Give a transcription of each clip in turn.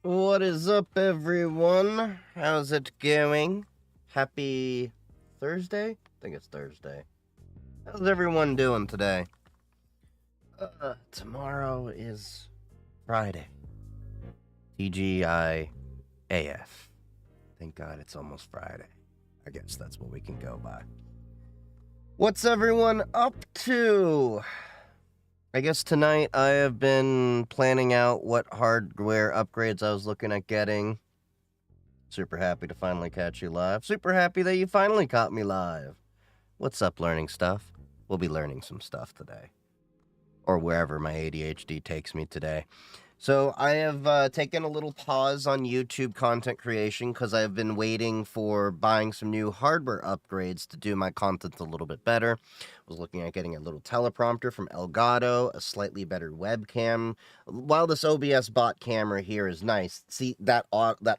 What is up, everyone? How's it going? Happy Thursday? I think it's Thursday. How's everyone doing today? Tomorrow is Friday. TGIAF. Thank God it's almost Friday. I guess that's what we can go by. What's everyone up to? I guess tonight I have been planning out what hardware upgrades I was looking at getting. Super happy to finally catch you live. Super happy that you finally caught me live. What's up, learning stuff? We'll be learning some stuff today. Or wherever my ADHD takes me today. So I have taken a little pause on YouTube content creation because I've been waiting for buying some new hardware upgrades to do my content a little bit better. I was looking at getting a little teleprompter from Elgato, a slightly better webcam. While this OBS bot camera here is nice, see that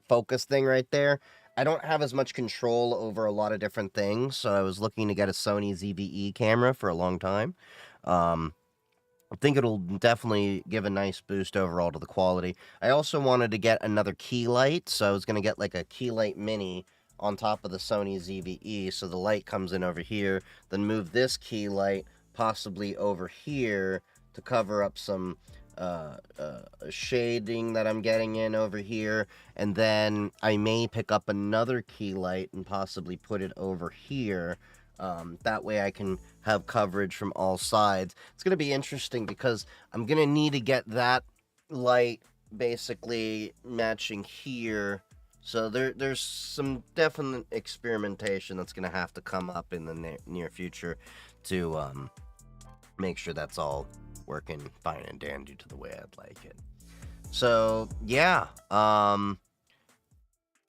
focus thing right there? I don't have as much control over a lot of different things, so I was looking to get a Sony ZV-E camera for a long time. I think it'll definitely give a nice boost overall to the quality. I also wanted to get another key light, so I was going to get like a key light mini on top of the Sony ZV-E, so the light comes in over here, then move this key light possibly over here to cover up some shading that I'm getting in over here, and then I may pick up another key light and possibly put it over here. That way I can have coverage from all sides. It's going to be interesting because I'm going to need to get that light basically matching here. So there's some definite experimentation that's going to have to come up in the near future to make sure that's all working fine and dandy to the way I'd like it. So, yeah.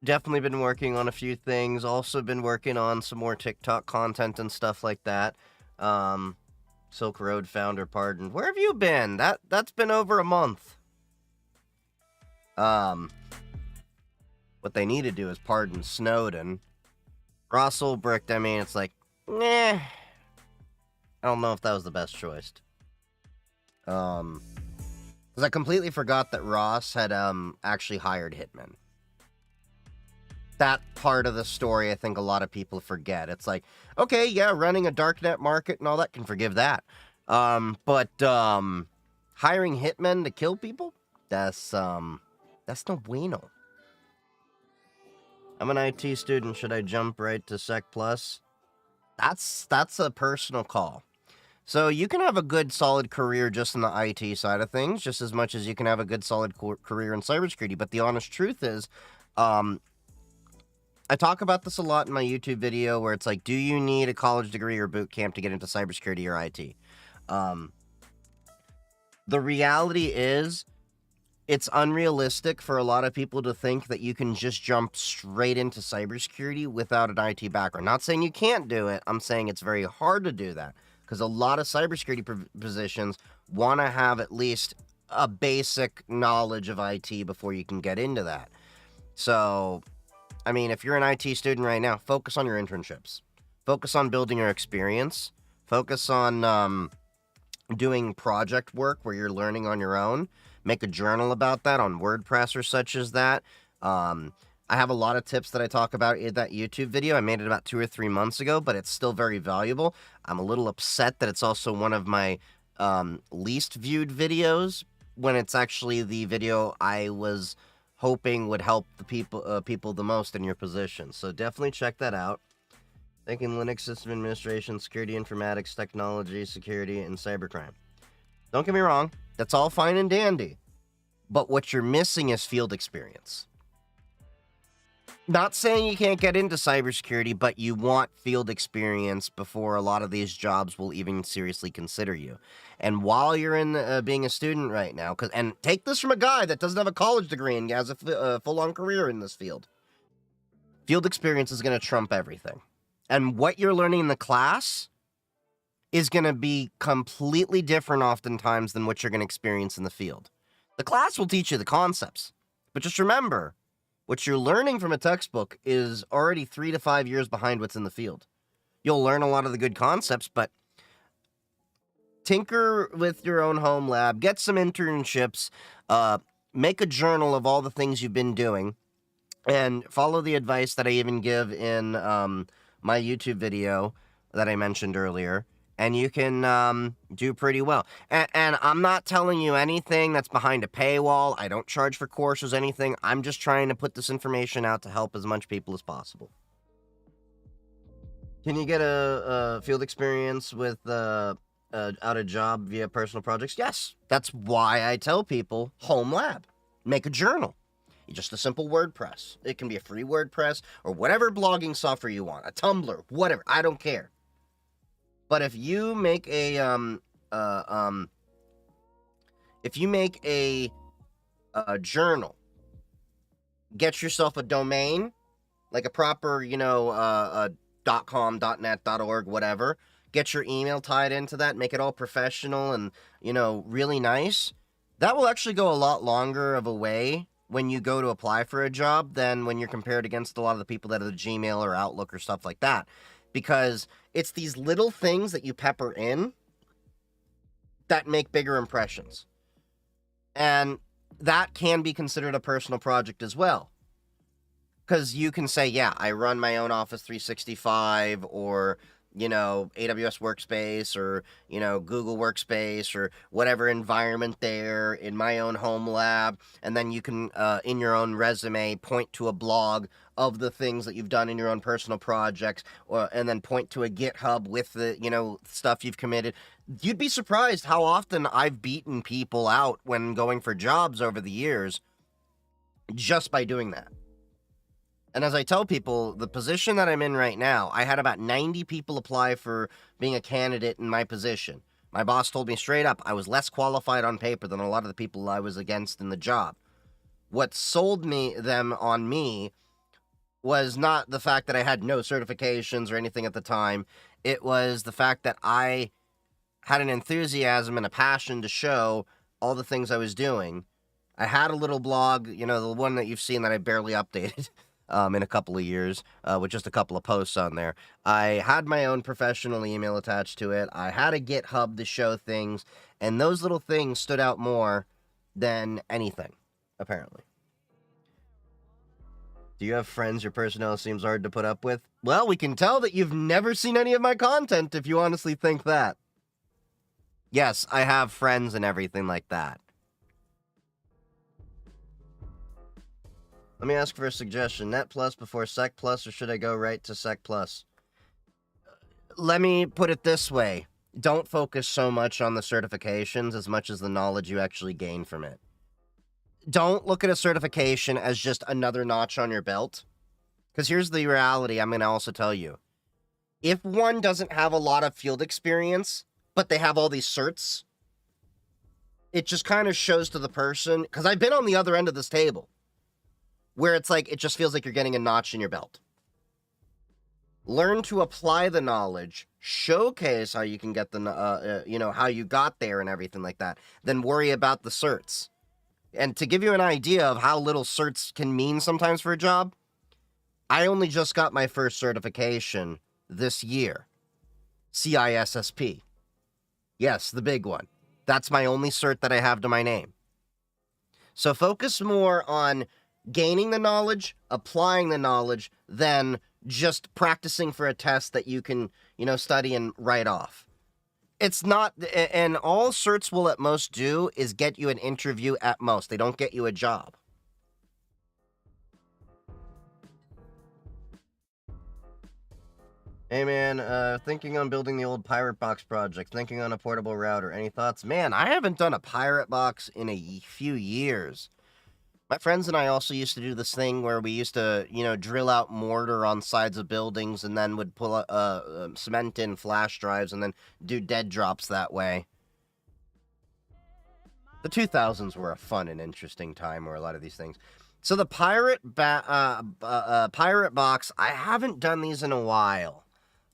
Definitely been working on a few things. Also been working on some more TikTok content and stuff like that. Silk Road founder pardoned. Where have you been? That's been over a month. What they need to do is pardon Snowden. Ross Ulbricht, I mean, it's like, nah. I don't know if that was the best choice. Because I completely forgot that Ross had actually hired hitmen. That part of the story I think a lot of people forget. It's like, okay, yeah, running a darknet market and all that, can forgive that. But hiring hitmen to kill people? That's no bueno. I'm an IT student. Should I jump right to Sec Plus? That's a personal call. So you can have a good, solid career just in the IT side of things, just as much as you can have a good, solid career in cybersecurity. But the honest truth is, I talk about this a lot in my YouTube video where it's like, do you need a college degree or boot camp to get into cybersecurity or IT? The reality is, it's unrealistic for a lot of people to think that you can just jump straight into cybersecurity without an IT background. Not saying you can't do it. I'm saying it's very hard to do that because a lot of cybersecurity positions want to have at least a basic knowledge of IT before you can get into that. So, I mean, if you're an IT student right now, focus on your internships. Focus on building your experience. Focus on doing project work where you're learning on your own. Make a journal about that on WordPress or such as that. I have a lot of tips that I talk about in that YouTube video. I made it about 2 or 3 months ago, but it's still very valuable. I'm a little upset that it's also one of my least viewed videos when it's actually the video I was hoping would help the people the most in your position. So definitely check that out. Thinking Linux system administration, security, informatics, technology, security, and cybercrime. Don't get me wrong, that's all fine and dandy. But what you're missing is field experience. Not saying you can't get into cybersecurity, but you want field experience before a lot of these jobs will even seriously consider you. And while you're in being a student right now, and take this from a guy that doesn't have a college degree and has a full-on career in this field, field experience is going to trump everything. And what you're learning in the class is going to be completely different oftentimes than what you're going to experience in the field. The class will teach you the concepts, but just remember, what you're learning from a textbook is already 3 to 5 years behind what's in the field. You'll learn a lot of the good concepts, but tinker with your own home lab, get some internships, make a journal of all the things you've been doing, and follow the advice that I even give in my YouTube video that I mentioned earlier, and you can do pretty well. And I'm not telling you anything that's behind a paywall. I don't charge for courses, anything. I'm just trying to put this information out to help as much people as possible. Can you get a field experience with out a job via personal projects? Yes. That's why I tell people home lab. Make a journal. Just a simple WordPress. It can be a free WordPress or whatever blogging software you want. A Tumblr, whatever. I don't care. But if you make a journal, get yourself a domain, like a proper, .com, .net, .org, whatever. Get your email tied into that, make it all professional and, really nice. That will actually go a lot longer of a way when you go to apply for a job than when you're compared against a lot of the people that are the Gmail or Outlook or stuff like that. Because it's these little things that you pepper in that make bigger impressions. And that can be considered a personal project as well. Because you can say, yeah, I run my own Office 365 or, AWS Workspace or, Google Workspace or whatever environment there in my own home lab. And then you can, in your own resume, point to a blog of the things that you've done in your own personal projects, and then point to a GitHub with the, stuff you've committed. You'd be surprised how often I've beaten people out when going for jobs over the years just by doing that. And as I tell people, the position that I'm in right now, I had about 90 people apply for being a candidate in my position. My boss told me straight up I was less qualified on paper than a lot of the people I was against in the job. What sold them on me was not the fact that I had no certifications or anything at the time. It was the fact that I had an enthusiasm and a passion to show all the things I was doing. I had a little blog, the one that you've seen that I barely updated. In a couple of years, with just a couple of posts on there. I had my own professional email attached to it. I had a GitHub to show things, and those little things stood out more than anything, apparently. Do you have friends your personnel seems hard to put up with? Well, we can tell that you've never seen any of my content if you honestly think that. Yes, I have friends and everything like that. Let me ask for a suggestion. Net Plus before Sec Plus, or should I go right to Sec Plus? Let me put it this way. Don't focus so much on the certifications as much as the knowledge you actually gain from it. Don't look at a certification as just another notch on your belt. Because here's the reality I'm going to also tell you. If one doesn't have a lot of field experience, but they have all these certs, it just kind of shows to the person, because I've been on the other end of this table, where it's like, it just feels like you're getting a notch in your belt. Learn to apply the knowledge, showcase how you can get the, how you got there and everything like that. Then worry about the certs. And to give you an idea of how little certs can mean sometimes for a job, I only just got my first certification this year. CISSP. Yes, the big one. That's my only cert that I have to my name. So focus more on gaining the knowledge, applying the knowledge, than just practicing for a test that you can, study and write off. It's not, and all certs will at most do is get you an interview at most. They don't get you a job. Hey man, thinking on building the old Pirate Box project, thinking on a portable router. Any thoughts? Man, I haven't done a Pirate Box in a few years. My friends and I also used to do this thing where we used to, drill out mortar on sides of buildings and then would pull cement in flash drives and then do dead drops that way. The 2000s were a fun and interesting time where a lot of these things. So the Pirate Box, I haven't done these in a while.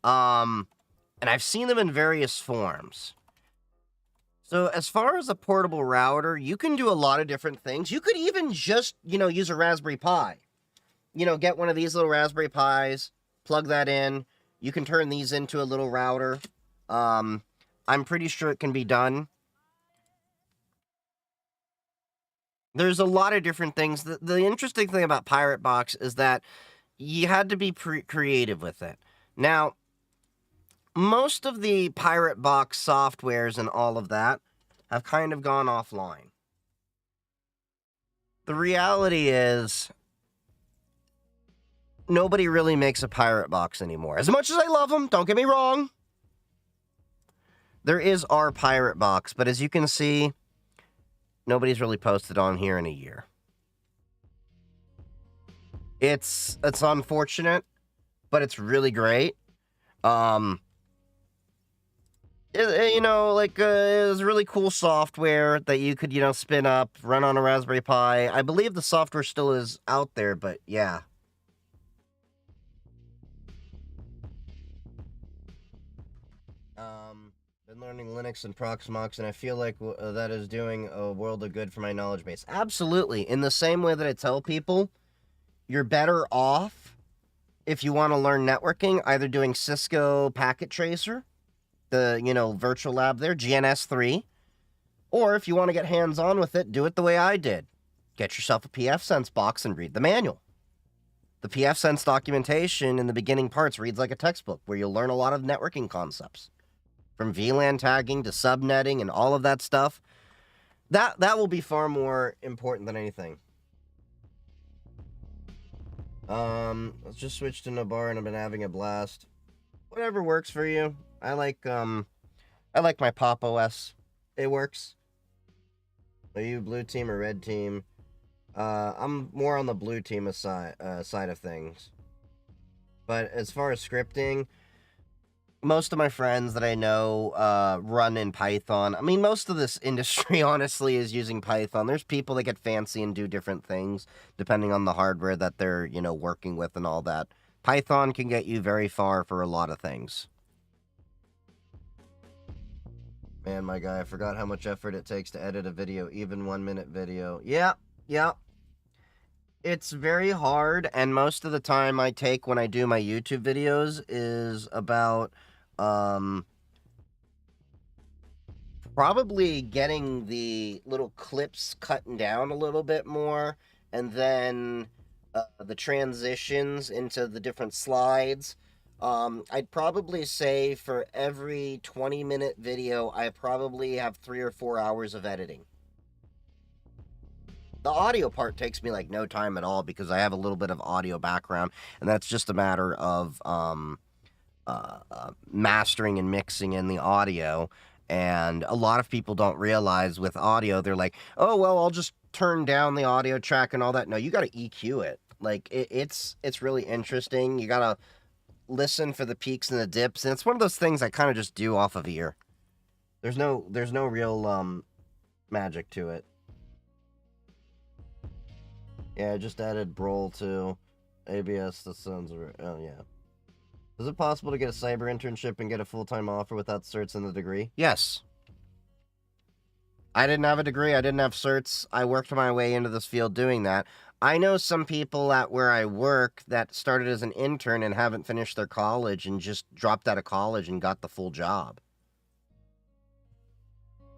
And I've seen them in various forms. So as far as a portable router, you can do a lot of different things. You could even just, use a Raspberry Pi. Get one of these little Raspberry Pis, plug that in. You can turn these into a little router. I'm pretty sure it can be done. There's a lot of different things. The interesting thing about Pirate Box is that you had to be creative with it. Now, most of the Pirate Box softwares and all of that have kind of gone offline. The reality is, nobody really makes a Pirate Box anymore. As much as I love them, don't get me wrong. There is our Pirate Box, but as you can see, nobody's really posted on here in a year. It's unfortunate, but it's really great. You know, like, it was really cool software that you could, you know, spin up, run on a Raspberry Pi. I believe the software still is out there, but yeah. Been learning Linux and Proxmox, and I feel like that is doing a world of good for my knowledge base. Absolutely. In the same way that I tell people, you're better off if you want to learn networking, either doing Cisco Packet Tracer, the, you know, virtual lab there, GNS3, or if you want to get hands-on with it, do it the way I did. Get yourself a pfSense box and read the manual. The pfSense documentation in the beginning parts reads like a textbook where you'll learn a lot of networking concepts. From VLAN tagging to subnetting and all of that stuff. That will be far more important than anything. Let's just switch to Nabar and I've been having a blast. Whatever works for you. I like my Pop OS. It works. Are you blue team or red team? I'm more on the blue team side of things. But as far as scripting, most of my friends that I know run in Python. I mean, most of this industry, honestly, is using Python. There's people that get fancy and do different things, depending on the hardware that they're, you know, working with and all that. Python can get you very far for a lot of things. Man, my guy, I forgot how much effort it takes to edit a video, even 1-minute video. Yeah. It's very hard, and most of the time I take when I do my YouTube videos is about probably getting the little clips cutting down a little bit more, and then the transitions into the different slides. I'd probably say for every 20-minute video, I probably have 3 or 4 hours of editing. The audio part takes me like no time at all because I have a little bit of audio background, and that's just a matter of mastering and mixing in the audio. And a lot of people don't realize with audio, they're like, oh, well, I'll just turn down the audio track and all that. No, you got to EQ it. Like, it's really interesting. You got to listen for the peaks and the dips. And it's one of those things I kind of just do off of ear. There's no real magic to it. Yeah, I just added Brawl to ABS. That sounds... Oh, yeah. Is it possible to get a cyber internship and get a full-time offer without certs and the degree? Yes. I didn't have a degree. I didn't have certs. I worked my way into this field doing that. I know some people at where I work that started as an intern and haven't finished their college and just dropped out of college and got the full job.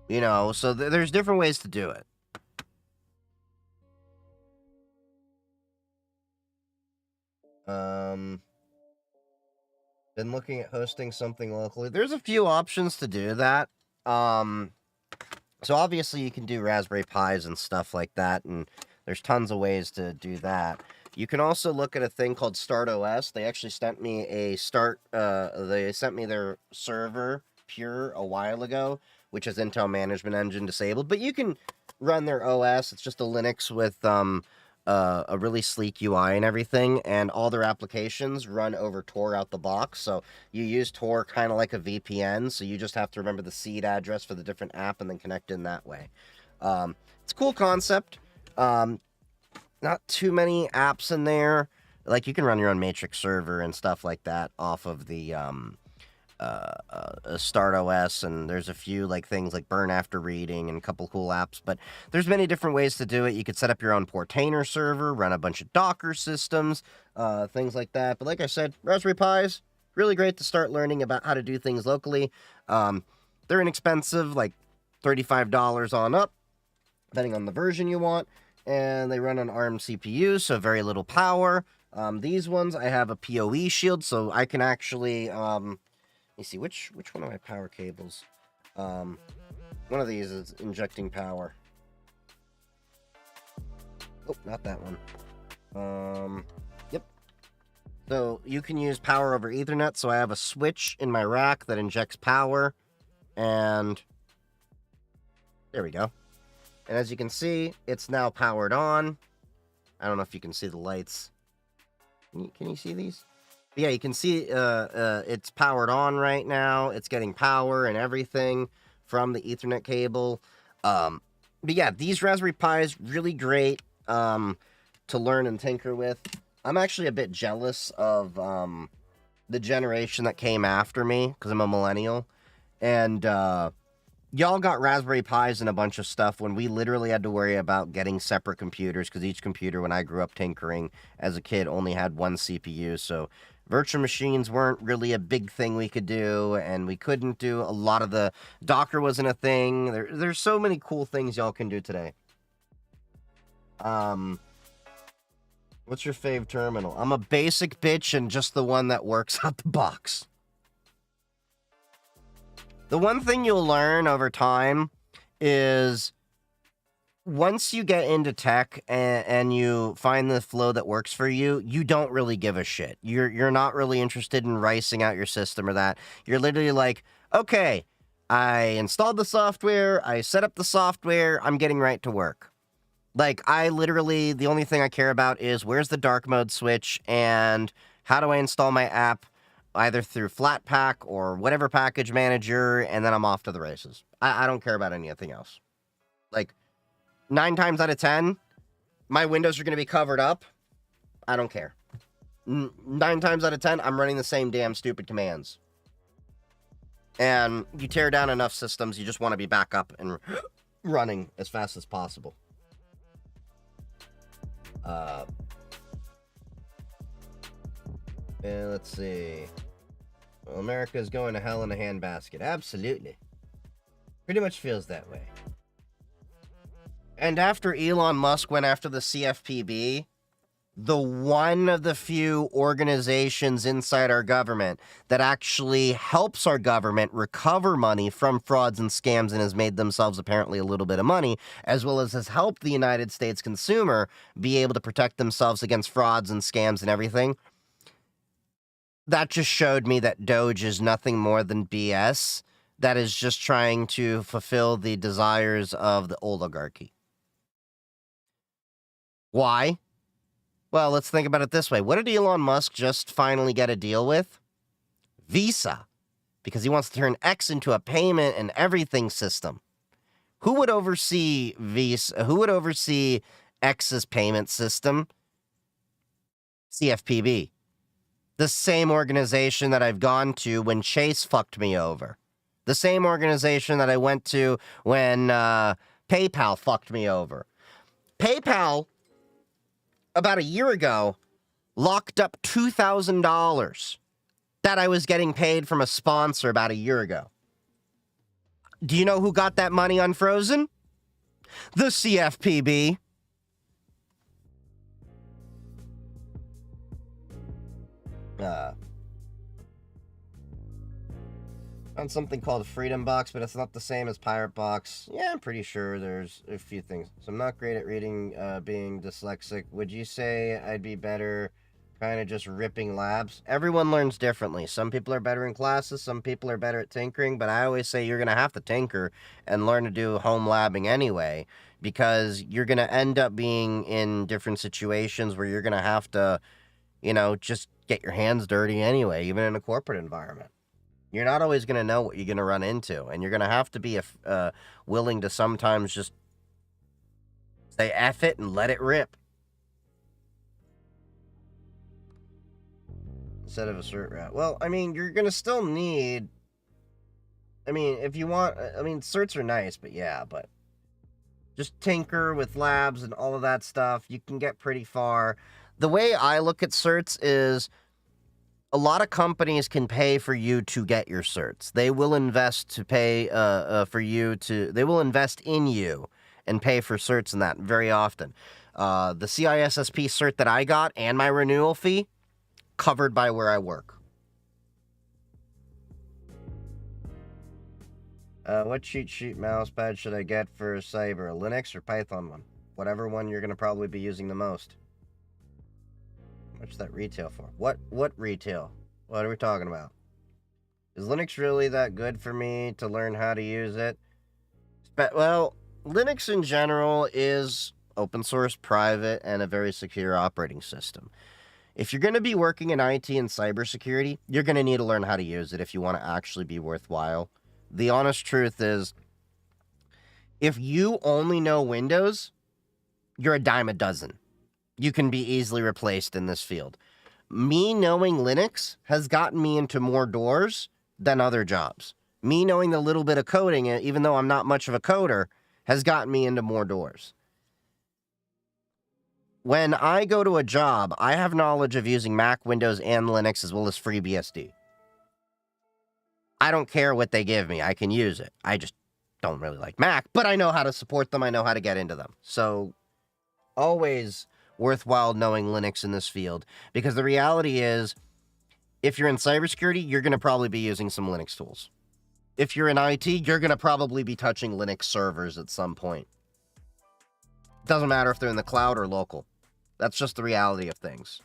You know, so there's different ways to do it. Been looking at hosting something locally. There's a few options to do that. So obviously you can do Raspberry Pis and stuff like that, and there's tons of ways to do that. You can also look at a thing called StartOS. They actually sent me they sent me their server, Pure, a while ago, which is Intel Management Engine disabled, but you can run their OS. It's just a Linux with, a really sleek UI and everything, and all their applications run over Tor out the box. So you use Tor kind of like a VPN, so you just have to remember the seed address for the different app and then connect in that way. It's a cool concept. Not too many apps in there. Like, you can run your own Matrix server and stuff like that off of the StartOS, and there's a few like things like Burn After Reading and a couple cool apps, but there's many different ways to do it. You could set up your own Portainer server, run a bunch of Docker systems, things like that. But like I said, Raspberry Pis, really great to start learning about how to do things locally. They're inexpensive, like $35 on up, depending on the version you want. and they run on ARM CPU, so very little power. These ones, I have a PoE shield, so I can actually, let me see, which one of my power cables? One of these is injecting power. Oh, not that one. Yep. So you can use power over Ethernet, so I have a switch in my rack that injects power, and there we go. And as you can see, it's now powered on. I don't know if you can see the lights. Can you see these? But yeah, you can see it's powered on right now. It's getting power and everything from the Ethernet cable. But yeah, these Raspberry Pis, really great to learn and tinker with. I'm actually a bit jealous of the generation that came after me, because I'm a millennial. And y'all got Raspberry Pis and a bunch of stuff when we literally had to worry about getting separate computers, because each computer, when I grew up tinkering as a kid, only had one CPU. So virtual machines weren't really a big thing we could do, and we couldn't do a lot of the... Docker wasn't a thing. There's so many cool things y'all can do today. What's your fave terminal? I'm a basic bitch and just the one that works out the box. The one thing you'll learn over time is once you get into tech and you find the flow that works for you, you don't really give a shit. You're not really interested in ricing out your system or that. You're literally like, okay, I installed the software, I set up the software, I'm getting right to work. Like, I literally, the only thing I care about is where's the dark mode switch and how do I install my app, either through Flatpak or whatever package manager, and then I'm off to the races. I don't care about anything else. Like, 9 times out of 10, my windows are going to be covered up. I don't care. 9 times out of 10, I'm running the same damn stupid commands. And you tear down enough systems, you just want to be back up and running as fast as possible. Let's see. Well, America's going to hell in a handbasket. Absolutely. Pretty much feels that way. And after Elon Musk went after the CFPB, the one of the few organizations inside our government that actually helps our government recover money from frauds and scams and has made themselves apparently a little bit of money, as well as has helped the United States consumer be able to protect themselves against frauds and scams and everything. That just showed me that Doge is nothing more than BS that is just trying to fulfill the desires of the oligarchy. Why? Well, let's think about it this way. What did Elon Musk just finally get a deal with? Visa. Because he wants to turn X into a payment and everything system. Who would oversee Visa? Who would oversee X's payment system? CFPB. The same organization that I've gone to when Chase fucked me over. The same organization that I went to when PayPal fucked me over. PayPal, about a year ago, locked up $2,000 that I was getting paid from a sponsor about a year ago. Do you know who got that money unfrozen? The CFPB. On something called Freedom Box, but it's not the same as Pirate Box. Yeah, I'm pretty sure there's a few things. So I'm not great at reading, being dyslexic. Would you say I'd be better kind of just ripping labs? Everyone learns differently. Some people are better in classes, some people are better at tinkering, but I always say you're going to have to tinker and learn to do home labbing anyway, because you're going to end up being in different situations where you're going to have to, you know, just get your hands dirty anyway, even in a corporate environment. You're not always going to know what you're going to run into, and you're going to have to be willing to sometimes just say F it and let it rip. Instead of a cert route. Well, I mean, you're going to still need... I mean, if you want... I mean, certs are nice, but yeah, but... Just tinker with labs and all of that stuff. You can get pretty far. The way I look at certs is... A lot of companies can pay for you to get your certs. They will invest to pay for you to... They will invest in you and pay for certs and that very often. The CISSP cert that I got and my renewal fee, covered by where I work. What cheat sheet mouse pad should I get for Cyber? A Linux or Python one? Whatever one you're going to probably be using the most. What's that retail for? What retail? What are we talking about? Is Linux really that good for me to learn how to use it? Well, Linux in general is open source, private, and a very secure operating system. If you're going to be working in IT and cybersecurity, you're going to need to learn how to use it if you want to actually be worthwhile. The honest truth is, if you only know Windows, you're a dime a dozen. You can be easily replaced in this field. Me knowing Linux has gotten me into more doors than other jobs. Me knowing a little bit of coding, even though I'm not much of a coder, has gotten me into more doors. When I go to a job, I have knowledge of using Mac, Windows, and Linux, as well as FreeBSD. I don't care what they give me. I can use it. I just don't really like Mac, but I know how to support them. I know how to get into them. So, always worthwhile knowing Linux in this field, because the reality is, if you're in cybersecurity, you're going to probably be using some Linux tools. If you're in IT, you're going to probably be touching Linux servers at some point. Doesn't matter if they're in the cloud or local. That's just the reality of things.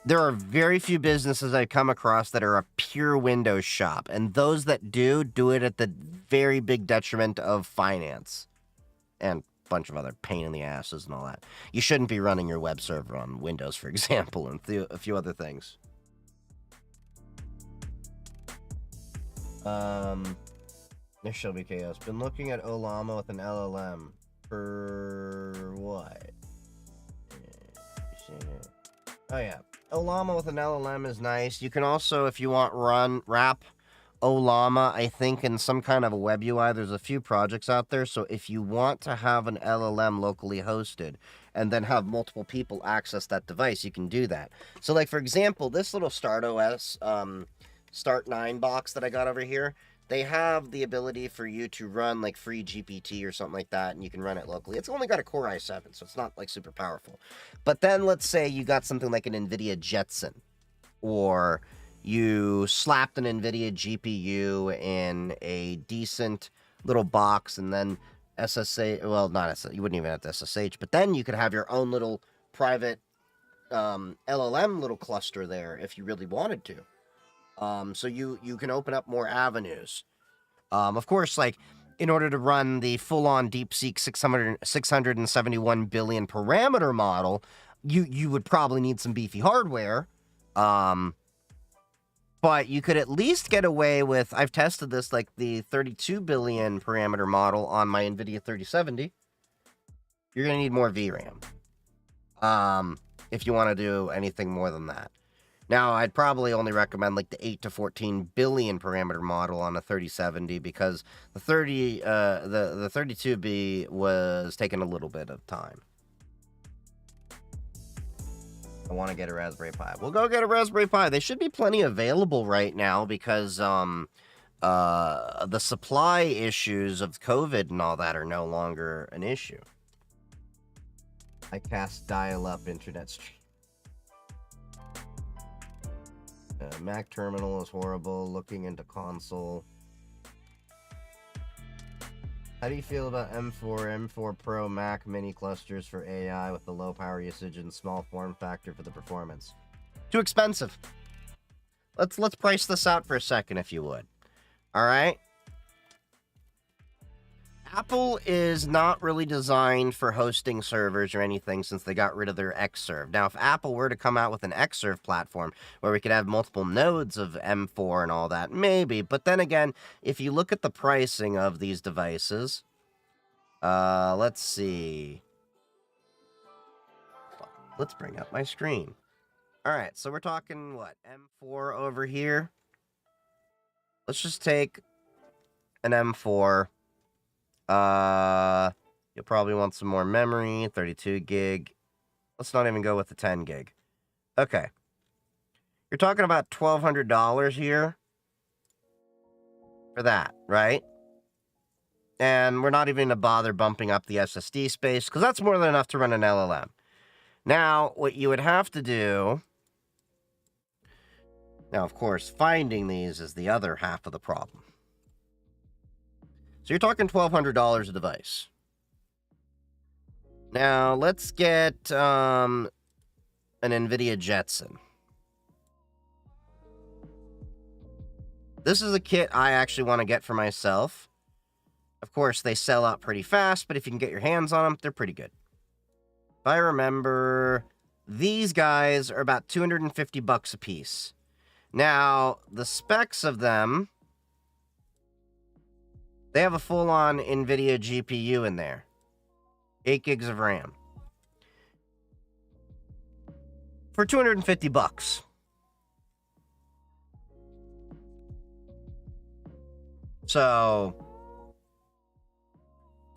There are very few businesses I've come across that are a pure Windows shop, and those that do it at the very big detriment of finance and a bunch of other pain in the asses and all that. You shouldn't be running your web server on Windows, for example, and a few other things. There shall be chaos. Been looking at Olama with an LLM. For what? Oh yeah. Olama with an LLM is nice. You can also, if you want, wrap Olama, I think, in some kind of a web UI. There's a few projects out there. So if you want to have an LLM locally hosted and then have multiple people access that device, you can do that. So like, for example, this little StartOS Start 9 box that I got over here, they have the ability for you to run like free GPT or something like that, and you can run it locally. It's only got a Core i7, so it's not like super powerful. But then let's say you got something like an NVIDIA Jetson, or you slapped an NVIDIA GPU in a decent little box, and then SSH, well, not SSH, you wouldn't even have to SSH, but then you could have your own little private LLM little cluster there if you really wanted to. So you can open up more avenues. Of course, like, in order to run the full-on DeepSeek 671 billion parameter model, you would probably need some beefy hardware. But you could at least get away with, I've tested this, like the 32 billion parameter model on my NVIDIA 3070. You're going to need more VRAM. If you want to do anything more than that. Now, I'd probably only recommend like the 8 to 14 billion parameter model on a 3070, because the 32B was taking a little bit of time. I want to get a Raspberry Pi. We'll go get a Raspberry Pi. They should be plenty available right now, because the supply issues of COVID and all that are no longer an issue. I cast dial-up internet stream. Mac terminal is horrible. Looking into console. How do you feel about M4 Pro Mac mini clusters for AI with the low power usage and small form factor for the performance? Too expensive. Let's price this out for a second, if you would. All right. Apple is not really designed for hosting servers or anything, since they got rid of their Xserve. Now, if Apple were to come out with an Xserve platform where we could have multiple nodes of M4 and all that, maybe. But then again, if you look at the pricing of these devices, let's see. Let's bring up my screen. All right, so we're talking, what, M4 over here? Let's just take an M4. You'll probably want some more memory, 32 gig. Let's not even go with the 10 gig. Okay. You're talking about $1,200 here for that, right? And we're not even going to bother bumping up the SSD space, because that's more than enough to run an LLM. Now, what you would have to do... Now, of course, finding these is the other half of the problem. So you're talking $1,200 a device. Now, let's get an NVIDIA Jetson. This is a kit I actually want to get for myself. Of course, they sell out pretty fast, but if you can get your hands on them, they're pretty good. If I remember, these guys are about $250 a piece. Now, the specs of them, they have a full-on NVIDIA GPU in there. 8 gigs of RAM. For $250. So,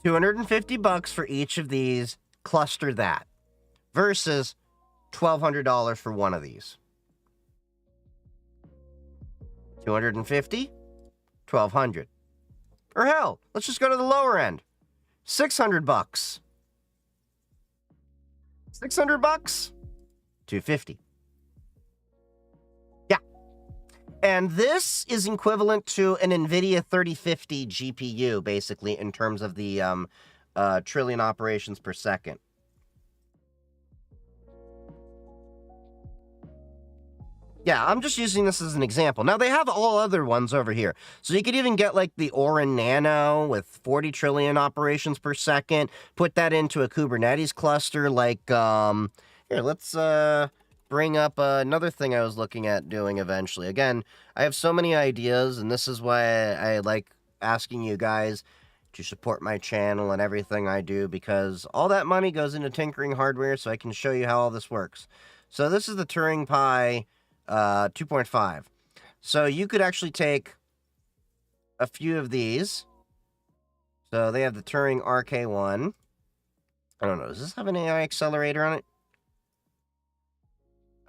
$250 for each of these, cluster that, versus $1,200 for one of these. $250, $1,200. Or hell, let's just go to the lower end. $600. $600? $250. Yeah. And this is equivalent to an NVIDIA 3050 GPU, basically, in terms of the trillion operations per second. Yeah, I'm just using this as an example. Now, they have all other ones over here. So you could even get, like, the Orin Nano with 40 trillion operations per second. Put that into a Kubernetes cluster, like, here, let's bring up another thing I was looking at doing eventually. Again, I have so many ideas, and this is why I like asking you guys to support my channel and everything I do, because all that money goes into tinkering hardware, so I can show you how all this works. So this is the Turing Pi 2.5. So you could actually take a few of these. So they have the Turing RK1. I don't know. Does this have an AI accelerator on it?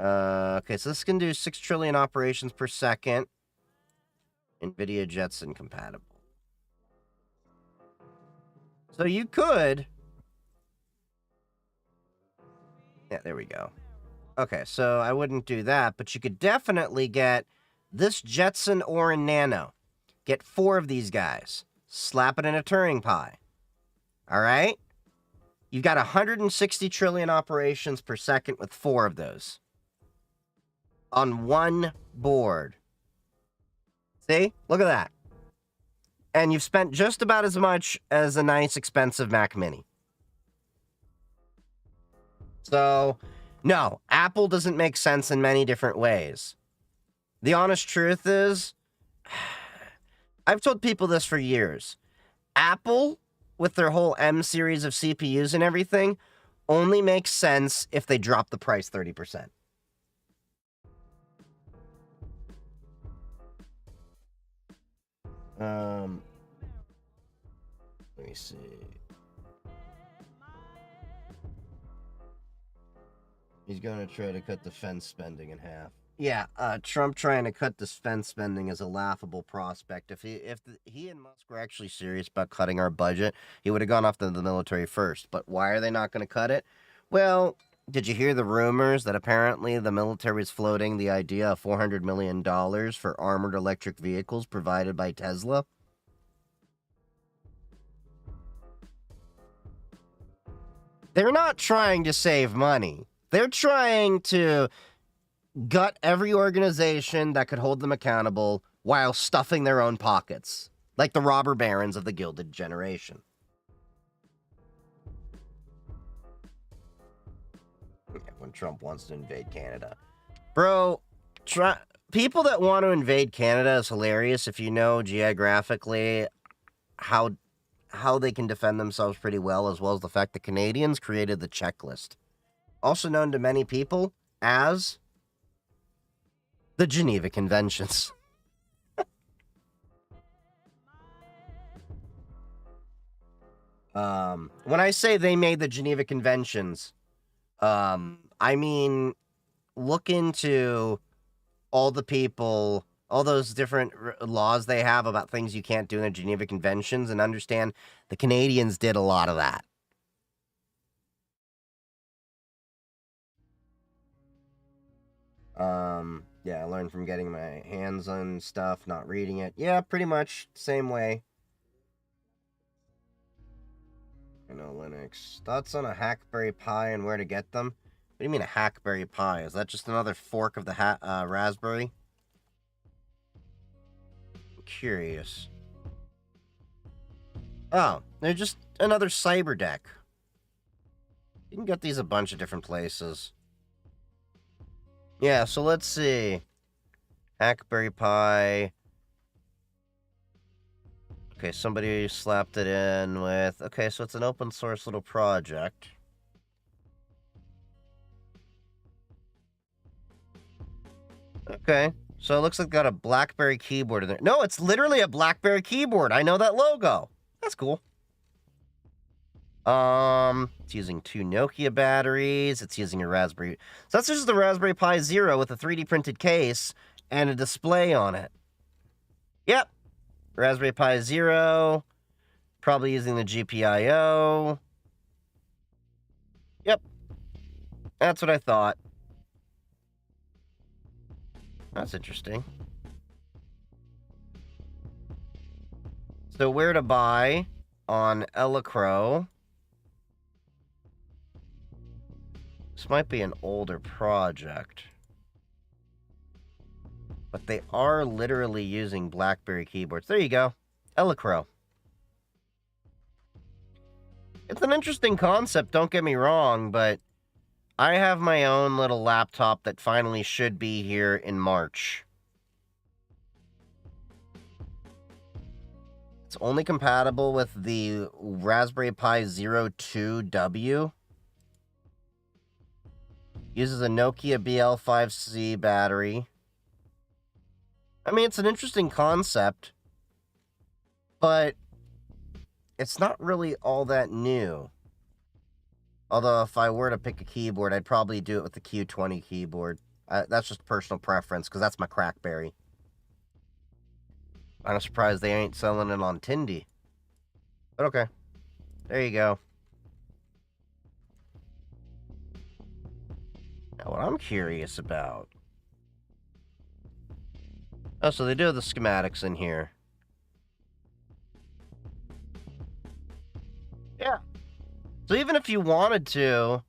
Okay, so this can do 6 trillion operations per second. NVIDIA Jetson compatible. So you could... Yeah, there we go. Okay, so I wouldn't do that, but you could definitely get this Jetson Orin Nano. Get 4 of these guys. Slap it in a Turing Pi. All right? You've got 160 trillion operations per second with 4 of those. On one board. See? Look at that. And you've spent just about as much as a nice, expensive Mac Mini. So... no, Apple doesn't make sense in many different ways. The honest truth is, I've told people this for years. Apple, with their whole M series of CPUs and everything, only makes sense if they drop the price 30%. Let me see. He's going to try to cut defense spending in half. Yeah, Trump trying to cut defense spending is a laughable prospect. If he and Musk were actually serious about cutting our budget, he would have gone after the military first. But why are they not going to cut it? Well, did you hear the rumors that apparently the military is floating the idea of $400 million for armored electric vehicles provided by Tesla? They're not trying to save money. They're trying to gut every organization that could hold them accountable while stuffing their own pockets, like the robber barons of the Gilded Generation. When Trump wants to invade Canada. Bro, people that want to invade Canada is hilarious if you know geographically how they can defend themselves pretty well, as well as the fact that Canadians created the checklist. Also known to many people as the Geneva Conventions. When I say they made the Geneva Conventions, I mean, look into all the people all those different laws they have about things you can't do in the Geneva Conventions, and understand the Canadians did a lot of that. Yeah, I learned from getting my hands on stuff, not reading it. Yeah, pretty much same way. I know Linux. Thoughts on a Hackberry Pi and where to get them? What do you mean a Hackberry Pi? Is that just another fork of the Raspberry? I'm curious. Oh, they're just another cyber deck. You can get these a bunch of different places. Yeah, so let's see. Hackberry Pi. Okay, somebody slapped it in with... Okay, so it's an open source little project. Okay, so it looks like it's got a BlackBerry keyboard in there. No, it's literally a BlackBerry keyboard. I know that logo. That's cool. It's using 2 Nokia batteries. It's using a Raspberry... So that's just the Raspberry Pi Zero with a 3D printed case and a display on it. Yep. Raspberry Pi Zero. Probably using the GPIO. Yep. That's what I thought. That's interesting. So where to buy on Elecro. This might be an older project. But they are literally using BlackBerry keyboards. There you go. Elecro. It's an interesting concept, don't get me wrong, but I have my own little laptop that finally should be here in March. It's only compatible with the Raspberry Pi Zero 2W. Uses a Nokia BL5C battery. I mean, it's an interesting concept, but it's not really all that new. Although, if I were to pick a keyboard, I'd probably do it with the Q20 keyboard. That's just personal preference, because that's my Crackberry. I'm surprised they ain't selling it on Tindy. But okay. There you go. Now, what I'm curious about... Oh, so they do have the schematics in here. Yeah. So even if you wanted to,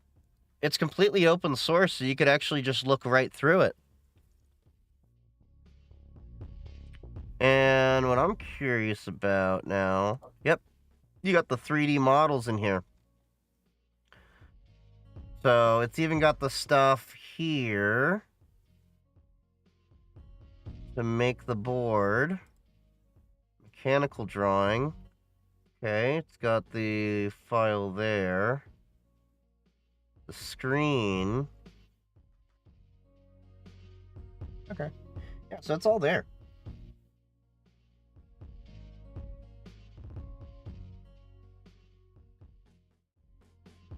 it's completely open source, so you could actually just look right through it. And what I'm curious about now... Yep. You got the 3D models in here. So it's even got the stuff here to make the board. Mechanical drawing. Okay, it's got the file there. The screen. Okay. Yeah, so it's all there.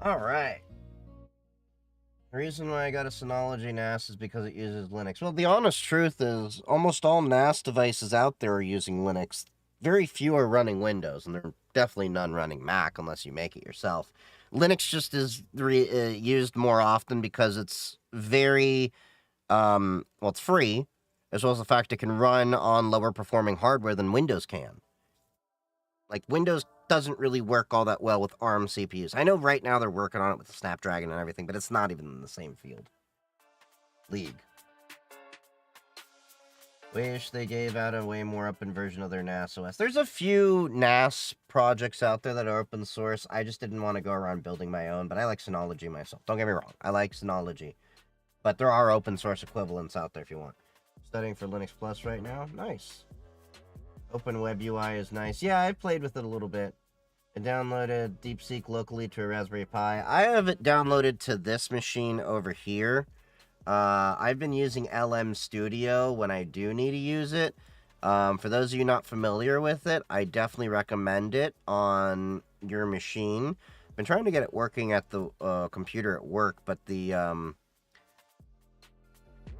All right. The reason why I got a Synology NAS is because it uses Linux. Well, the honest truth is almost all NAS devices out there are using Linux. Very few are running Windows, and there are definitely none running Mac unless you make it yourself. Linux just is used more often because it's very, well, it's free, as well as the fact it can run on lower performing hardware than Windows can. Like, Windows doesn't really work all that well with ARM CPUs. I know right now they're working on it with the Snapdragon and everything, but it's not even in the same field. League. Wish they gave out a way more open version of their NAS OS. There's a few NAS projects out there that are open source. I just didn't want to go around building my own, but I like Synology myself. Don't get me wrong. I like Synology. But there are open source equivalents out there if you want. Studying for Linux Plus right now. Nice. Open Web UI is nice. Yeah, I played with it a little bit. I downloaded DeepSeek locally to a Raspberry Pi. I have it downloaded to this machine over here. I've been using LM Studio when I do need to use it. For those of you not familiar with it, I definitely recommend it on your machine. I've been trying to get it working at the computer at work, but the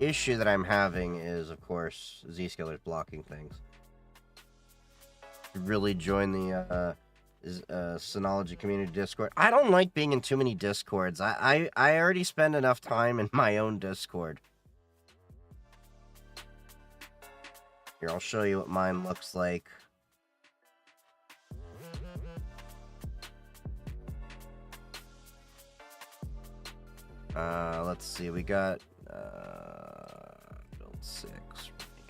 issue that I'm having is, of course, Zscaler's blocking things. Really join the Synology community Discord. I don't like being in too many Discords. I already spend enough time in my own Discord. Here, I'll show you what mine looks like. Let's see. We got build 6,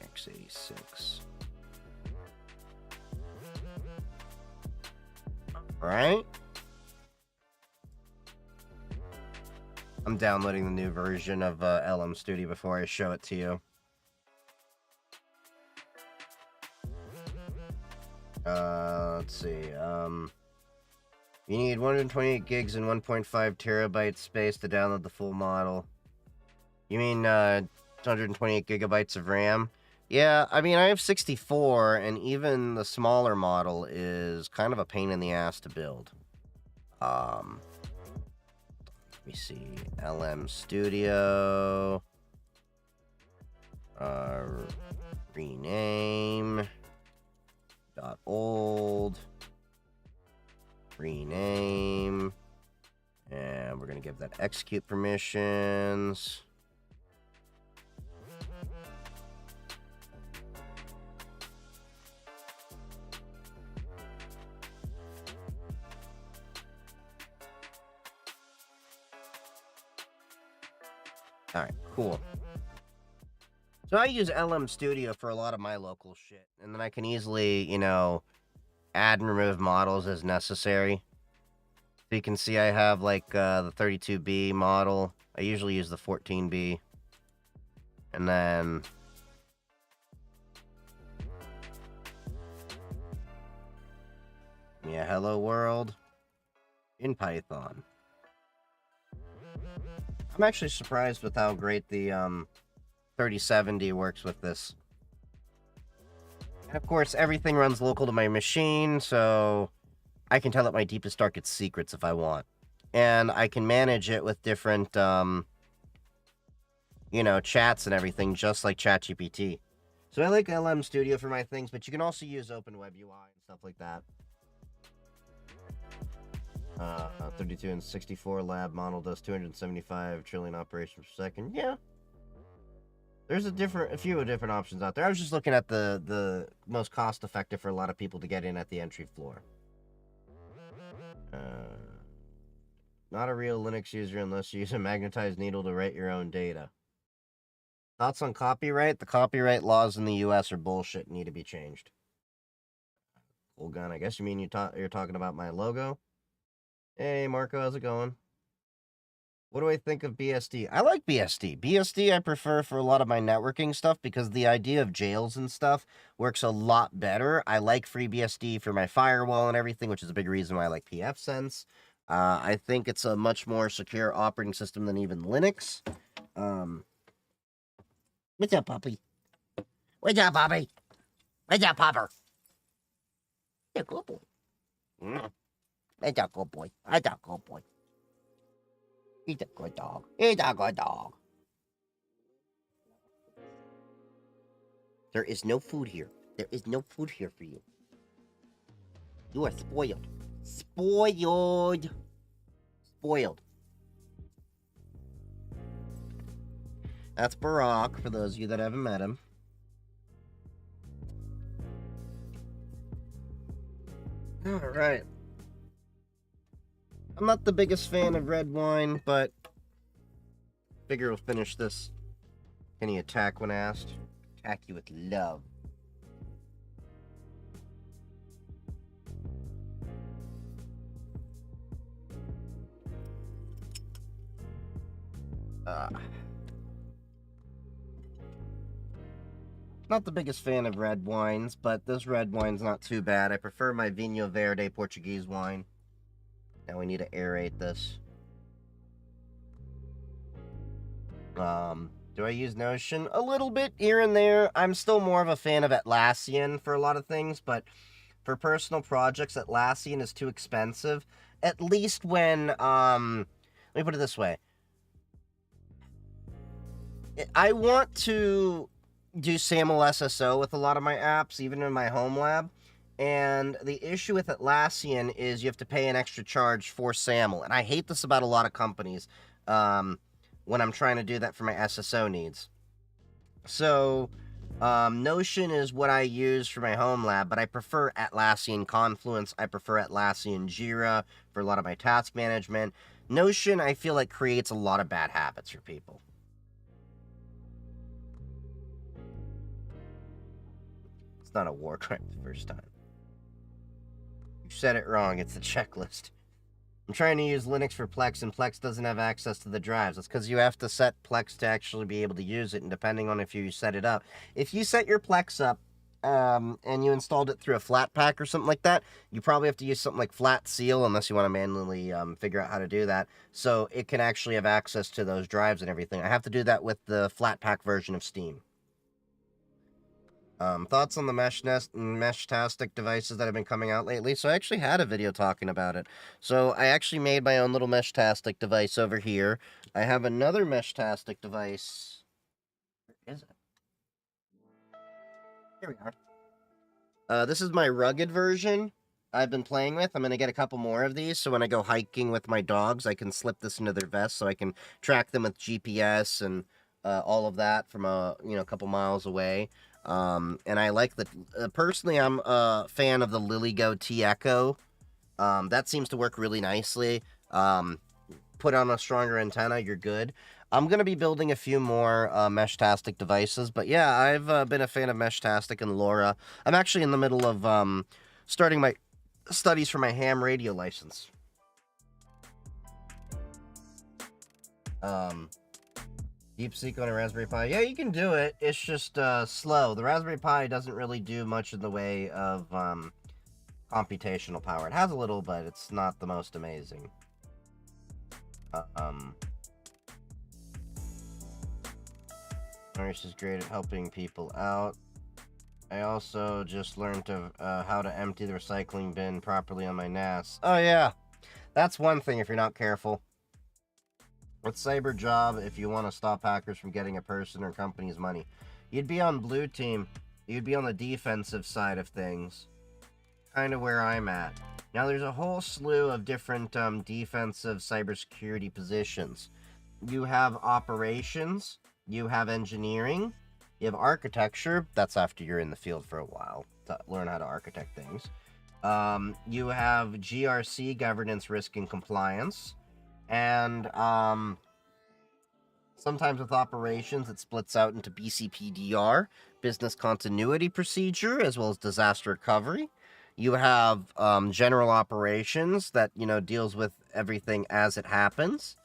x86. All right. I'm downloading the new version of LM Studio before I show it to you. Let's see. You need 128 gigs and 1.5 terabytes space to download the full model. You mean 128 gigabytes of RAM? Yeah, I mean, I have 64, and even the smaller model is kind of a pain in the ass to build. Let me see. LM Studio. Rename. .old. Rename. And we're going to give that execute permissions. All right, cool. So I use LM Studio for a lot of my local shit, and then I can easily, you know, add and remove models as necessary. So you can see I have like the 32B model. I usually use the 14B. And then yeah, hello world in Python. I'm actually surprised with how great the 3070 works with this. And of course, everything runs local to my machine, so I can tell it my deepest, darkest secrets if I want. And I can manage it with different, you know, chats and everything, just like ChatGPT. So I like LM Studio for my things, but you can also use OpenWeb UI and stuff like that. 32 and 64 lab model does 275 trillion operations per second. Yeah. There's a few different options out there. I was just looking at the most cost effective for a lot of people to get in at the entry floor. Not a real Linux user unless you use a magnetized needle to write your own data. Thoughts on copyright? The copyright laws in the US are bullshit and need to be changed. Cool gun. I guess you mean you're talking about my logo? Hey, Marco, how's it going? What do I think of BSD? I like BSD. BSD I prefer for a lot of my networking stuff because the idea of jails and stuff works a lot better. I like FreeBSD for my firewall and everything, which is a big reason why I like pfSense. I think it's a much more secure operating system than even Linux. What's up, puppy? What's up, puppy? What's up, popper? You're a good boy. It's a good boy. It's a good boy. He's a good dog. He's a good dog. There is no food here. There is no food here for you. You are spoiled. Spoiled. Spoiled. That's Barack, for those of you that haven't met him. Alright. I'm not the biggest fan of red wine, but figure we'll finish this. Can he attack when asked? Attack you with love. Not the biggest fan of red wines, but this red wine's not too bad. I prefer my Vinho Verde Portuguese wine. Now we need to aerate this. Do I use Notion? A little bit here and there. I'm still more of a fan of Atlassian for a lot of things, but for personal projects, Atlassian is too expensive. At least when, let me put it this way. I want to do SAML SSO with a lot of my apps, even in my home lab. And the issue with Atlassian is you have to pay an extra charge for SAML. And I hate this about a lot of companies when I'm trying to do that for my SSO needs. So, Notion is what I use for my home lab, but I prefer Atlassian Confluence. I prefer Atlassian Jira for a lot of my task management. Notion, I feel like, creates a lot of bad habits for people. It's not a war crime the first time. You said it wrong. It's a checklist. I'm trying to use Linux for Plex, and Plex doesn't have access to the drives. That's because you have to set Plex to actually be able to use it, and depending on if you set it up. If you set your Plex up and you installed it through a Flatpak or something like that, you probably have to use something like Flat Seal, unless you want to manually figure out how to do that, so it can actually have access to those drives and everything. I have to do that with the Flatpak version of Steam. Thoughts on the Meshtastic devices that have been coming out lately? So I actually had a video talking about it. So I actually made my own little Meshtastic device over here. I have another Meshtastic device. Where is it? Here we are. This is my rugged version I've been playing with. I'm going to get a couple more of these, so when I go hiking with my dogs, I can slip this into their vest so I can track them with GPS and all of that from a couple miles away. And I like the, personally, I'm a fan of the LilyGo T-Echo. That seems to work really nicely. Put on a stronger antenna, you're good. I'm going to be building a few more Meshtastic devices, but yeah, I've been a fan of Meshtastic and LoRa. I'm actually in the middle of starting my studies for my ham radio license. DeepSeek on a Raspberry Pi. Yeah, you can do it. It's just slow. The Raspberry Pi doesn't really do much in the way of computational power. It has a little, but it's not the most amazing. Nurse is great at helping people out. I also just learned how to empty the recycling bin properly on my NAS. Oh yeah, that's one thing if you're not careful. With Cyber Job, if you want to stop hackers from getting a person or company's money, you'd be on blue team. You'd be on the defensive side of things. Kind of where I'm at. Now, there's a whole slew of different defensive cybersecurity positions. You have operations. You have engineering. You have architecture. That's after you're in the field for a while to learn how to architect things. You have GRC, governance, risk, and compliance. And sometimes with operations, it splits out into BCPDR, business continuity procedure, as well as disaster recovery. You have general operations that, deals with everything as it happens.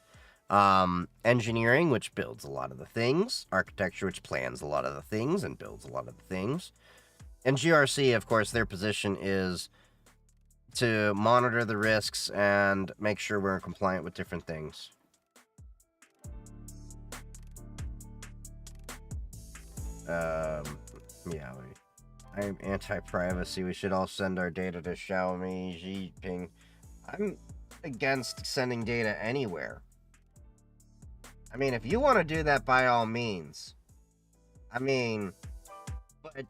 Engineering, which builds a lot of the things. Architecture, which plans a lot of the things and builds a lot of the things. And GRC, of course, their position is to monitor the risks and make sure we're compliant with different things. Yeah, I'm anti-privacy. We should all send our data to Xiaomi, Jinping. I'm against sending data anywhere. I mean, if you want to do that, by all means. I mean, but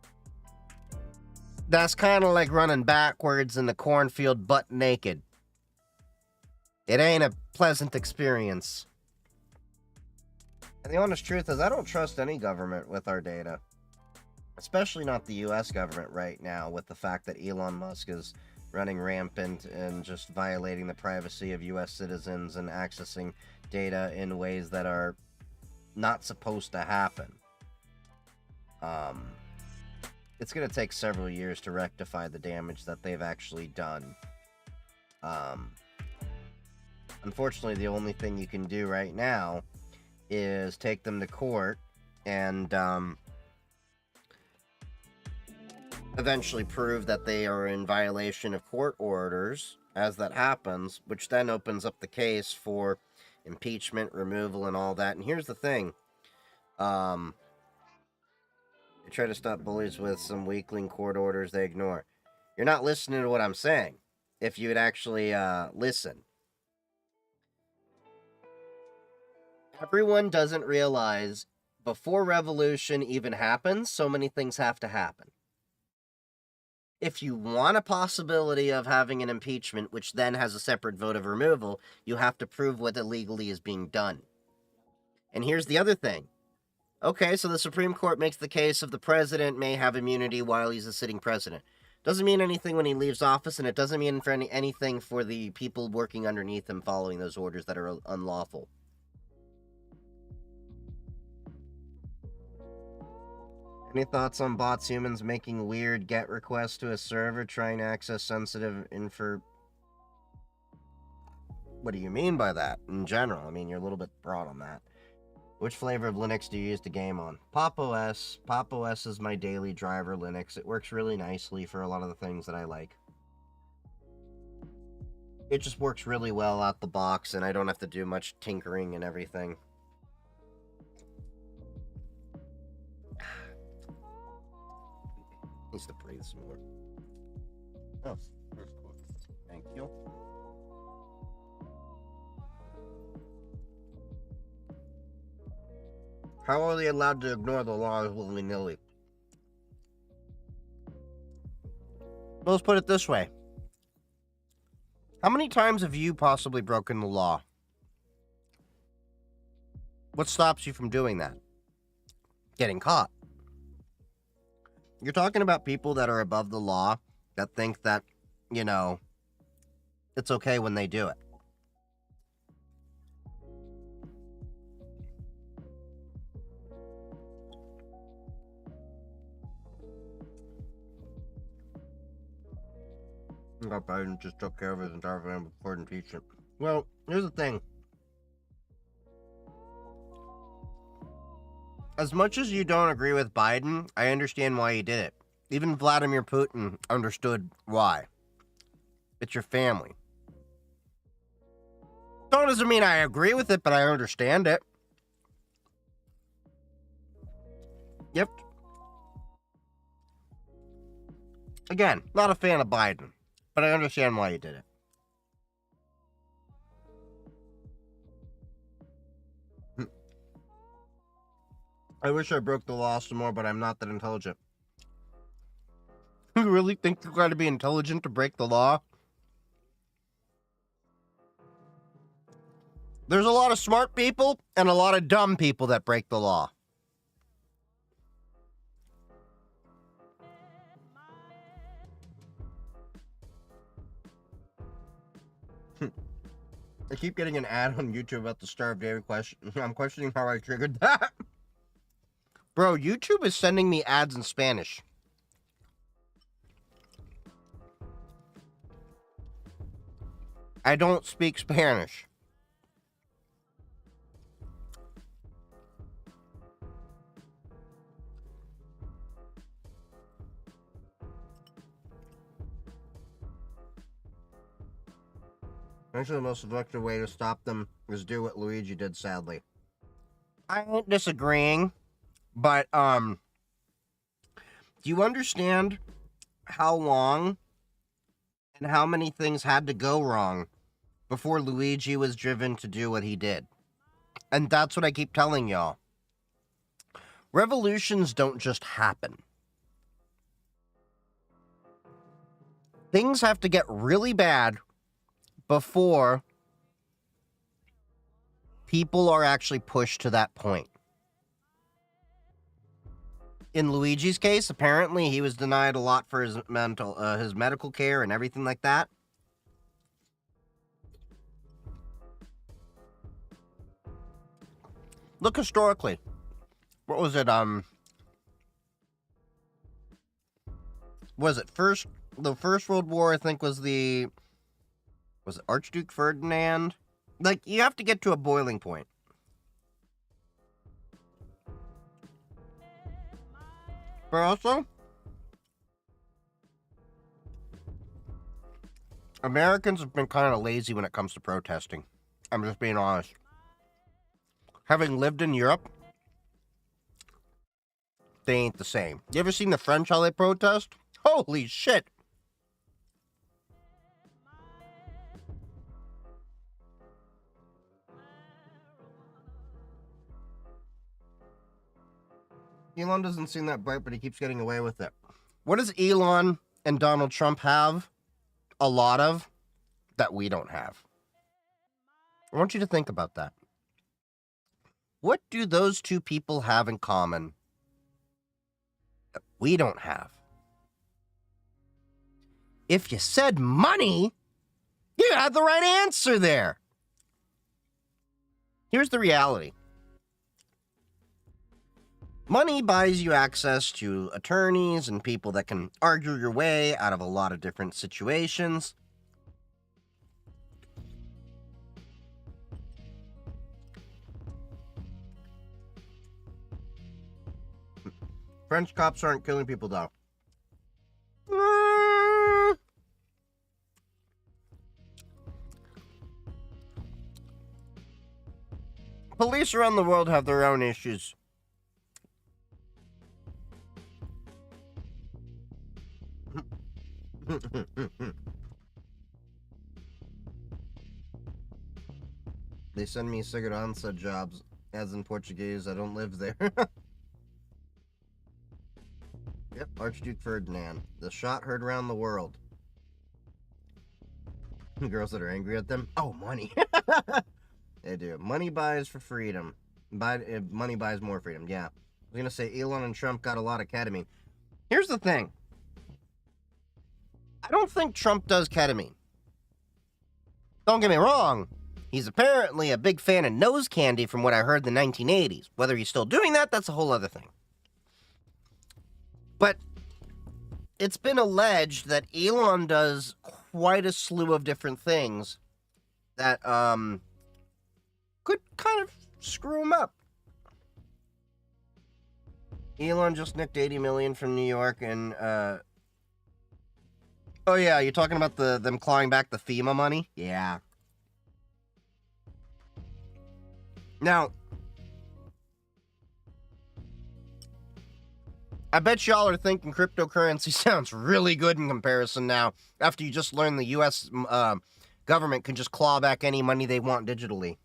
that's kind of like running backwards in the cornfield butt naked. It ain't a pleasant experience. And the honest truth is, I don't trust any government with our data. Especially not the US government right now, with the fact that Elon Musk is running rampant and just violating the privacy of US citizens and accessing data in ways that are not supposed to happen. It's going to take several years to rectify the damage that they've actually done. Unfortunately, the only thing you can do right now is take them to court and eventually prove that they are in violation of court orders as that happens, which then opens up the case for impeachment, removal, and all that. And here's the thing. They try to stop bullies with some weakling court orders they ignore. You're not listening to what I'm saying. If you would actually listen. Everyone doesn't realize before revolution even happens, so many things have to happen. If you want a possibility of having an impeachment, which then has a separate vote of removal, you have to prove what illegally is being done. And here's the other thing. Okay, so the Supreme Court makes the case of the president may have immunity while he's a sitting president. Doesn't mean anything when he leaves office, and it doesn't mean for anything for the people working underneath him following those orders that are unlawful. Any thoughts on bots humans making weird GET requests to a server trying to access sensitive info? What do you mean by that in general? I mean, you're a little bit broad on that. Which flavor of Linux do you use to game on? Pop OS. Pop OS is my daily driver Linux. It works really nicely for a lot of the things that I like. It just works really well out the box, and I don't have to do much tinkering and everything. Needs to breathe some more. Oh, thank you. How are they allowed to ignore the laws willy-nilly? Let's put it this way. How many times have you possibly broken the law? What stops you from doing that? Getting caught. You're talking about people that are above the law that think that, you know, it's okay when they do it. Biden just took care of his entire family before impeachment. Well, here's the thing. As much as you don't agree with Biden, I understand why he did it. Even Vladimir Putin understood why. It's your family. That doesn't mean I agree with it, but I understand it. Yep. Again, not a fan of Biden, but I understand why he did it. I wish I broke the law some more, but I'm not that intelligent. You really think you gotta be intelligent to break the law? There's a lot of smart people and a lot of dumb people that break the law. I keep getting an ad on YouTube about the Star of David question. I'm questioning how I triggered that. Bro, YouTube is sending me ads in Spanish. I don't speak Spanish. Actually, the most effective way to stop them is do what Luigi did, sadly. I ain't disagreeing, but, do you understand how long and how many things had to go wrong before Luigi was driven to do what he did? And that's what I keep telling y'all. Revolutions don't just happen. Things have to get really bad before people are actually pushed to that point. In Luigi's case, apparently he was denied a lot for his medical care and everything like that. Look historically. What was it? Was it the First World War? I think was it Archduke Ferdinand? Like, you have to get to a boiling point. But also, Americans have been kind of lazy when it comes to protesting. I'm just being honest. Having lived in Europe, they ain't the same. You ever seen the French, how they protest? Holy shit! Elon doesn't seem that bright, but he keeps getting away with it. What does Elon and Donald Trump have a lot of that we don't have? I want you to think about that. What do those two people have in common that we don't have? If you said money, you had the right answer there. Here's the reality. Money buys you access to attorneys and people that can argue your way out of a lot of different situations. French cops aren't killing people, though. Police around the world have their own issues. They send me segurança jobs, as in Portuguese. I don't live there. Yep, Archduke Ferdinand. The shot heard around the world. Girls that are angry at them? Oh, money. They do. Money buys for freedom. Money buys more freedom, yeah. I was going to say Elon and Trump got a lot of ketamine. Here's the thing. I don't think Trump does ketamine. Don't get me wrong. He's apparently a big fan of nose candy from what I heard in the 1980s. Whether he's still doing that, that's a whole other thing. But it's been alleged that Elon does quite a slew of different things that could kind of screw him up. Elon just nicked $80 million from New York and oh yeah, you're talking about them clawing back the FEMA money? Yeah. Now, I bet y'all are thinking cryptocurrency sounds really good in comparison now, after you just learned the U.S. Government can just claw back any money they want digitally.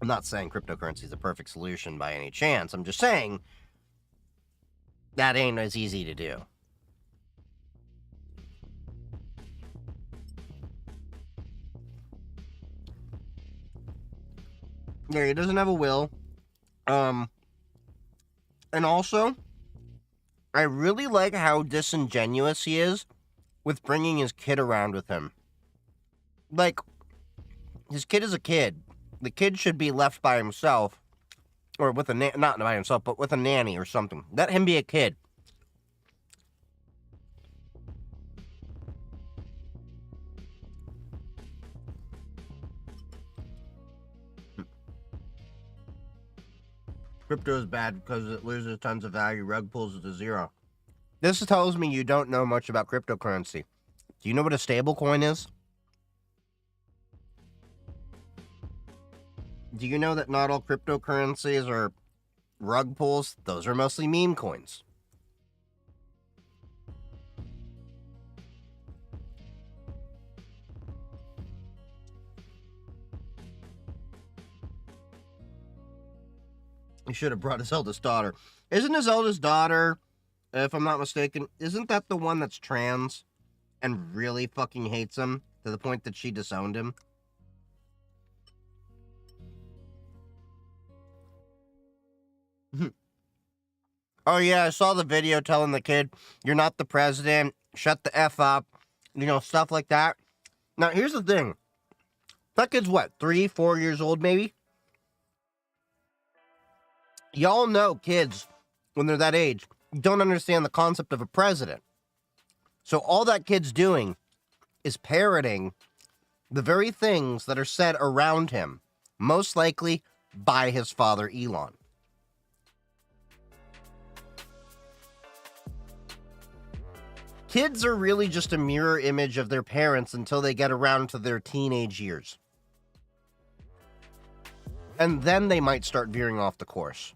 I'm not saying cryptocurrency is a perfect solution by any chance. I'm just saying that ain't as easy to do. Yeah, he doesn't have a will. And also, I really like how disingenuous he is with bringing his kid around with him. Like, his kid is a kid. The kid should be left by himself, or with a not by himself, but with a nanny or something. Let him be a kid. Crypto is bad because it loses tons of value. Rug pulls it to zero. This tells me you don't know much about cryptocurrency. Do you know what a stable coin is? Do you know that not all cryptocurrencies are rug pulls? Those are mostly meme coins. He should have brought his eldest daughter. Isn't his eldest daughter, if I'm not mistaken, isn't that the one that's trans and really fucking hates him to the point that she disowned him? Oh yeah, I saw the video telling the kid, you're not the president, shut the F up, you know, stuff like that. Now, here's the thing. That kid's what, 3, 4 years old maybe? Y'all know kids, when they're that age, don't understand the concept of a president. So all that kid's doing is parroting the very things that are said around him, most likely by his father, Elon. Kids are really just a mirror image of their parents until they get around to their teenage years. And then they might start veering off the course.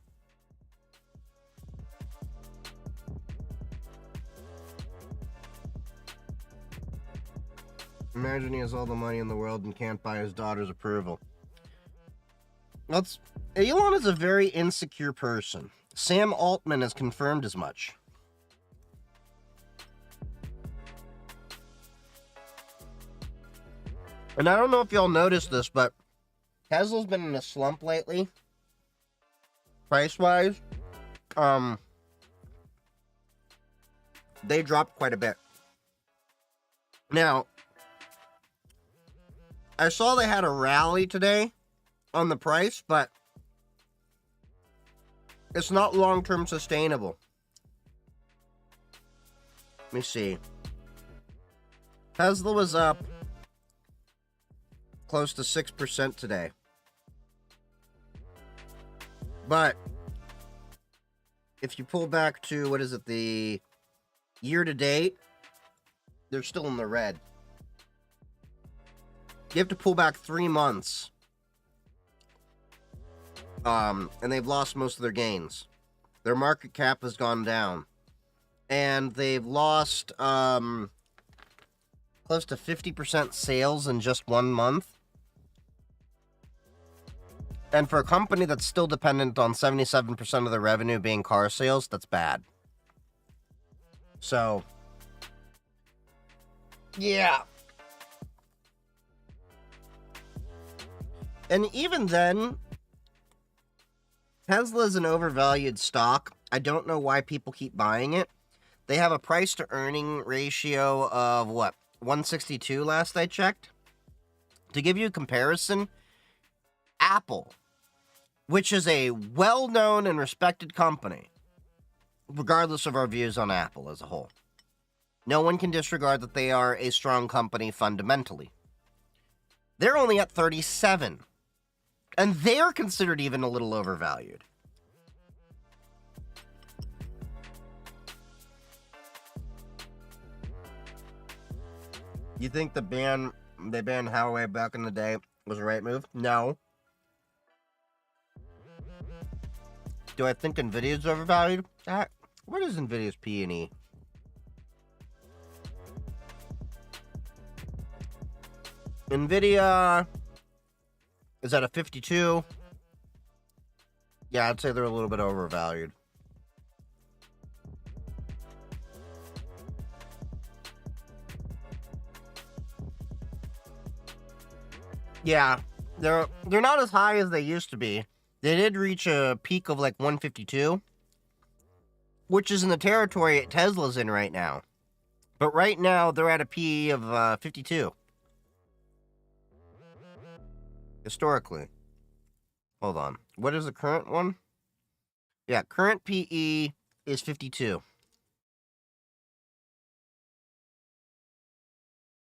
Imagine he has all the money in the world and can't buy his daughter's approval. Elon is a very insecure person. Sam Altman has confirmed as much. And I don't know if y'all noticed this, but Tesla's been in a slump lately. Price-wise. They dropped quite a bit. Now, I saw they had a rally today on the price, but it's not long-term sustainable. Let me see. Tesla was up close to 6% today. But if you pull back to, what is it, the year to date, they're still in the red. You have to pull back 3 months. And they've lost most of their gains. Their market cap has gone down. And they've lost close to 50% sales in just 1 month. And for a company that's still dependent on 77% of the revenue being car sales, that's bad. So, yeah. And even then, Tesla's an overvalued stock. I don't know why people keep buying it. They have a price to earning ratio of what? 162 last I checked. To give you a comparison, Apple, which is a well-known and respected company, regardless of our views on Apple as a whole. No one can disregard that they are a strong company fundamentally. They're only at 37. And they're considered even a little overvalued. You think they banned Huawei back in the day was the right move? No. Do I think Nvidia's overvalued? What is Nvidia's P/E? Nvidia is at a 52. Yeah, I'd say they're a little bit overvalued. Yeah, they're not as high as they used to be. They did reach a peak of like 152, which is in the territory Tesla's in right now. But right now, they're at a PE of 52. Historically. Hold on. What is the current one? Yeah, current PE is 52.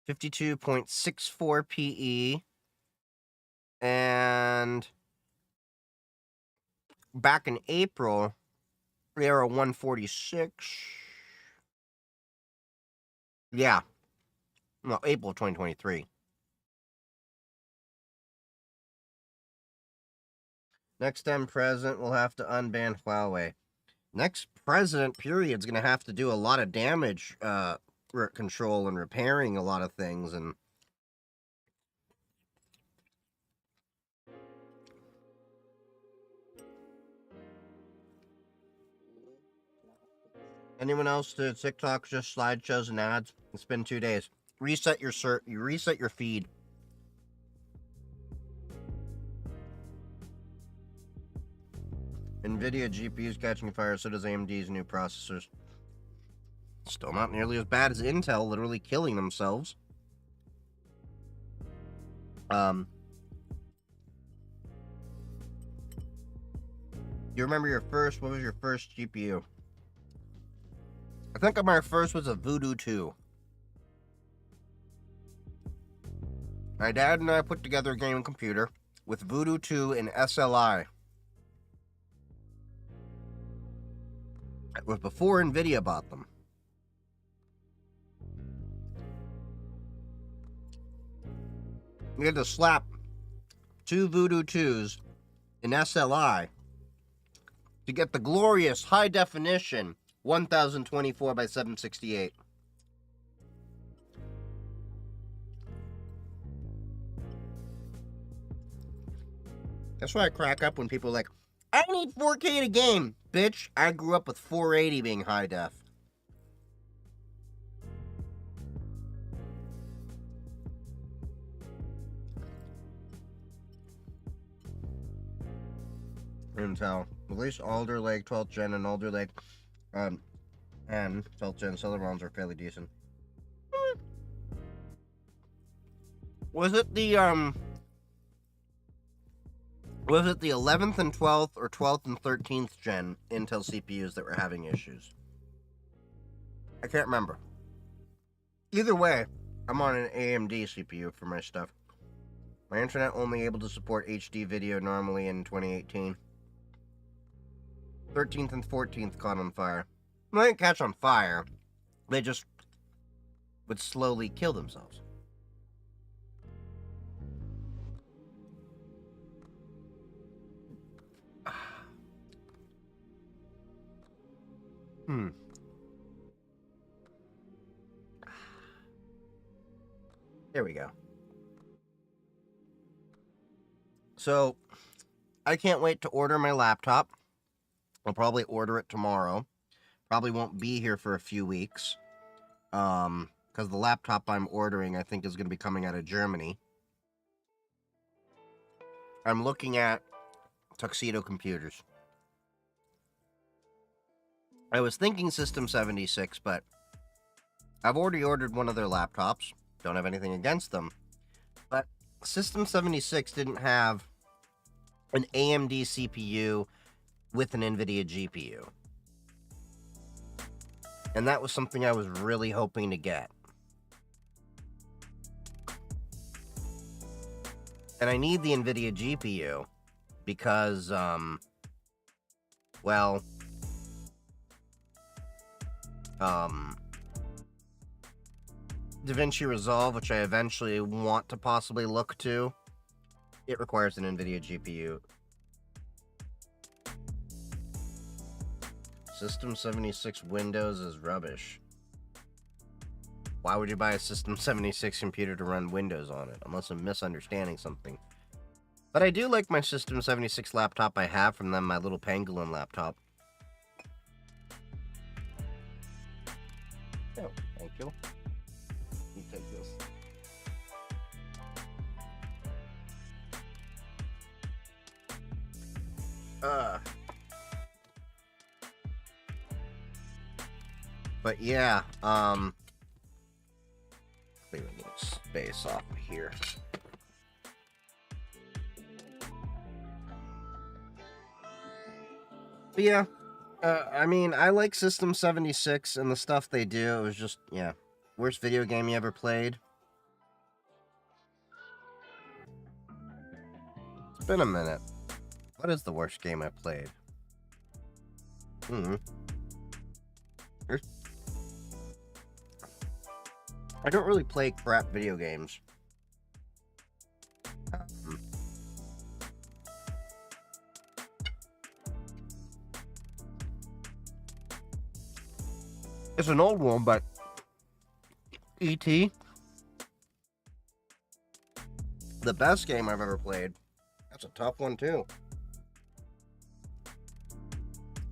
52.64 PE. And back in April, they were 146. Yeah. No, April 2023. Next time president will have to unban Huawei. Next president period is going to have to do a lot of damage control and repairing a lot of things. And anyone else to TikTok, just slideshows and ads? It's been 2 days. Reset your feed. Nvidia GPUs catching fire, so does AMD's new processors. Still not nearly as bad as Intel, literally killing themselves. You remember your first? What was your first GPU? I think my first was a Voodoo 2. My dad and I put together a gaming computer with Voodoo 2 and SLI. It was before Nvidia bought them. We had to slap 2 Voodoo 2s in SLI to get the glorious high definition 1024 by 768. That's why I crack up when people are like, I need 4K to game, bitch. I grew up with 480 being high def. Intel. At least Alder Lake 12th Gen and Alder Lake and 12th Gen Celebrons are fairly decent. Was it the 11th and 12th or 12th and 13th gen Intel CPUs that were having issues? I can't remember. Either way, I'm on an AMD CPU for my stuff. My internet only able to support HD video normally in 2018. 13th and 14th caught on fire. Well, they didn't catch on fire. They just would slowly kill themselves. There we go. So, I can't wait to order my laptop. I'll probably order it tomorrow. Probably won't be here for a few weeks. Because the laptop I'm ordering, I think, is going to be coming out of Germany. I'm looking at Tuxedo Computers. I was thinking System 76, but I've already ordered one of their laptops. Don't have anything against them. But System 76 didn't have an AMD CPU with an NVIDIA GPU. And that was something I was really hoping to get. And I need the NVIDIA GPU because, well, DaVinci Resolve, which I eventually want to possibly look to, it requires an NVIDIA GPU. System 76 Windows is rubbish. Why would you buy a System 76 computer to run Windows on it? Unless I'm misunderstanding something. But I do like my System 76 laptop I have from them, my little Pangolin laptop. Oh, thank you. You take this. But yeah, leave a little space off here. But yeah, I mean, I like System 76 and the stuff they do. It was just, yeah, worst video game you ever played. It's been a minute. What is the worst game I played? I don't really play crap video games. It's an old one, but E.T. The best game I've ever played. That's a tough one, too.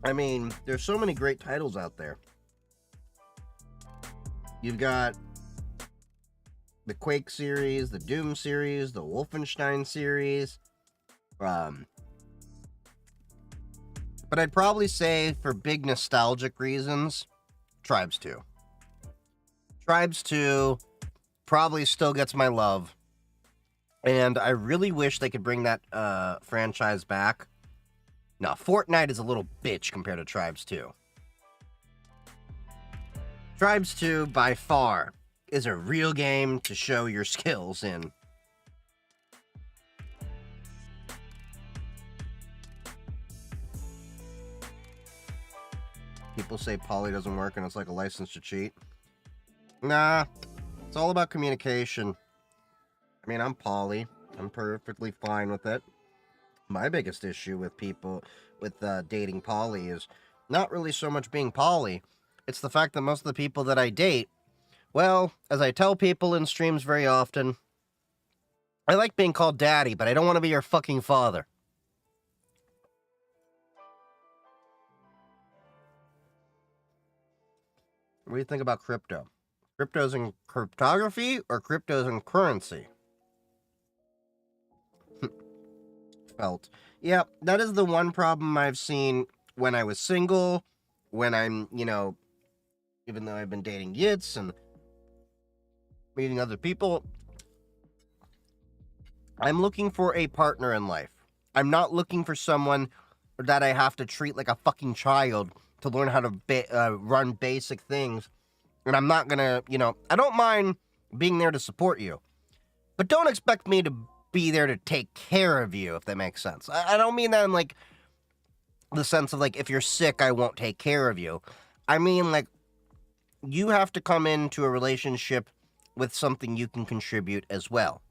I mean, there's so many great titles out there. You've got the Quake series, the Doom series, the Wolfenstein series. But I'd probably say, for big nostalgic reasons, Tribes 2. Tribes 2 probably still gets my love. And I really wish they could bring that franchise back. Now, Fortnite is a little bitch compared to Tribes 2. Tribes 2, by far, is a real game to show your skills in. People say poly doesn't work and it's like a license to cheat. Nah, it's all about communication. I mean, I'm poly. I'm perfectly fine with it. My biggest issue with people with dating poly is not really so much being poly. It's the fact that most of the people that I date, well, as I tell people in streams very often, I like being called daddy, but I don't want to be your fucking father. What do you think about crypto? Crypto's in cryptography or crypto's in currency? Felt. Yeah, that is the one problem I've seen when I was single, when I'm, even though I've been dating yits and meeting other people, I'm looking for a partner in life. I'm not looking for someone that I have to treat like a fucking child to learn how to run basic things. And I'm not gonna, I don't mind being there to support you, but don't expect me to be there to take care of you, if that makes sense. I don't mean that in like the sense of like, if you're sick, I won't take care of you. I mean, like, you have to come into a relationship with something you can contribute as well.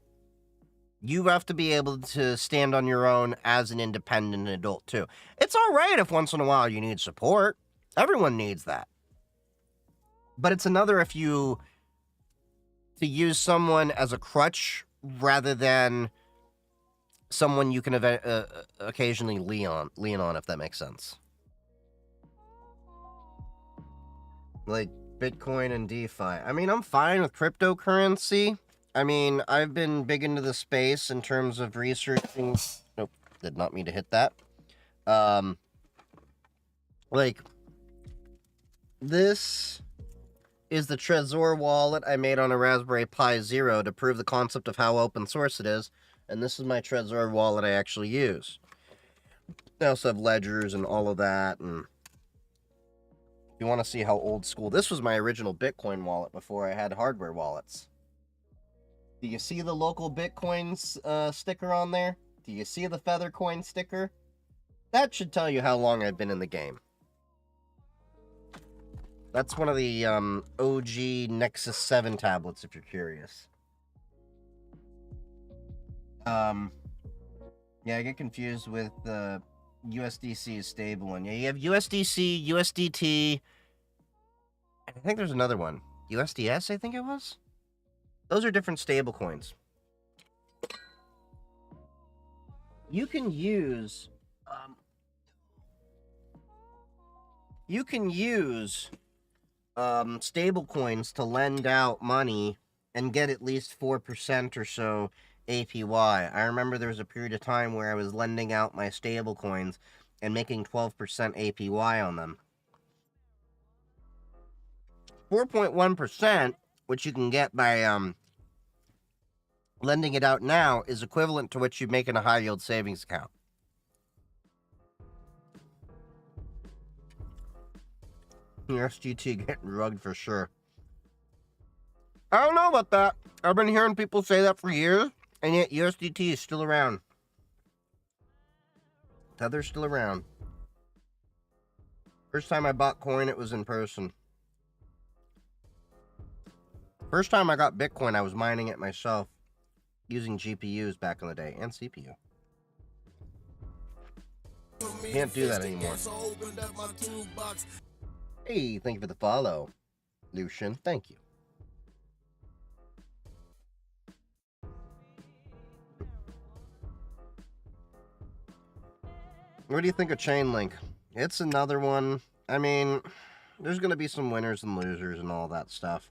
You have to be able to stand on your own as an independent adult, too. It's all right if once in a while you need support. Everyone needs that. But it's another if you to use someone as a crutch rather than someone you can occasionally lean on, if that makes sense. Like Bitcoin and DeFi. I mean, I'm fine with cryptocurrency. I mean, I've been big into the space in terms of researching. Nope, did not mean to hit that. Like, this is the Trezor wallet I made on a Raspberry Pi Zero to prove the concept of how open source it is. And this is my Trezor wallet I actually use. I also have ledgers and all of that. And if you want to see how old school, this was my original Bitcoin wallet before I had hardware wallets. Do you see the local Bitcoin sticker on there? Do you see the Feathercoin sticker? That should tell you how long I've been in the game. That's one of the OG Nexus 7 tablets, if you're curious. Yeah, I get confused with the USDC is stable one. Yeah, you have USDC, USDT. I think there's another one. USDS, I think it was. Those are different stable coins. You can use stable coins to lend out money and get at least 4% or so APY. I remember there was a period of time where I was lending out my stable coins and making 12% APY on them. 4.1%, which you can get by lending it out now, is equivalent to what you make in a high-yield savings account. SGT getting rugged for sure. I don't know about that. I've been hearing people say that for years, and yet USDT is still around. Tether's still around. First time I bought coin, it was in person. First time I got Bitcoin, I was mining it myself, using GPUs back in the day, and CPU. Can't do that anymore. Hey, thank you for the follow, Lucian. Thank you. What do you think of Chainlink? It's another one. I mean, there's going to be some winners and losers and all that stuff.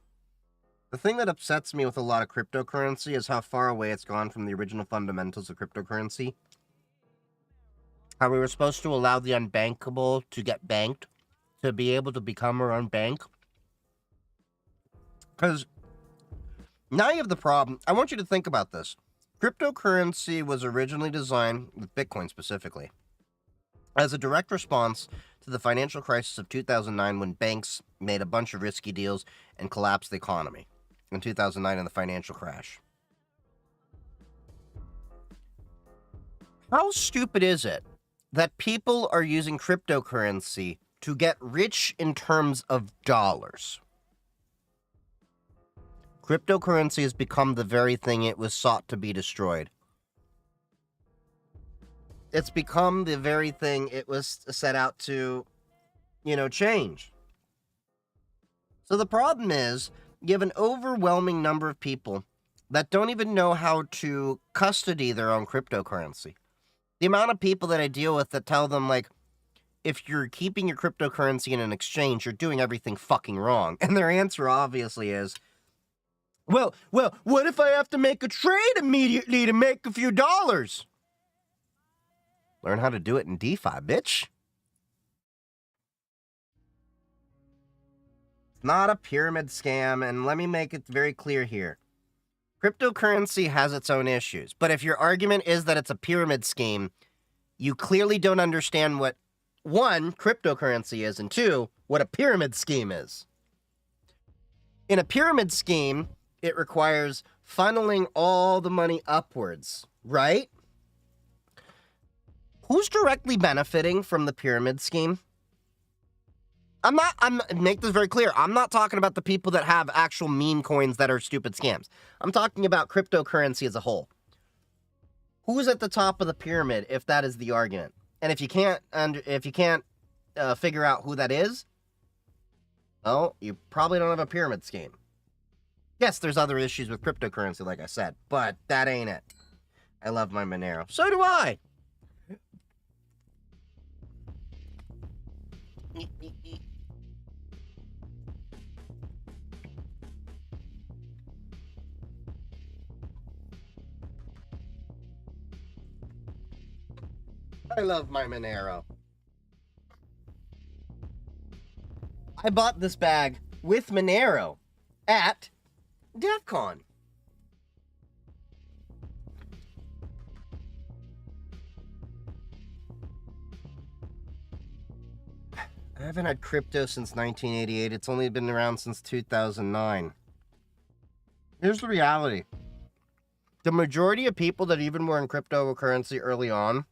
The thing that upsets me with a lot of cryptocurrency is how far away it's gone from the original fundamentals of cryptocurrency. How we were supposed to allow the unbankable to get banked, to be able to become our own bank. Because now you have the problem. I want you to think about this. Cryptocurrency was originally designed, with Bitcoin specifically, as a direct response to the financial crisis of 2009 when banks made a bunch of risky deals and collapsed the economy in 2009 in the financial crash. How stupid is it that people are using cryptocurrency to get rich in terms of dollars? Cryptocurrency has become the very thing it was sought to be destroyed. It's become the very thing it was set out to, change. So the problem is, you have an overwhelming number of people that don't even know how to custody their own cryptocurrency. The amount of people that I deal with that tell them, like, if you're keeping your cryptocurrency in an exchange, you're doing everything fucking wrong. And their answer obviously is, well, what if I have to make a trade immediately to make a few dollars? Learn how to do it in DeFi, bitch. It's not a pyramid scam, and let me make it very clear here. Cryptocurrency has its own issues, but if your argument is that it's a pyramid scheme, you clearly don't understand what, one, cryptocurrency is, and two, what a pyramid scheme is. In a pyramid scheme, it requires funneling all the money upwards, right? Who's directly benefiting from the pyramid scheme? Make this very clear. I'm not talking about the people that have actual meme coins that are stupid scams. I'm talking about cryptocurrency as a whole. Who's at the top of the pyramid if that is the argument? And if you can't figure out who that is, well, you probably don't have a pyramid scheme. Yes, there's other issues with cryptocurrency, like I said, but that ain't it. I love my Monero. So do I. I love my Monero. I bought this bag with Monero at DEF CON. I haven't had crypto since 1988. It's only been around since 2009. Here's the reality. The majority of people that even were in cryptocurrency early on,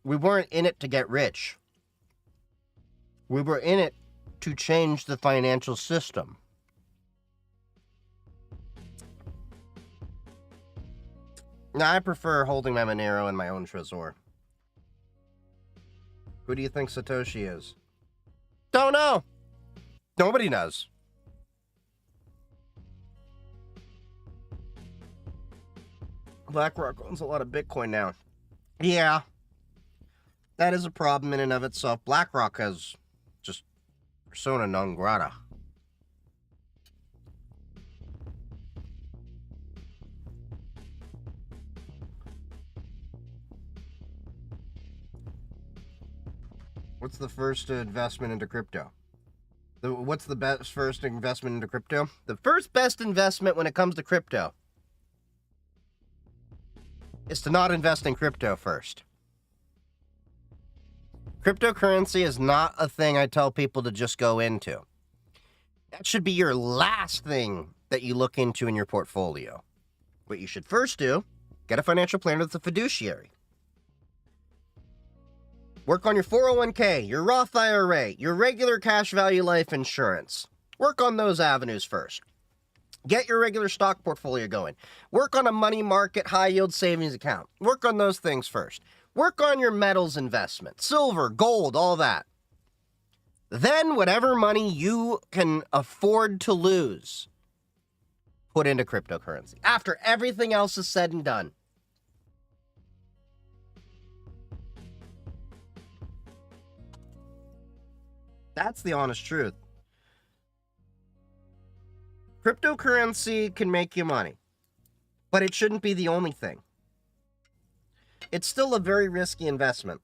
we weren't in it to get rich. We were in it to change the financial system. Now, I prefer holding my Monero in my own Trezor. Who do you think Satoshi is? Don't know. Nobody knows. BlackRock owns a lot of Bitcoin now. Yeah. That is a problem in and of itself. BlackRock has just persona non grata. What's the first investment into crypto? What's the best first investment into crypto? The first best investment when it comes to crypto is to not invest in crypto first. Cryptocurrency is not a thing I tell people to just go into. That should be your last thing that you look into in your portfolio. What you should first do, get a financial planner that's a fiduciary. Work on your 401k, your Roth IRA, your regular cash value life insurance. Work on those avenues first. Get your regular stock portfolio going. Work on a money market high yield savings account. Work on those things first. Work on your metals investment, silver, gold, all that. Then whatever money you can afford to lose, put into cryptocurrency. After everything else is said and done. That's the honest truth. Cryptocurrency can make you money, but it shouldn't be the only thing. It's still a very risky investment.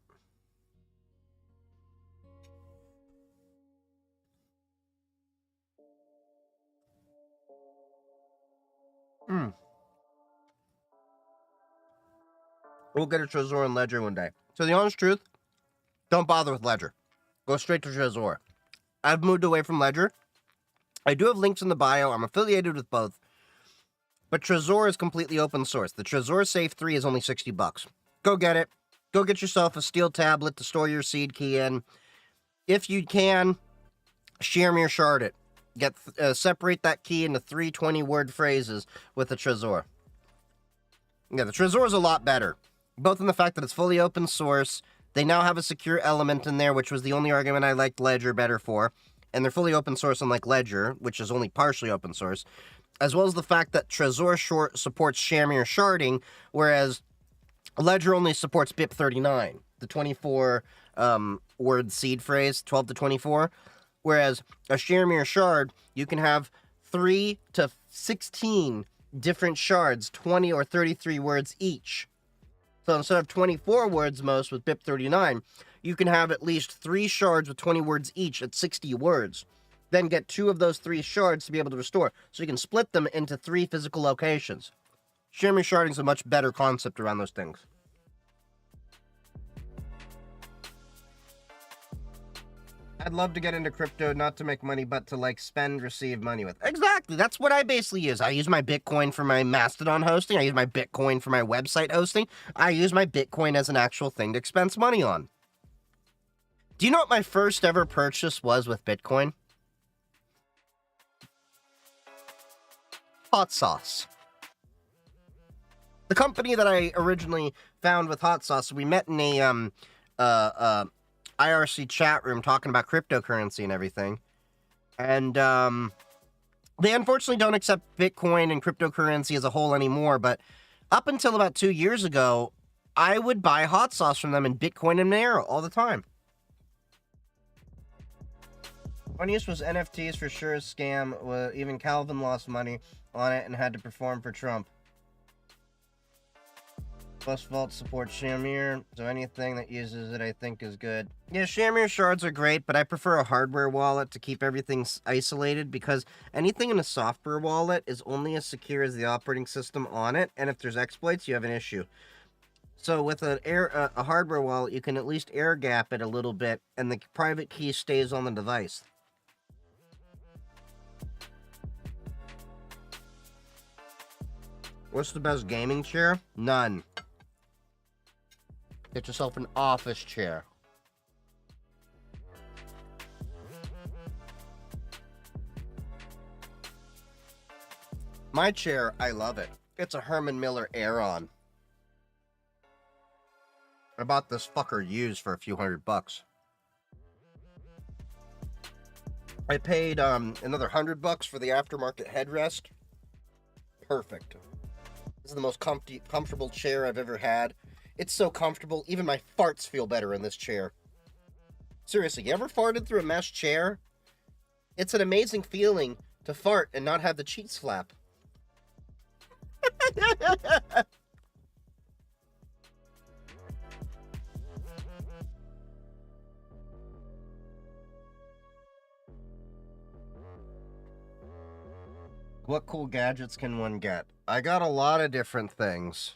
We'll get a Trezor and Ledger one day. So the honest truth, don't bother with Ledger. Go straight to Trezor. I've moved away from Ledger. I do have links in the bio. I'm affiliated with both. But Trezor is completely open source. The Trezor Safe 3 is only $60. Go get it. Go get yourself a steel tablet to store your seed key in. If you can, share me or shard it. Separate that key into 3 20-word phrases with the Trezor. Yeah, the Trezor is a lot better. Both in the fact that it's fully open source. They now have a secure element in there, which was the only argument I liked Ledger better for. And they're fully open source, unlike Ledger, which is only partially open source. As well as the fact that Trezor supports sharing or sharding, whereas Ledger only supports BIP39, the 24 word seed phrase, 12 to 24. Whereas a Shermir shard, you can have 3 to 16 different shards, 20 or 33 words each. So instead of 24 words most with BIP 39, you can have at least 3 shards with 20 words each at 60 words. Then get 2 of those 3 shards to be able to restore. So you can split them into 3 physical locations. Shermir sharding is a much better concept around those things. I'd love to get into crypto, not to make money, but to, like, spend, receive money with. Exactly. That's what I basically use. I use my Bitcoin for my Mastodon hosting. I use my Bitcoin for my website hosting. I use my Bitcoin as an actual thing to expense money on. Do you know what my first ever purchase was with Bitcoin? Hot sauce. The company that I originally found with hot sauce, we met in a IRC chat room talking about cryptocurrency and everything. And they unfortunately don't accept Bitcoin and cryptocurrency as a whole anymore. But up until about 2 years ago, I would buy hot sauce from them in Bitcoin and Monero all the time. Funniest was NFTs for sure a scam. Even Calvin lost money on it and had to perform for Trump. Plus Vault supports Shamir, so anything that uses it I think is good. Yeah, Shamir shards are great, but I prefer a hardware wallet to keep everything isolated, because anything in a software wallet is only as secure as the operating system on it, and if there's exploits, you have an issue. So with a hardware wallet, you can at least air gap it a little bit, and the private key stays on the device. What's the best gaming chair? None. Get yourself an office chair. My chair, I love it. It's a Herman Miller Aeron. I bought this fucker used for a few $100. I paid another $100 for the aftermarket headrest. Perfect. This is the most comfortable chair I've ever had. It's so comfortable, even my farts feel better in this chair. Seriously, you ever farted through a mesh chair? It's an amazing feeling to fart and not have the cheeks flap. What cool gadgets can one get? I got a lot of different things.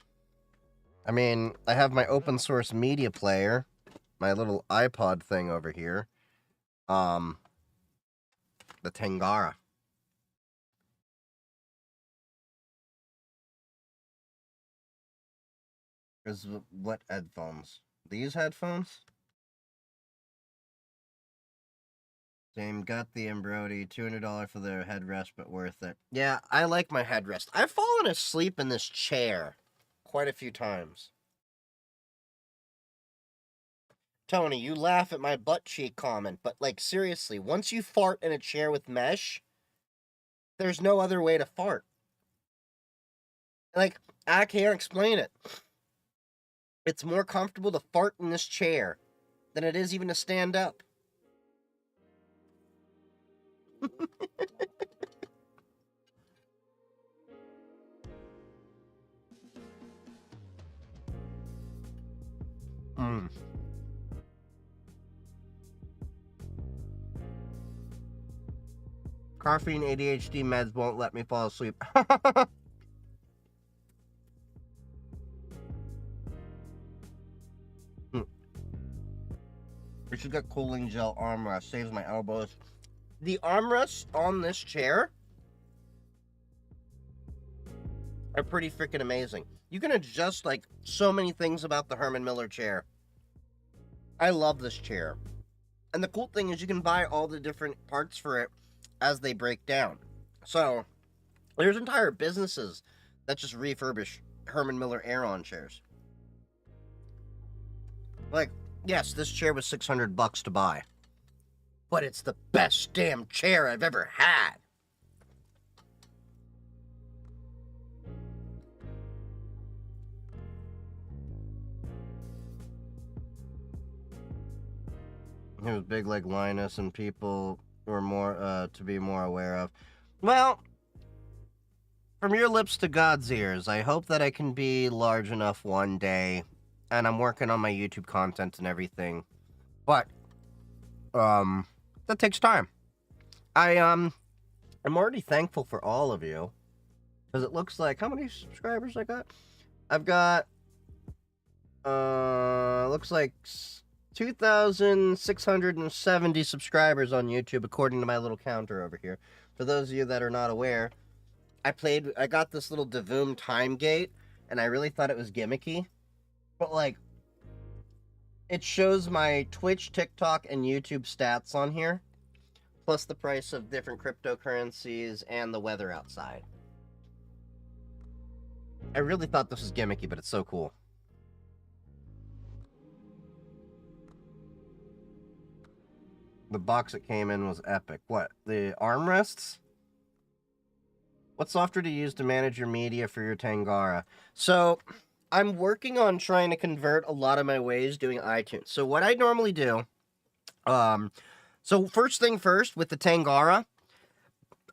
I mean, I have my open source media player, my little iPod thing over here. The Tangara. Is what headphones? These headphones? Same, got the Embroidy, $200 for their headrest, but worth it. Yeah, I like my headrest. I've fallen asleep in this chair quite a few times. Tony, you laugh at my butt cheek comment, but, like, seriously, once you fart in a chair with mesh, there's no other way to fart. Like, I can't explain it. It's more comfortable to fart in this chair than it is even to stand up. Caffeine ADHD meds won't let me fall asleep. We should get cooling gel armrest. Saves my elbows. The armrests on this chair are pretty freaking amazing. You can adjust, like, so many things about the Herman Miller chair. I love this chair. And the cool thing is you can buy all the different parts for it as they break down. So, there's entire businesses that just refurbish Herman Miller Aeron chairs. Like, yes, this chair was $600 to buy. But it's the best damn chair I've ever had. Who's big like Linus and people were more to be more aware of. Well, from your lips to God's ears, I hope that I can be large enough one day, and I'm working on my YouTube content and everything. But that takes time. I'm already thankful for all of you, because it looks like, how many subscribers I got? I've got looks like 2,670 subscribers on YouTube, according to my little counter over here. For those of you that are not aware, I got this little Devoom time gate, and I really thought it was gimmicky. But, like, it shows my Twitch, TikTok, and YouTube stats on here, plus the price of different cryptocurrencies and the weather outside. I really thought this was gimmicky, but it's so cool. The box it came in was epic. What? The armrests? What software do you use to manage your media for your Tangara? So, I'm working on trying to convert a lot of my ways doing iTunes. So, what I normally do, so first thing first, with the Tangara,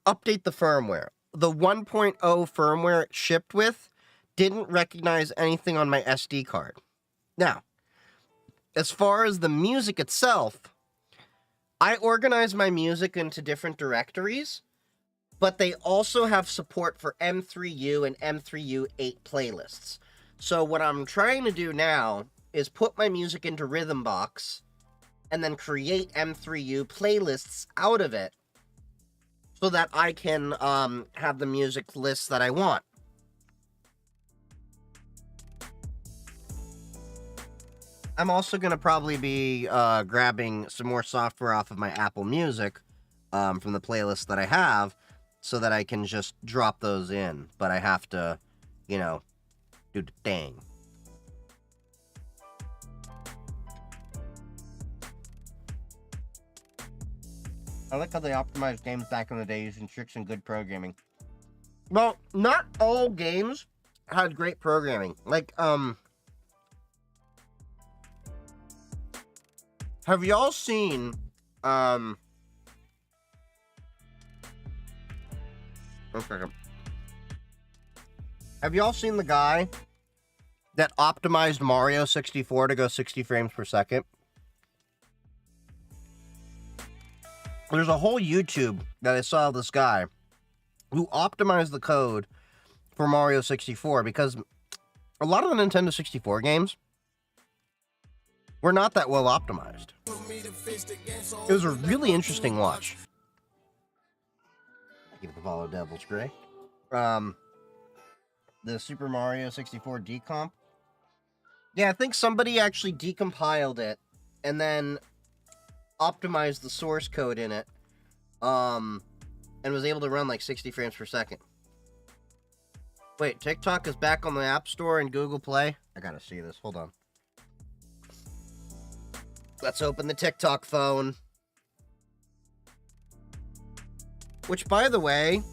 update the firmware. The 1.0 firmware it shipped with didn't recognize anything on my SD card. Now, as far as the music itself, I organize my music into different directories, but they also have support for M3U and M3U8 playlists. So what I'm trying to do now is put my music into Rhythmbox and then create M3U playlists out of it so that I can have the music lists that I want. I'm also going to probably be grabbing some more software off of my Apple Music from the playlist that I have so that I can just drop those in. But I have to, you know, do the thing. I like how they optimized games back in the day using tricks and good programming. Well, not all games had great programming. Like, have y'all seen, one second. Have y'all seen the guy that optimized Mario 64 to go 60 frames per second? There's a whole YouTube that I saw of this guy who optimized the code for Mario 64 because a lot of the Nintendo 64 games were not that well optimized. It was a really interesting watch. Give it the follow, Devil's Gray. The Super Mario 64 decomp. Yeah, I think somebody actually decompiled it and then optimized the source code in it, and was able to run like 60 frames per second. Wait, TikTok is back on the App Store and Google Play? I gotta see this. Hold on. Let's open the TikTok phone. Which, by the way,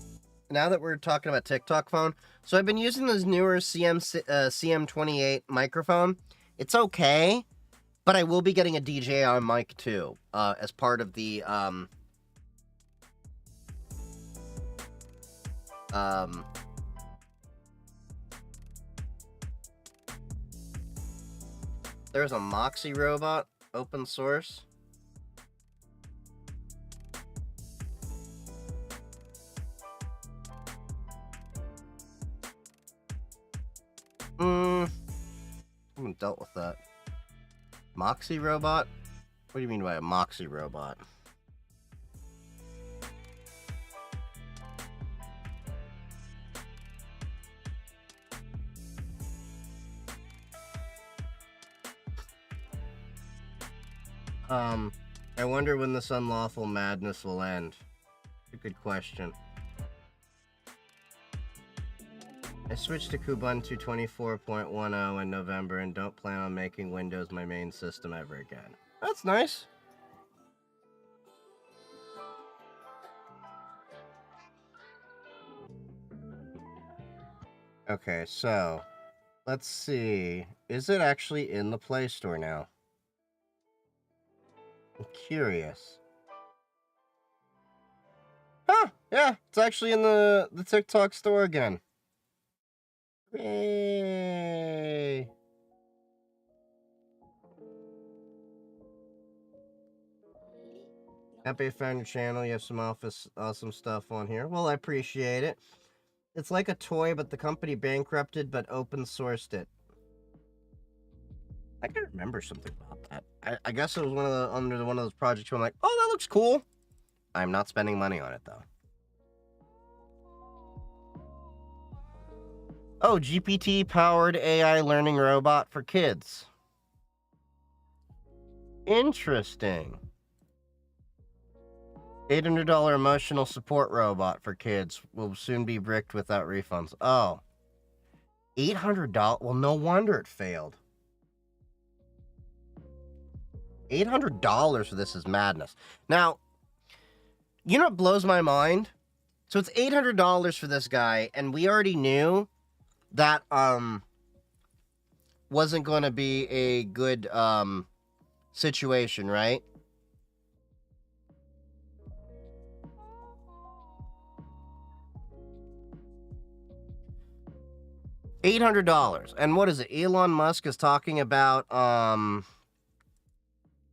now that we're talking about TikTok phone, so I've been using this newer CM28 microphone. It's okay, but I will be getting a DJI mic too, as part of the there's a Moxie robot, open source. I haven't dealt with that. Moxie robot? What do you mean by a Moxie robot? I wonder when this unlawful madness will end. A good question. I switched to Kubuntu 24.10 in November and don't plan on making Windows my main system ever again. That's nice. Okay, so let's see. Is it actually in the Play Store now? curious. Huh, yeah, it's actually in the TikTok store again. Yay. Happy I found your channel. You have some awesome stuff on here. Well, I appreciate it. It's like a toy, but the company bankrupted, but open sourced it. I can remember something about that. I guess it was under one of those projects where I'm like, oh, that looks cool. I'm not spending money on it, though. Oh, GPT-powered AI learning robot for kids. Interesting. $800 emotional support robot for kids will soon be bricked without refunds. Oh. $800? Well, no wonder it failed. $800 for this is madness. Now, you know what blows my mind? So it's $800 for this guy, and we already knew that wasn't going to be a good situation, right? $800. And what is it? Elon Musk is talking about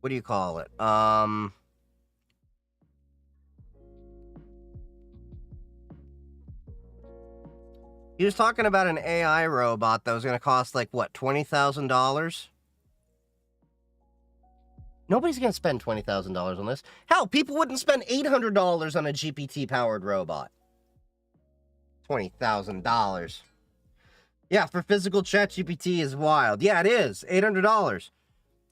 what do you call it? He was talking about an AI robot that was going to cost like what, $20,000? Nobody's going to spend $20,000 on this. Hell, people wouldn't spend $800 on a GPT-powered robot. $20,000. Yeah, for physical ChatGPT is wild. Yeah, it is. $800.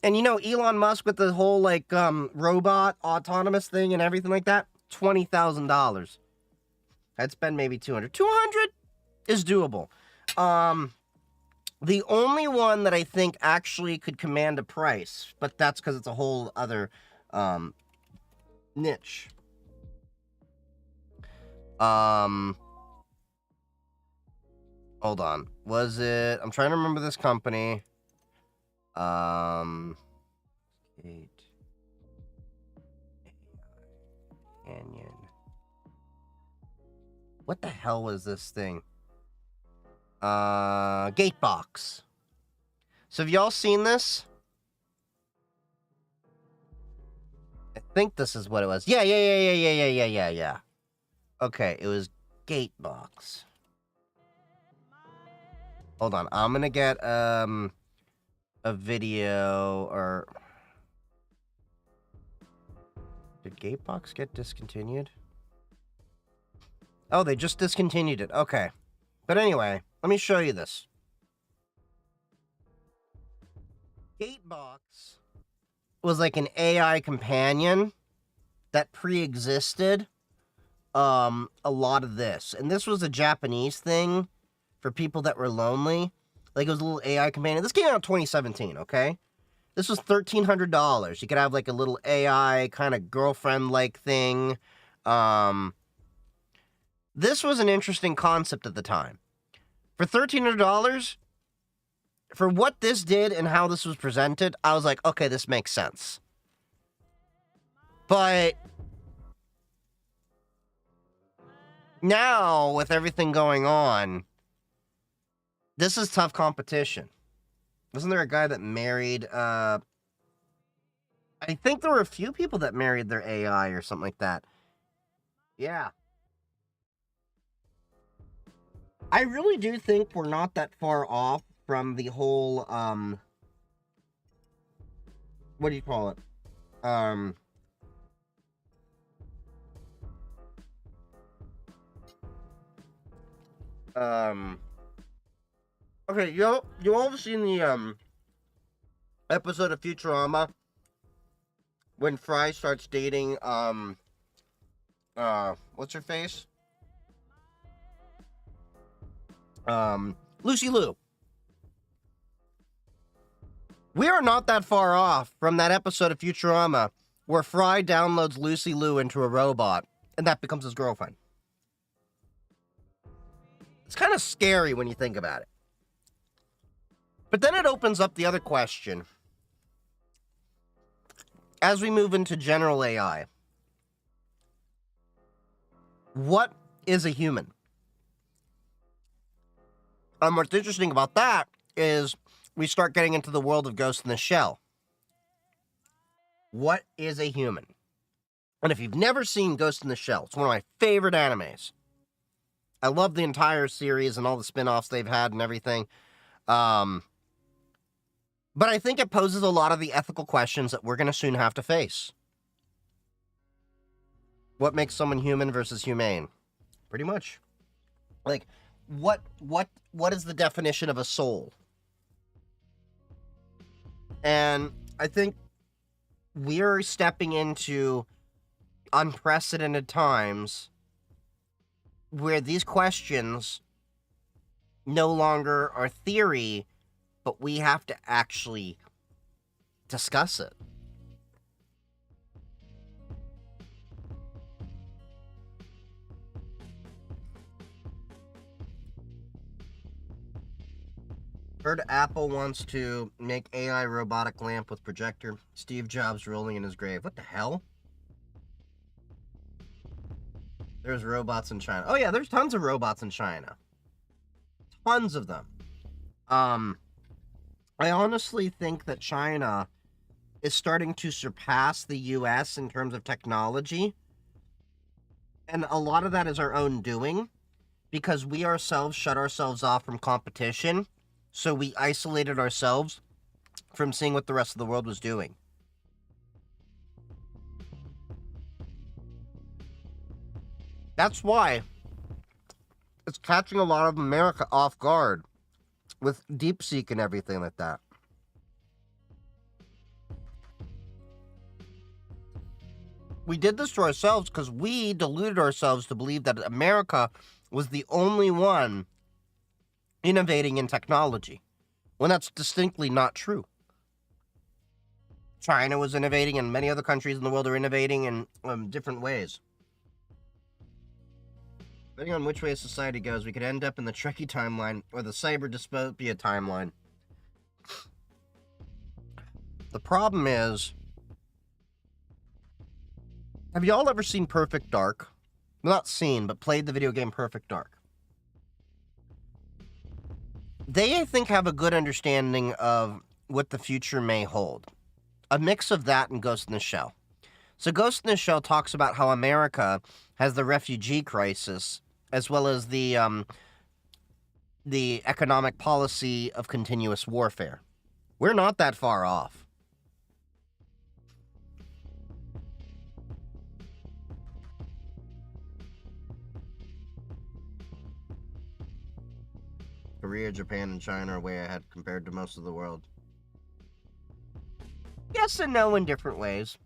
And you know, Elon Musk with the whole, like, robot, autonomous thing and everything like that, $20,000. I'd spend maybe $200. $200 is doable. The only one that I think actually could command a price, but that's because it's a whole other, niche. Hold on. Was it... I'm trying to remember this company. Canyon. What the hell was this thing? Gatebox. So have y'all seen this? I think this is what it was. Yeah. Okay, it was Gatebox. Hold on, I'm gonna get a video or did Gatebox get discontinued? Oh, they just discontinued it. Okay. But anyway, let me show you this. Gatebox was like an AI companion that pre-existed a lot of this. And this was a Japanese thing for people that were lonely. Like, it was a little AI companion. This came out in 2017, okay? This was $1,300. You could have, like, a little AI kind of girlfriend-like thing. This was an interesting concept at the time. For $1,300, for what this did and how this was presented, I was like, okay, this makes sense. But now, with everything going on, this is tough competition. Wasn't there a guy that married, I think there were a few people that married their AI or something like that. Yeah. I really do think we're not that far off from the whole, what do you call it? Okay, you all have seen the, episode of Futurama when Fry starts dating, what's her face? Lucy Liu. We are not that far off from that episode of Futurama where Fry downloads Lucy Liu into a robot, and that becomes his girlfriend. It's kind of scary when you think about it. But then it opens up the other question. as we move into general AI, what is a human? What's interesting about that is we start getting into the world of Ghost in the Shell. What is a human? And if you've never seen Ghost in the Shell, it's one of my favorite animes. I love the entire series and all the spin-offs they've had and everything. But I think it poses a lot of the ethical questions that we're going to soon have to face. What makes someone human versus humane? Pretty much. Like, what is the definition of a soul? And I think we're stepping into unprecedented times where these questions no longer are theory, but we have to actually discuss it. Heard Apple wants to make AI robotic lamp with projector. Steve Jobs rolling in his grave. What the hell? There's robots in China. Oh yeah, there's tons of robots in China. Tons of them. I honestly think that China is starting to surpass the US in terms of technology. And a lot of that is our own doing, because we ourselves shut ourselves off from competition. So we isolated ourselves from seeing what the rest of the world was doing. That's why it's catching a lot of America off guard with DeepSeek and everything like that. We did this to ourselves because we deluded ourselves to believe that America was the only one innovating in technology, when that's distinctly not true. China was innovating, and many other countries in the world are innovating in different ways. Depending on which way society goes, we could end up in the Trekkie timeline or the cyber dystopia timeline. The problem is, have y'all ever seen Perfect Dark? Not seen, but played the video game Perfect Dark. They, I think, have a good understanding of what the future may hold. A mix of that and Ghost in the Shell. So Ghost in the Shell talks about how America has the refugee crisis, as well as the economic policy of continuous warfare. We're not that far off. Korea, Japan, and China are way ahead compared to most of the world. Yes and no in different ways.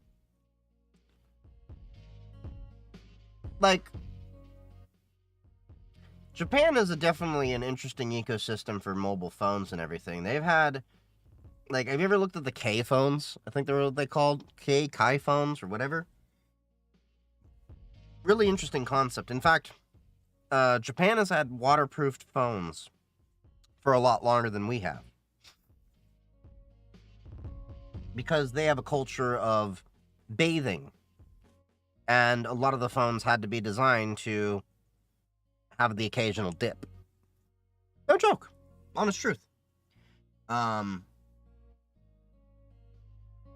Like, Japan is definitely an interesting ecosystem for mobile phones and everything. They've had, like, have you ever looked at the K phones? I think they're what they called Kai phones or whatever. Really interesting concept. In fact, Japan has had waterproofed phones for a lot longer than we have, because they have a culture of bathing, and a lot of the phones had to be designed to have the occasional dip. No joke. Honest truth.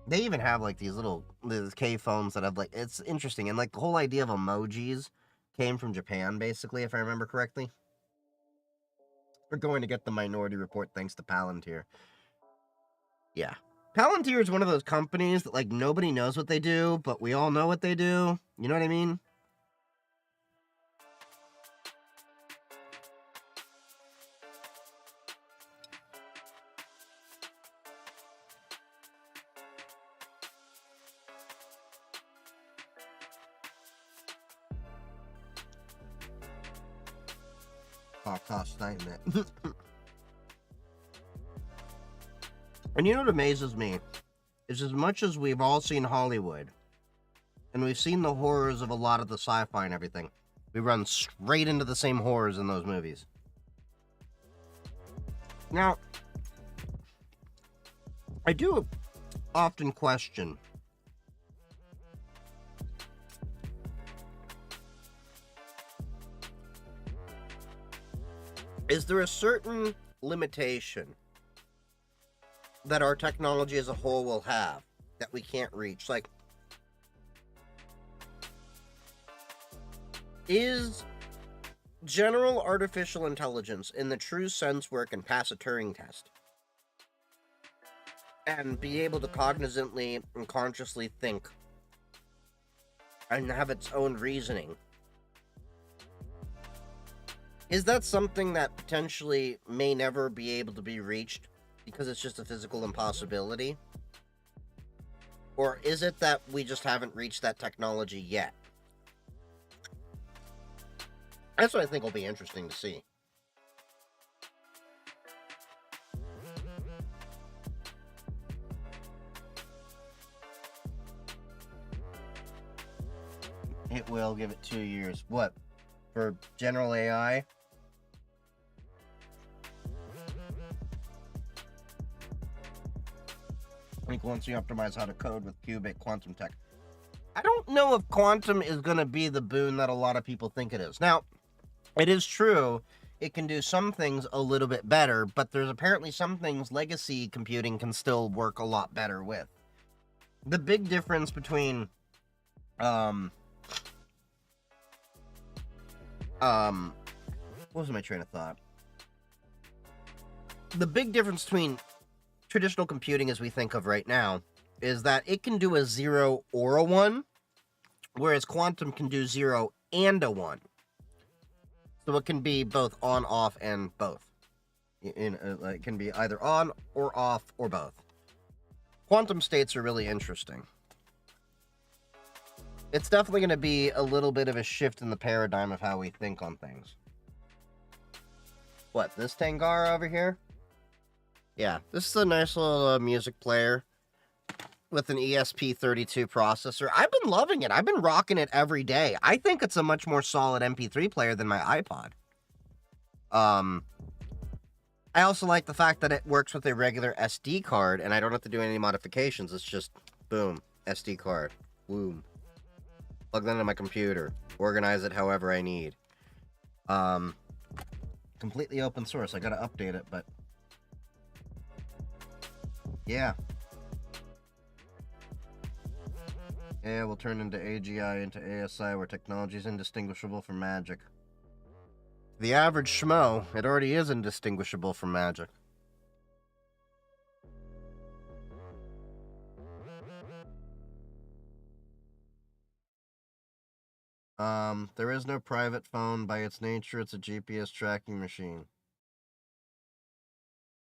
They even have like these K phones that have like, it's interesting, and like the whole idea of emojis came from Japan, basically, if I remember correctly. We're going to get the Minority Report thanks to Palantir. Yeah. Palantir is one of those companies that, like, nobody knows what they do, but we all know what they do. You know what I mean? Oh, cost nightmare. And you know what amazes me is, as much as we've all seen Hollywood and we've seen the horrors of a lot of the sci-fi and everything, we run straight into the same horrors in those movies. Now, I do often question is there a certain limitation that our technology as a whole will have that we can't reach? Like, is general artificial intelligence, in the true sense where it can pass a Turing test and be able to cognizantly and consciously think and have its own reasoning, is that something that potentially may never be able to be reached because it's just a physical impossibility? Or is it that we just haven't reached that technology yet? That's what I think will be interesting to see. It will give it 2 years. What? For general AI? I think once you optimize how to code with qubit quantum tech. I don't know if quantum is going to be the boon that a lot of people think it is. Now, it is true, it can do some things a little bit better, but there's apparently some things legacy computing can still work a lot better with. The big difference between what was my train of thought? The big difference between traditional computing as we think of right now is that it can do a 0 or a 1, whereas quantum can do 0 and a 1. So it can be both on, off, and both. It can be either on or off or both. Quantum states are really interesting. It's definitely going to be a little bit of a shift in the paradigm of how we think on things. What, this Tangara over here? Yeah, this is a nice little music player with an ESP32 processor. I've been loving it. I've been rocking it every day. I think it's a much more solid MP3 player than my iPod. I also like the fact that it works with a regular SD card, and I don't have to do any modifications. It's just, boom, SD card. Boom. Plug that into my computer. Organize it however I need. Completely open source. I gotta update it, but... yeah. AI will turn into AGI into ASI, where technology is indistinguishable from magic. The average schmo, it already is indistinguishable from magic. There is no private phone. By its nature, it's a GPS tracking machine.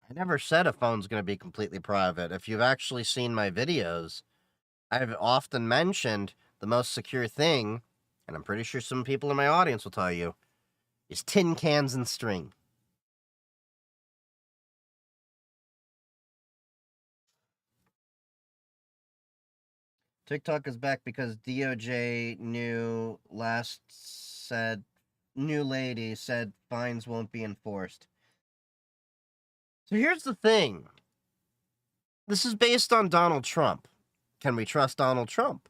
I never said a phone's going to be completely private. If you've actually seen my videos, I've often mentioned the most secure thing, and I'm pretty sure some people in my audience will tell you, is tin cans and string. TikTok is back because DOJ new lady said fines won't be enforced. So here's the thing. This is based on Donald Trump. Can we trust Donald Trump?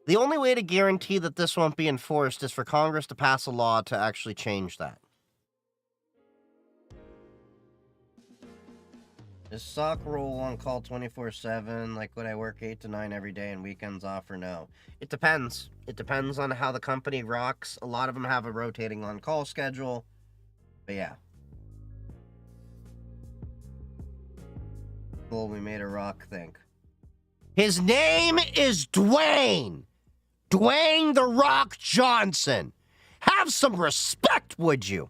The only way to guarantee that this won't be enforced is for Congress to pass a law to actually change that. Is sock roll on call 24/7? Like, would I work 8 to 9 every day and weekends off or no? It depends. It depends on how the company rocks. A lot of them have a rotating on-call schedule. But yeah. Well, we made a rock think. His name is Dwayne. Dwayne The Rock Johnson. Have some respect, would you?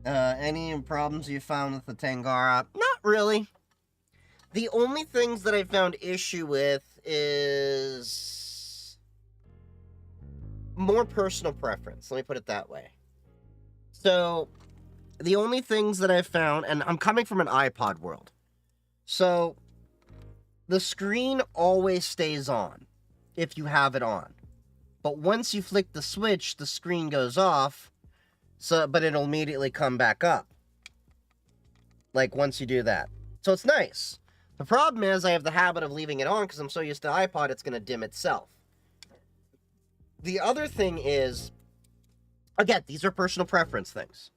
Any problems you found with the Tangara? Not really. The only things that I found issue with is more personal preference. Let me put it that way. So, the only things that I found, and I'm coming from an iPod world. So, the screen always stays on if you have it on. But once you flick the switch, the screen goes off, but it'll immediately come back up. like, once you do that. So it's nice. The problem is I have the habit of leaving it on because I'm so used to iPod, it's going to dim itself. The other thing is, again, these are personal preference things.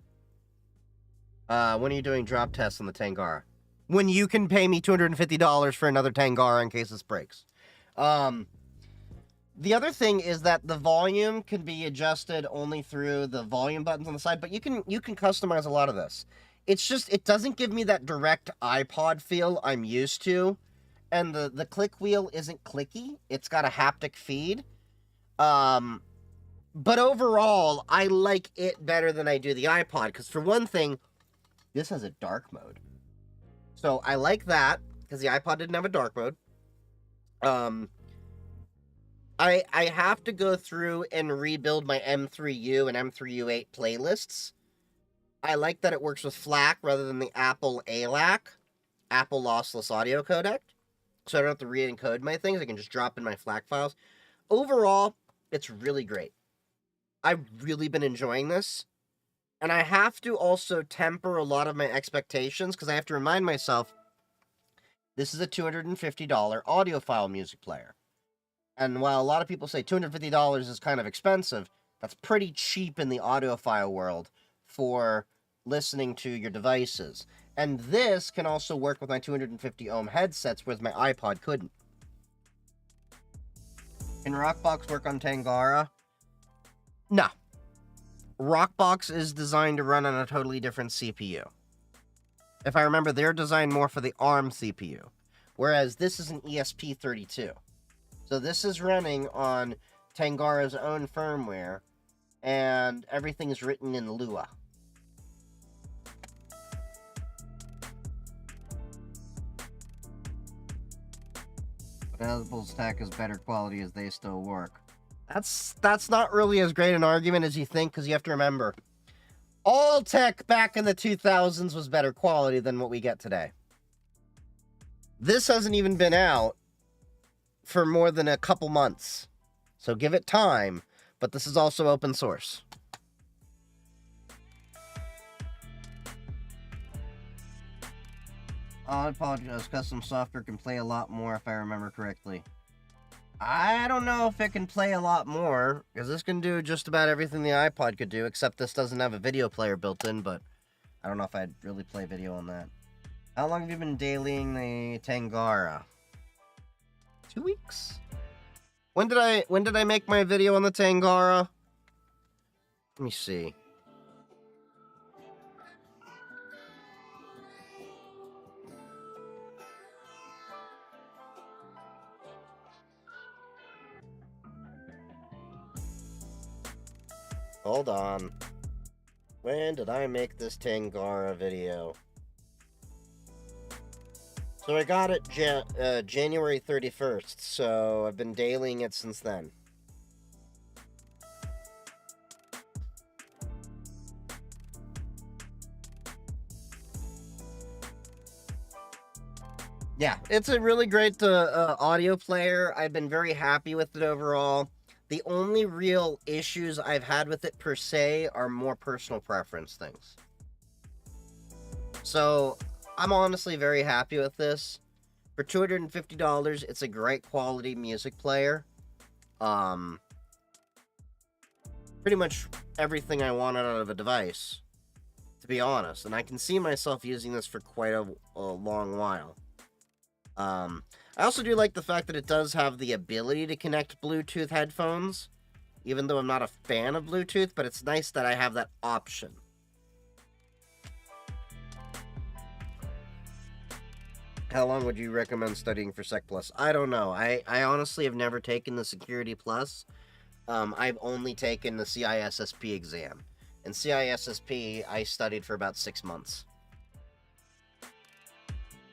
When are you doing drop tests on the Tangara? When you can pay me $250 for another Tangara in case this breaks. The other thing is that the volume can be adjusted only through the volume buttons on the side, but you can customize a lot of this. It's just, it doesn't give me that direct iPod feel I'm used to, and the click wheel isn't clicky. It's got a haptic feed. But overall, I like it better than I do the iPod, because for one thing, this has a dark mode. So I like that, because the iPod didn't have a dark mode. I have to go through and rebuild my M3U and M3U8 playlists. I like that it works with FLAC rather than the Apple ALAC, Apple Lossless Audio Codec. So I don't have to re-encode my things. I can just drop in my FLAC files. Overall, it's really great. I've really been enjoying this. And I have to also temper a lot of my expectations because I have to remind myself, this is a $250 audiophile music player. And while a lot of people say $250 is kind of expensive, that's pretty cheap in the audiophile world for listening to your devices. And this can also work with my 250 ohm headsets, whereas my iPod couldn't. Can Rockbox work on Tangara? No. Rockbox is designed to run on a totally different CPU. If I remember, they're designed more for the ARM CPU, whereas this is an ESP32. So this is running on Tangara's own firmware, and everything is written in Lua. But Apple's tech is better quality as they still work. That's not really as great an argument as you think, because you have to remember, all tech back in the 2000s was better quality than what we get today. This hasn't even been out for more than a couple months, so give it time, but this is also open source. I apologize, custom software can play a lot more if I remember correctly. I don't know if it can play a lot more, because this can do just about everything the iPod could do, except this doesn't have a video player built in, but I don't know if I'd really play video on that. How long have you been dailying the Tangara? 2 weeks? When did I make my video on the Tangara? Let me see. Hold on. When did I make this Tangara video? So I got it January 31st, so I've been dailying it since then. Yeah, it's a really great audio player. I've been very happy with it overall. The only real issues I've had with it per se are more personal preference things. So I'm honestly very happy with this. For $250, it's a great quality music player. Pretty much everything I wanted out of a device, to be honest. And I can see myself using this for quite a long while. I also do like the fact that it does have the ability to connect Bluetooth headphones, even though I'm not a fan of Bluetooth, but it's nice that I have that option. How long would you recommend studying for Sec Plus? I don't know. I honestly have never taken the Security Plus. I've only taken the CISSP exam. And CISSP, I studied for about 6 months.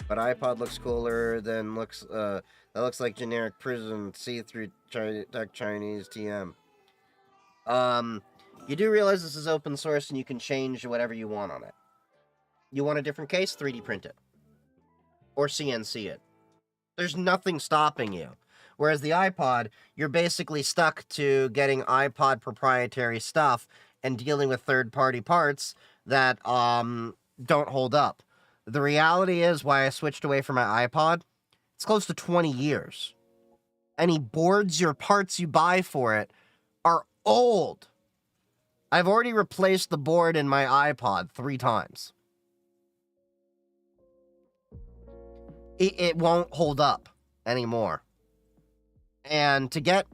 But iPod looks cooler than that looks like generic prison see-through Chinese TM. You do realize this is open source and you can change whatever you want on it. You want a different case? 3D print it. Or CNC it. There's nothing stopping you. Whereas the iPod, you're basically stuck to getting iPod proprietary stuff and dealing with third-party parts that don't hold up. the reality is why I switched away from my iPod, it's close to 20 years. Any boards or parts you buy for it are old. I've already replaced the board in my iPod 3 times. It won't hold up anymore. And to get...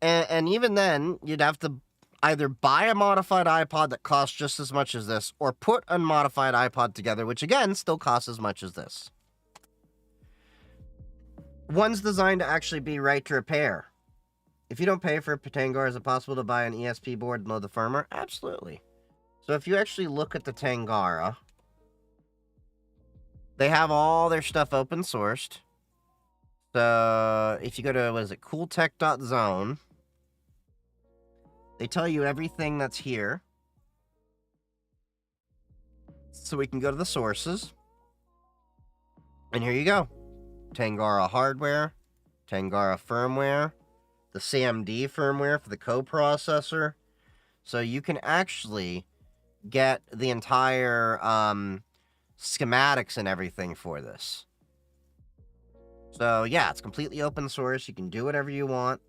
And even then, you'd have to either buy a modified iPod that costs just as much as this, or put a modified iPod together, which again, still costs as much as this. One's designed to actually be right to repair. If you don't pay for a Tangara, is it possible to buy an ESP board and load the firmware? Absolutely. So if you actually look at the Tangara, they have all their stuff open sourced. So if you go to, what is it, cooltech.zone, they tell you everything that's here. So we can go to the sources. And here you go. Tangara hardware, Tangara firmware, the CMD firmware for the coprocessor. So you can actually get the entire schematics and everything for this. So yeah, it's completely open source. You can do whatever you want.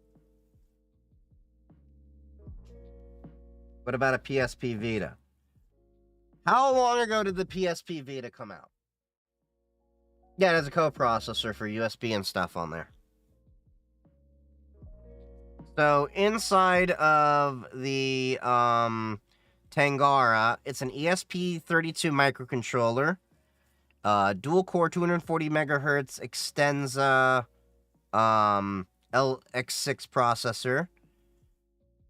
What about a PSP Vita? How long ago did the PSP Vita come out? Yeah, there's a coprocessor for USB and stuff on there. So inside of the Tangara, it's an ESP32 microcontroller, dual core 240 megahertz Extensa LX6 processor.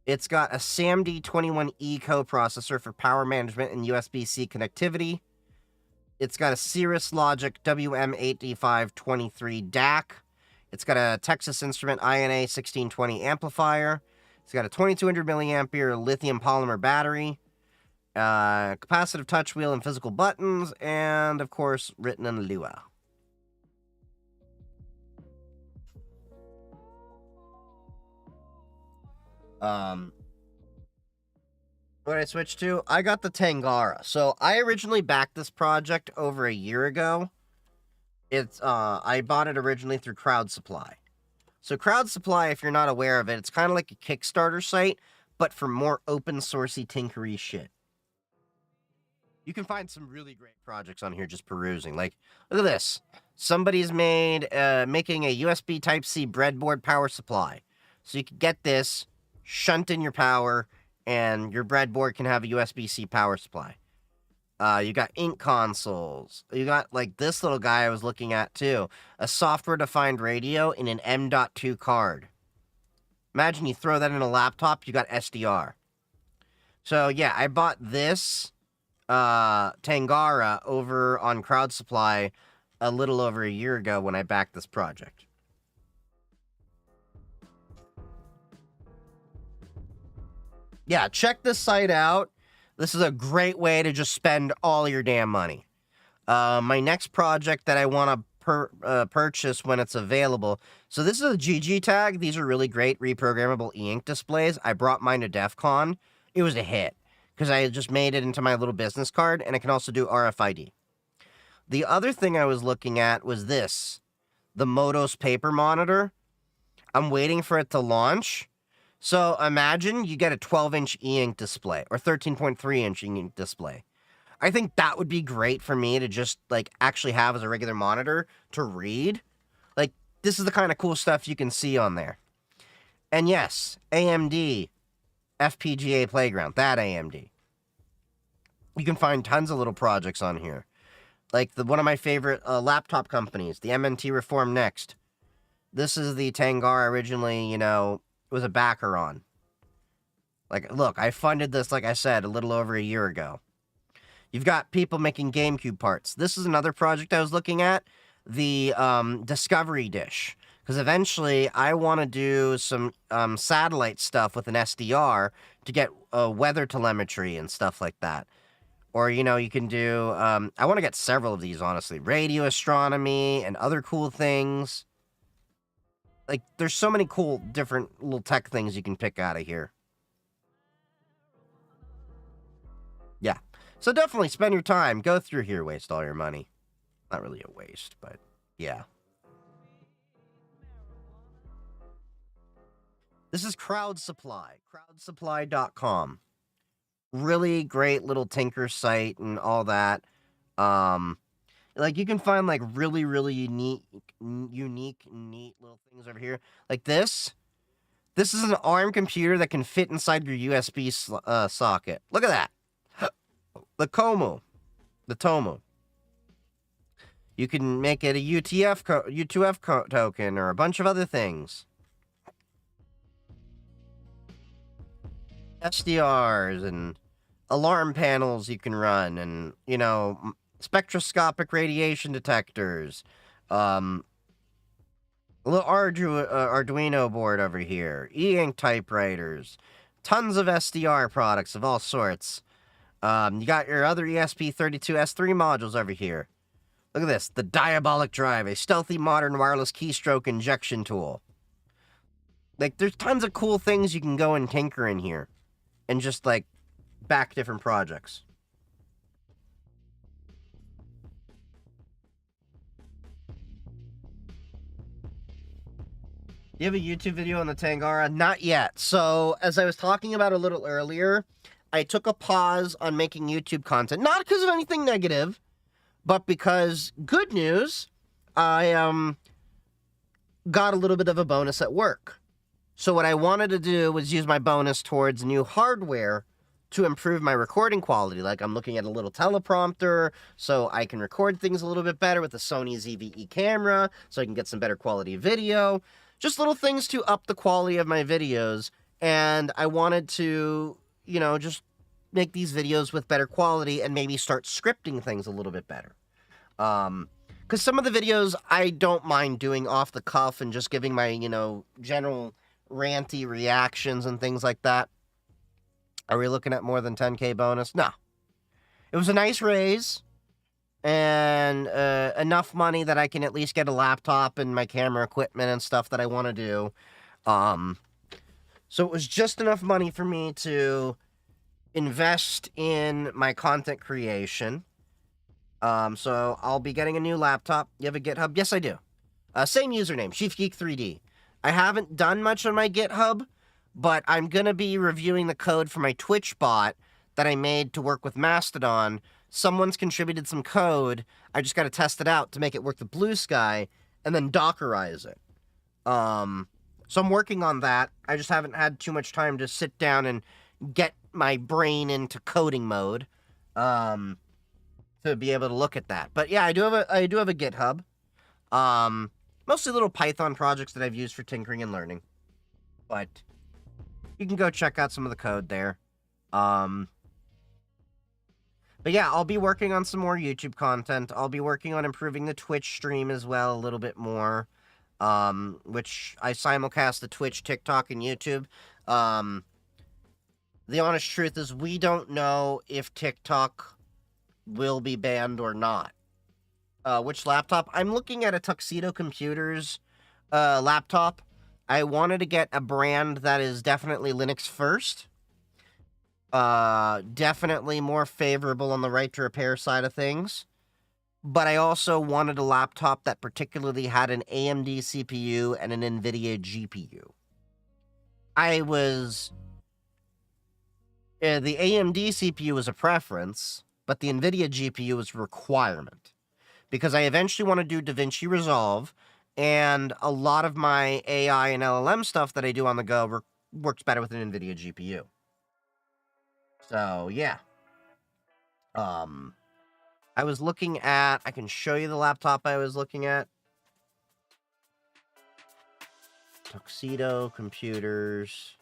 It's got a SAMD21E coprocessor for power management and USB-C connectivity. It's got a Cirrus Logic WM8D523 DAC. It's got a Texas Instrument INA 1620 amplifier. It's got a 2200 milliampere lithium polymer battery, capacitive touch wheel and physical buttons, and of course, written in Lua. What did I switch to? I got the Tangara. So I originally backed this project over a year ago. I bought it originally through Crowd Supply. So Crowd Supply, if you're not aware of it, it's kind of like a Kickstarter site, but for more open sourcey tinkery shit. You can find some really great projects on here just perusing. Like, look at this. Somebody's making a USB Type-C breadboard power supply. So you can get this, shunt in your power, and your breadboard can have a USB-C power supply. You got ink consoles. You got, like, this little guy I was looking at, too. A software-defined radio in an M.2 card. Imagine you throw that in a laptop, you got SDR. So, yeah, I bought this Tangara over on Crowd Supply a little over a year ago when I backed this project. Yeah, check this site out. This is a great way to just spend all your damn money. My next project that I want to purchase when it's available. So this is a GG tag. These are really great reprogrammable e-ink displays. I brought mine to DEF CON. It was a hit because I just made it into my little business card, and it can also do RFID. The other thing I was looking at was this, the Motos paper monitor. I'm waiting for it to launch. So imagine you get a 12-inch e-ink display or 13.3-inch e-ink display. I think that would be great for me to just, like, actually have as a regular monitor to read. Like, this is the kind of cool stuff you can see on there. And yes, AMD, FPGA Playground, that AMD. You can find tons of little projects on here. Like one of my favorite laptop companies, the MNT Reform Next. This is the Tangara originally, was a backer on. Like, look, I funded this, like I said, a little over a year ago. You've got people making GameCube parts. This is another project I was looking at, the Discovery Dish. Because eventually, I want to do some satellite stuff with an SDR to get weather telemetry and stuff like that. Or, you can do... I want to get several of these, honestly. Radio astronomy and other cool things. Like, there's so many cool, different little tech things you can pick out of here. Yeah. So definitely spend your time. Go through here, waste all your money. Not really a waste, but yeah. This is Crowd Supply, crowdsupply.com. Really great little tinker site and all that. Like, you can find, like, really, really unique, neat little things over here. Like this. This is an ARM computer that can fit inside your USB socket. Look at that. The Tomo. You can make it a U2F token or a bunch of other things. SDRs and alarm panels you can run, and, you know, spectroscopic radiation detectors. A little Arduino board over here. E-ink typewriters. Tons of SDR products of all sorts. You got your other ESP32S3 modules over here. Look at this. The Diabolic Drive, a stealthy modern wireless keystroke injection tool. Like, there's tons of cool things you can go and tinker in here. And just, like, back different projects. You have a YouTube video on the Tangara? Not yet. So, as I was talking about a little earlier, I took a pause on making YouTube content. Not because of anything negative, but because, good news, I got a little bit of a bonus at work. So what I wanted to do was use my bonus towards new hardware to improve my recording quality. Like, I'm looking at a little teleprompter, so I can record things a little bit better with the Sony ZV-E camera, so I can get some better quality video. Just little things to up the quality of my videos, and I wanted to, you know, just make these videos with better quality and maybe start scripting things a little bit better. Because some of the videos I don't mind doing off the cuff and just giving my, you know, general ranty reactions and things like that. Are we looking at more than 10K bonus? No. It was a nice raise. And enough money that I can at least get a laptop and my camera equipment and stuff that I want to do. So it was just enough money for me to invest in my content creation. So I'll be getting a new laptop. You have a GitHub? Yes, I do. Same username, ChiefGeek3D. I haven't done much on my GitHub, but I'm going to be reviewing the code for my Twitch bot that I made to work with Mastodon. Someone's contributed some code. I just got to test it out to make it work with Blue Sky and then Dockerize it. So I'm working on that. I just haven't had too much time to sit down and get my brain into coding mode to be able to look at that. But yeah, I do have a GitHub. Mostly little Python projects that I've used for tinkering and learning. But you can go check out some of the code there. But yeah, I'll be working on some more YouTube content. I'll be working on improving the Twitch stream as well a little bit more. Which I simulcast the Twitch, TikTok, and YouTube. The honest truth is we don't know if TikTok will be banned or not. Which laptop? I'm looking at a Tuxedo Computers laptop. I wanted to get a brand that is definitely Linux first. Definitely more favorable on the right to repair side of things. But I also wanted a laptop that particularly had an AMD CPU and an NVIDIA GPU. The AMD CPU was a preference, but the NVIDIA GPU was a requirement. Because I eventually want to do DaVinci Resolve, and a lot of my AI and LLM stuff that I do on the go works better with an NVIDIA GPU. So, yeah. I was looking at... I can show you the laptop I was looking at. Tuxedo Computers.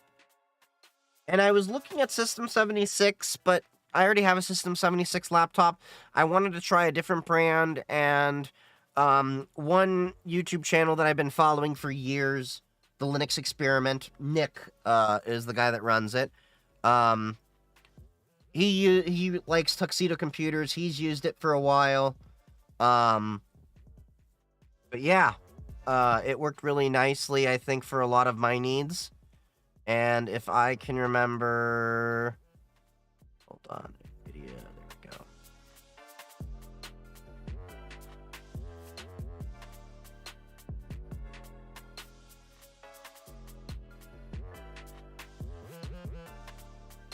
And I was looking at System 76, but I already have a System 76 laptop. I wanted to try a different brand, and one YouTube channel that I've been following for years, The Linux Experiment, Nick is the guy that runs it. He likes Tuxedo Computers. He's used it for a while. But yeah, it worked really nicely, I think, for a lot of my needs. And if I can remember... Hold on. Video, there we go.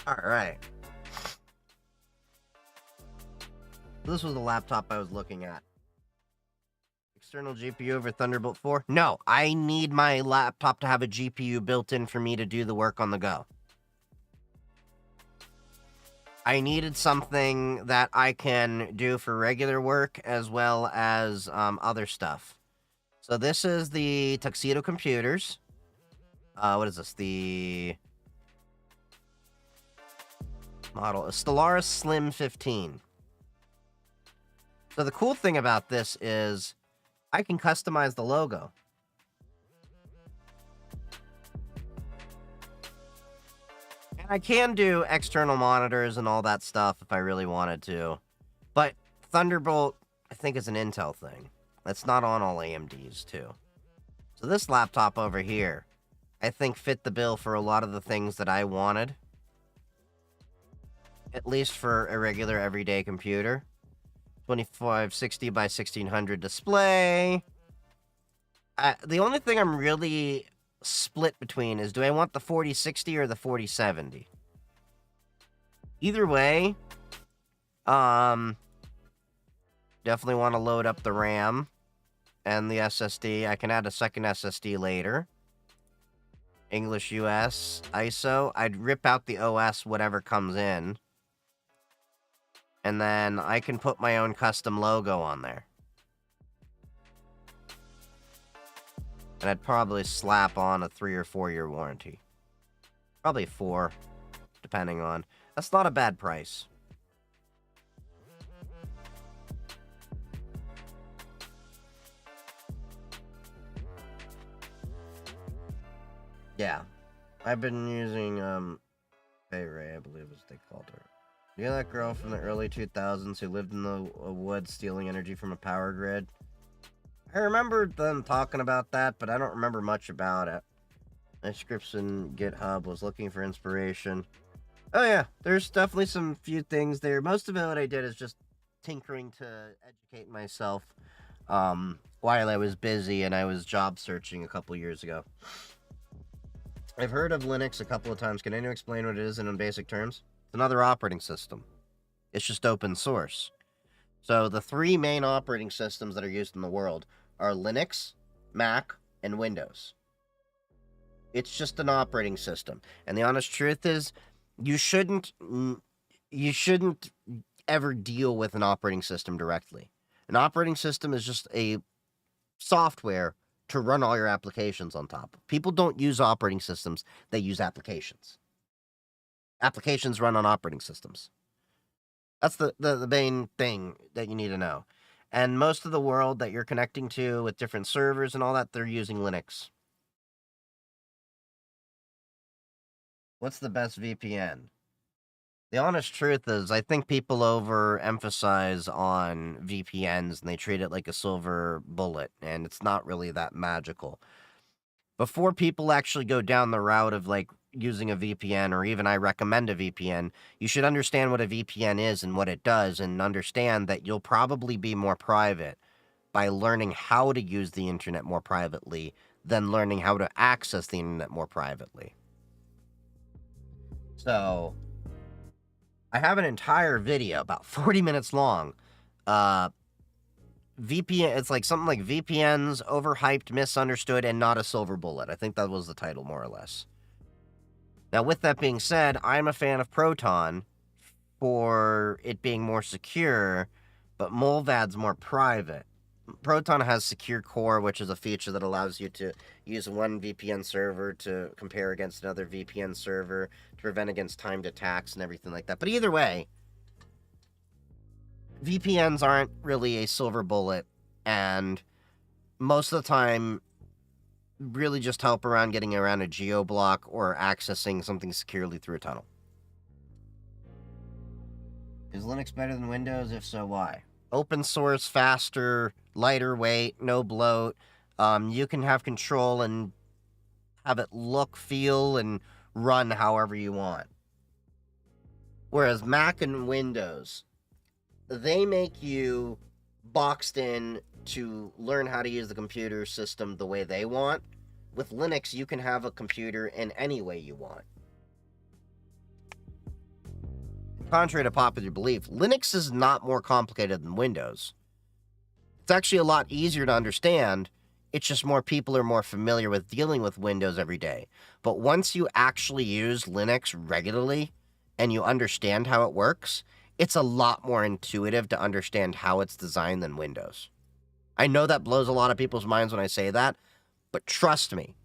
Alright. This was the laptop I was looking at. External GPU over Thunderbolt 4? No, I need my laptop to have a GPU built in for me to do the work on the go. I needed something that I can do for regular work as well as other stuff. So this is the Tuxedo Computers. What is this? The model, Stellaris Slim 15. So the cool thing about this is I can customize the logo. And I can do external monitors and all that stuff if I really wanted to. But Thunderbolt, I think, is an Intel thing. That's not on all AMDs, too. So this laptop over here, I think, fit the bill for a lot of the things that I wanted. At least for a regular everyday computer. 2560 by 1600 display. The only thing I'm really split between is, do I want the 4060 or the 4070? Either way, definitely want to load up the RAM and the SSD. I can add a second SSD later. English US ISO. I'd rip out the OS, whatever comes in. And then I can put my own custom logo on there. And I'd probably slap on a 3 or 4 year warranty. Probably 4, depending on. That's not a bad price. Yeah. I've been using, Hey Ray, I believe is they called her. You know that girl from the early 2000s who lived in the woods stealing energy from a power grid? I remember them talking about that, but I don't remember much about it. My scripts in GitHub was looking for inspiration. Oh yeah, there's definitely some few things there. Most of it what I did is just tinkering to educate myself while I was busy and I was job searching a couple years ago. I've heard of Linux a couple of times. Can anyone explain what it is in basic terms? It's another operating system. It's just open source. So the 3 main operating systems that are used in the world are Linux, Mac, and Windows. It's just an operating system. And the honest truth is, you shouldn't ever deal with an operating system directly. An operating system is just a software to run all your applications on top. People don't use operating systems, they use applications. Applications run on operating systems. That's the main thing that you need to know. And most of the world that you're connecting to with different servers and all that, they're using Linux. What's the best VPN? The honest truth is, I think people overemphasize on VPNs and they treat it like a silver bullet, and it's not really that magical. Before people actually go down the route of like using a VPN, or even I recommend a VPN, you should understand what a VPN is and what it does, and understand that you'll probably be more private by learning how to use the internet more privately than learning how to access the internet more privately. So I have an entire video, about 40 minutes long. VPN, it's like something like VPNs, overhyped, misunderstood, and not a silver bullet. I think that was the title, more or less. Now, with that being said, I'm a fan of Proton for it being more secure, but Mullvad's more private. Proton has Secure Core, which is a feature that allows you to use one VPN server to compare against another VPN server to prevent against timed attacks and everything like that. But either way, VPNs aren't really a silver bullet, and most of the time really just help around getting around a geo-block or accessing something securely through a tunnel. Is Linux better than Windows? If so, why? Open source, faster, lighter weight, no bloat. You can have control and have it look, feel, and run however you want. Whereas Mac and Windows, they make you boxed in to learn how to use the computer system the way they want. With Linux, you can have a computer in any way you want. contrary to popular belief, Linux is not more complicated than Windows. It's actually a lot easier to understand. It's just more people are more familiar with dealing with Windows every day. But once you actually use Linux regularly and you understand how it works, it's a lot more intuitive to understand how it's designed than Windows. I know that blows a lot of people's minds when I say that, but trust me,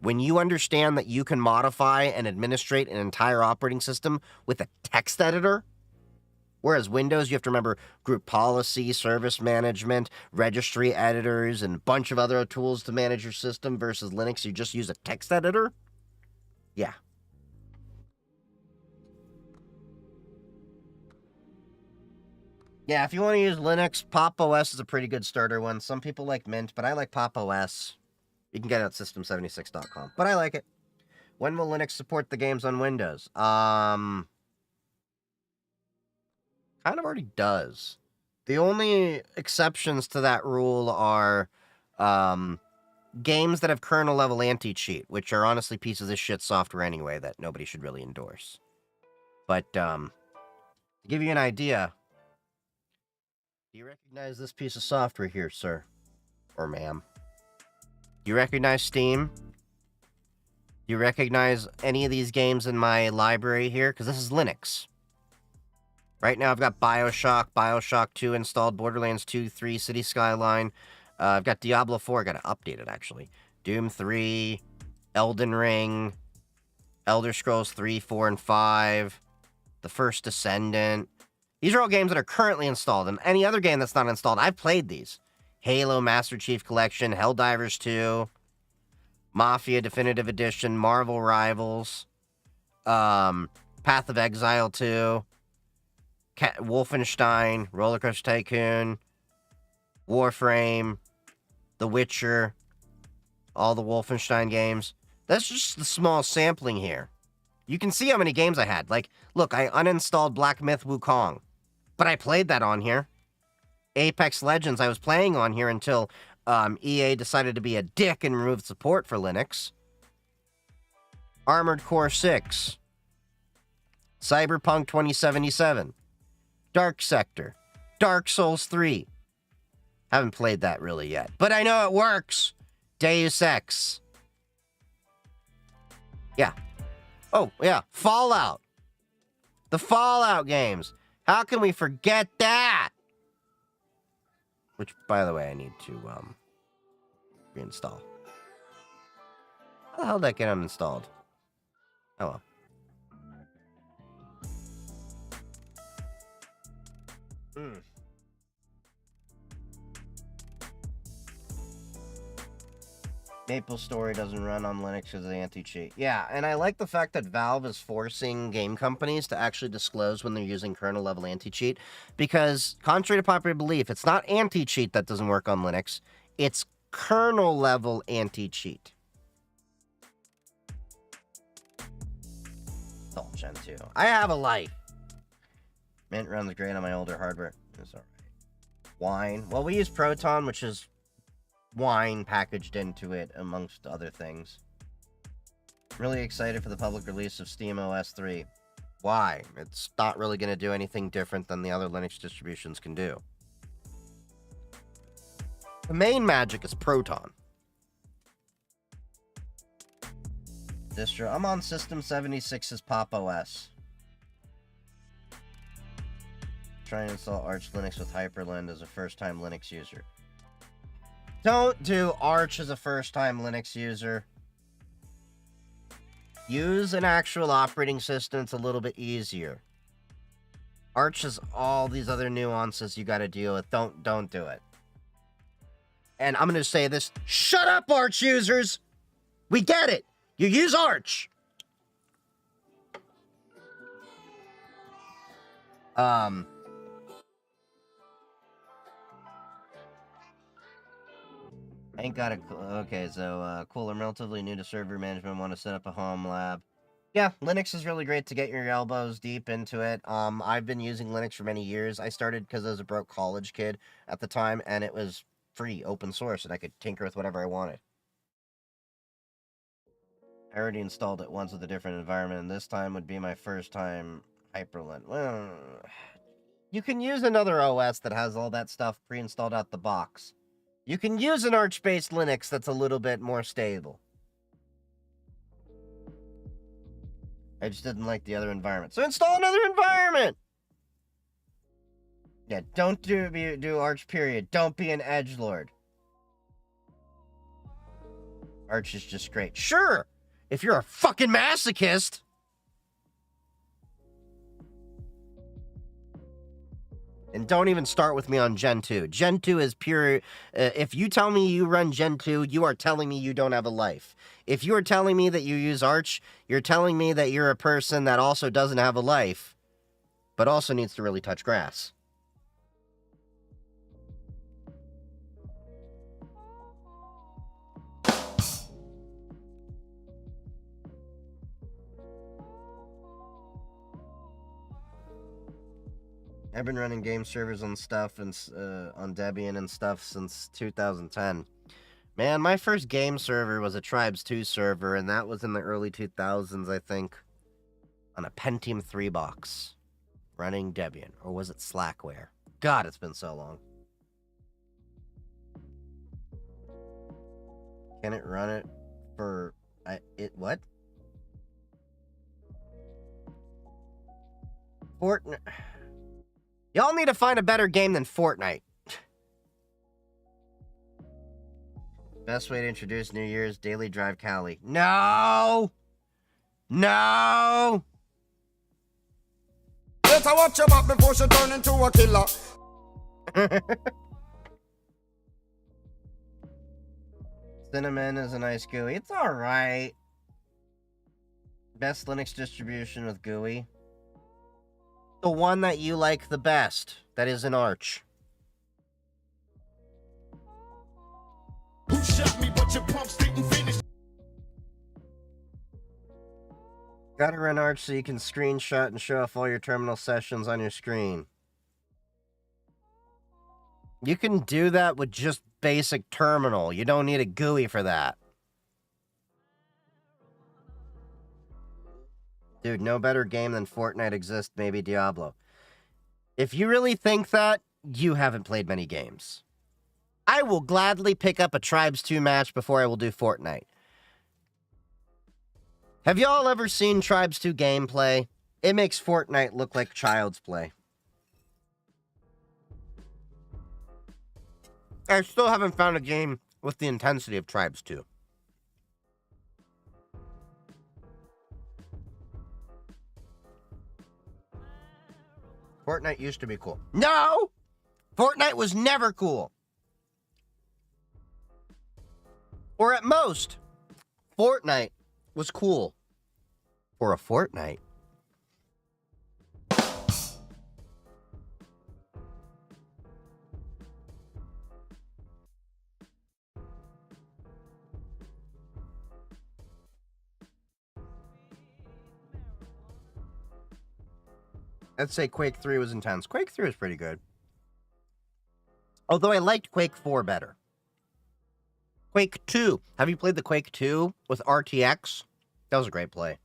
when you understand that you can modify and administrate an entire operating system with a text editor, whereas Windows, you have to remember group policy, service management, registry editors, and a bunch of other tools to manage your system, versus Linux, you just use a text editor? Yeah. Yeah, if you want to use Linux, Pop! OS is a pretty good starter one. Some people like Mint, but I like Pop! OS. You can get it at system76.com, but I like it. When will Linux support the games on Windows? Kind of already does. The only exceptions to that rule are games that have kernel-level anti-cheat, which are honestly pieces of shit software anyway that nobody should really endorse. But, to give you an idea, do you recognize this piece of software here, sir? Or ma'am? Do you recognize Steam? Do you recognize any of these games in my library here? Because this is Linux. Right now I've got Bioshock, Bioshock 2 installed, Borderlands 2, 3, City Skyline. I've got Diablo 4, I gotta update it actually. Doom 3, Elden Ring, Elder Scrolls 3, 4, and 5, The First Descendant. These are all games that are currently installed, and any other game that's not installed, I've played these. Halo Master Chief Collection, Helldivers 2, Mafia Definitive Edition, Marvel Rivals, Path of Exile 2, Wolfenstein, Roller Coaster Tycoon, Warframe, The Witcher, all the Wolfenstein games. That's just the small sampling here. You can see how many games I had. Like, look, I uninstalled Black Myth Wukong, but I played that on here. Apex Legends I was playing on here until EA decided to be a dick and removed support for Linux. Armored Core 6. Cyberpunk 2077. Dark Sector. Dark Souls 3. Haven't played that really yet, but I know it works. Deus Ex. Yeah. Oh, yeah. Fallout. The Fallout games. How can we forget that? Which, by the way, I need to reinstall. How the hell did that get uninstalled? Oh well. MapleStory doesn't run on Linux because of the anti-cheat. Yeah, and I like the fact that Valve is forcing game companies to actually disclose when they're using kernel-level anti-cheat, because, contrary to popular belief, it's not anti-cheat that doesn't work on Linux, it's kernel-level anti-cheat. It's all Gen 2. I have a life. Mint runs great on my older hardware. It's alright. Wine. Well, we use Proton, which is wine packaged into it, amongst other things. Really excited for the public release of SteamOS 3. Why? It's not really going to do anything different than the other Linux distributions can do. The main magic is Proton. Distro. I'm on System 76's Pop! OS. Trying to install Arch Linux with Hyperland as a first-time Linux user. Don't do Arch as a first-time Linux user. Use an actual operating system. It's a little bit easier. Arch has all these other nuances you got to deal with. Don't do it. And I'm going to say this. Shut up, Arch users! We get it! You use Arch! Ain't got a... Okay, so, cool. I'm relatively new to server management. Want to set up a home lab. Yeah, Linux is really great to get your elbows deep into it. I've been using Linux for many years. I started because I was a broke college kid at the time, and it was free, open source, and I could tinker with whatever I wanted. I already installed it once with a different environment, and this time would be my first time Hyperlink. Well, you can use another OS that has all that stuff pre-installed out the box. You can use an Arch-based Linux that's a little bit more stable. I just didn't like the other environment. So install another environment! Yeah, don't do Arch, period. Don't be an edgelord. Arch is just great. Sure! If you're a fucking masochist! And don't even start with me on Gen 2. Gen 2 is pure... if you tell me you run Gen 2, you are telling me you don't have a life. If you are telling me that you use Arch, you're telling me that you're a person that also doesn't have a life, but also needs to really touch grass. I've been running game servers on stuff and on Debian and stuff since 2010. Man, my first game server was a Tribes 2 server, and that was in the early 2000s, I think, on a Pentium 3 box, running Debian, or was it Slackware? God, it's been so long. Can it run it for what? Fortnite. Y'all need to find a better game than Fortnite. Best way to introduce New Year's, Daily Drive Cali. No! No! Better watch your back before she turn into a killer. Cinnamon is a nice GUI. It's alright. Best Linux distribution with GUI. The one that you like the best. That is an Arch. Who shot me, but your pumps didn't finish. Gotta run Arch so you can screenshot and show off all your terminal sessions on your screen. You can do that with just basic terminal. You don't need a GUI for that. Dude, no better game than Fortnite exists, maybe Diablo. If you really think that, you haven't played many games. I will gladly pick up a Tribes 2 match before I will do Fortnite. Have y'all ever seen Tribes 2 gameplay? It makes Fortnite look like child's play. I still haven't found a game with the intensity of Tribes 2. Fortnite used to be cool. No! Fortnite was never cool. Or at most, Fortnite was cool. For a fortnight. I'd say Quake 3 was intense. Quake 3 was pretty good. Although I liked Quake 4 better. Quake 2. Have you played the Quake 2 with RTX? That was a great play.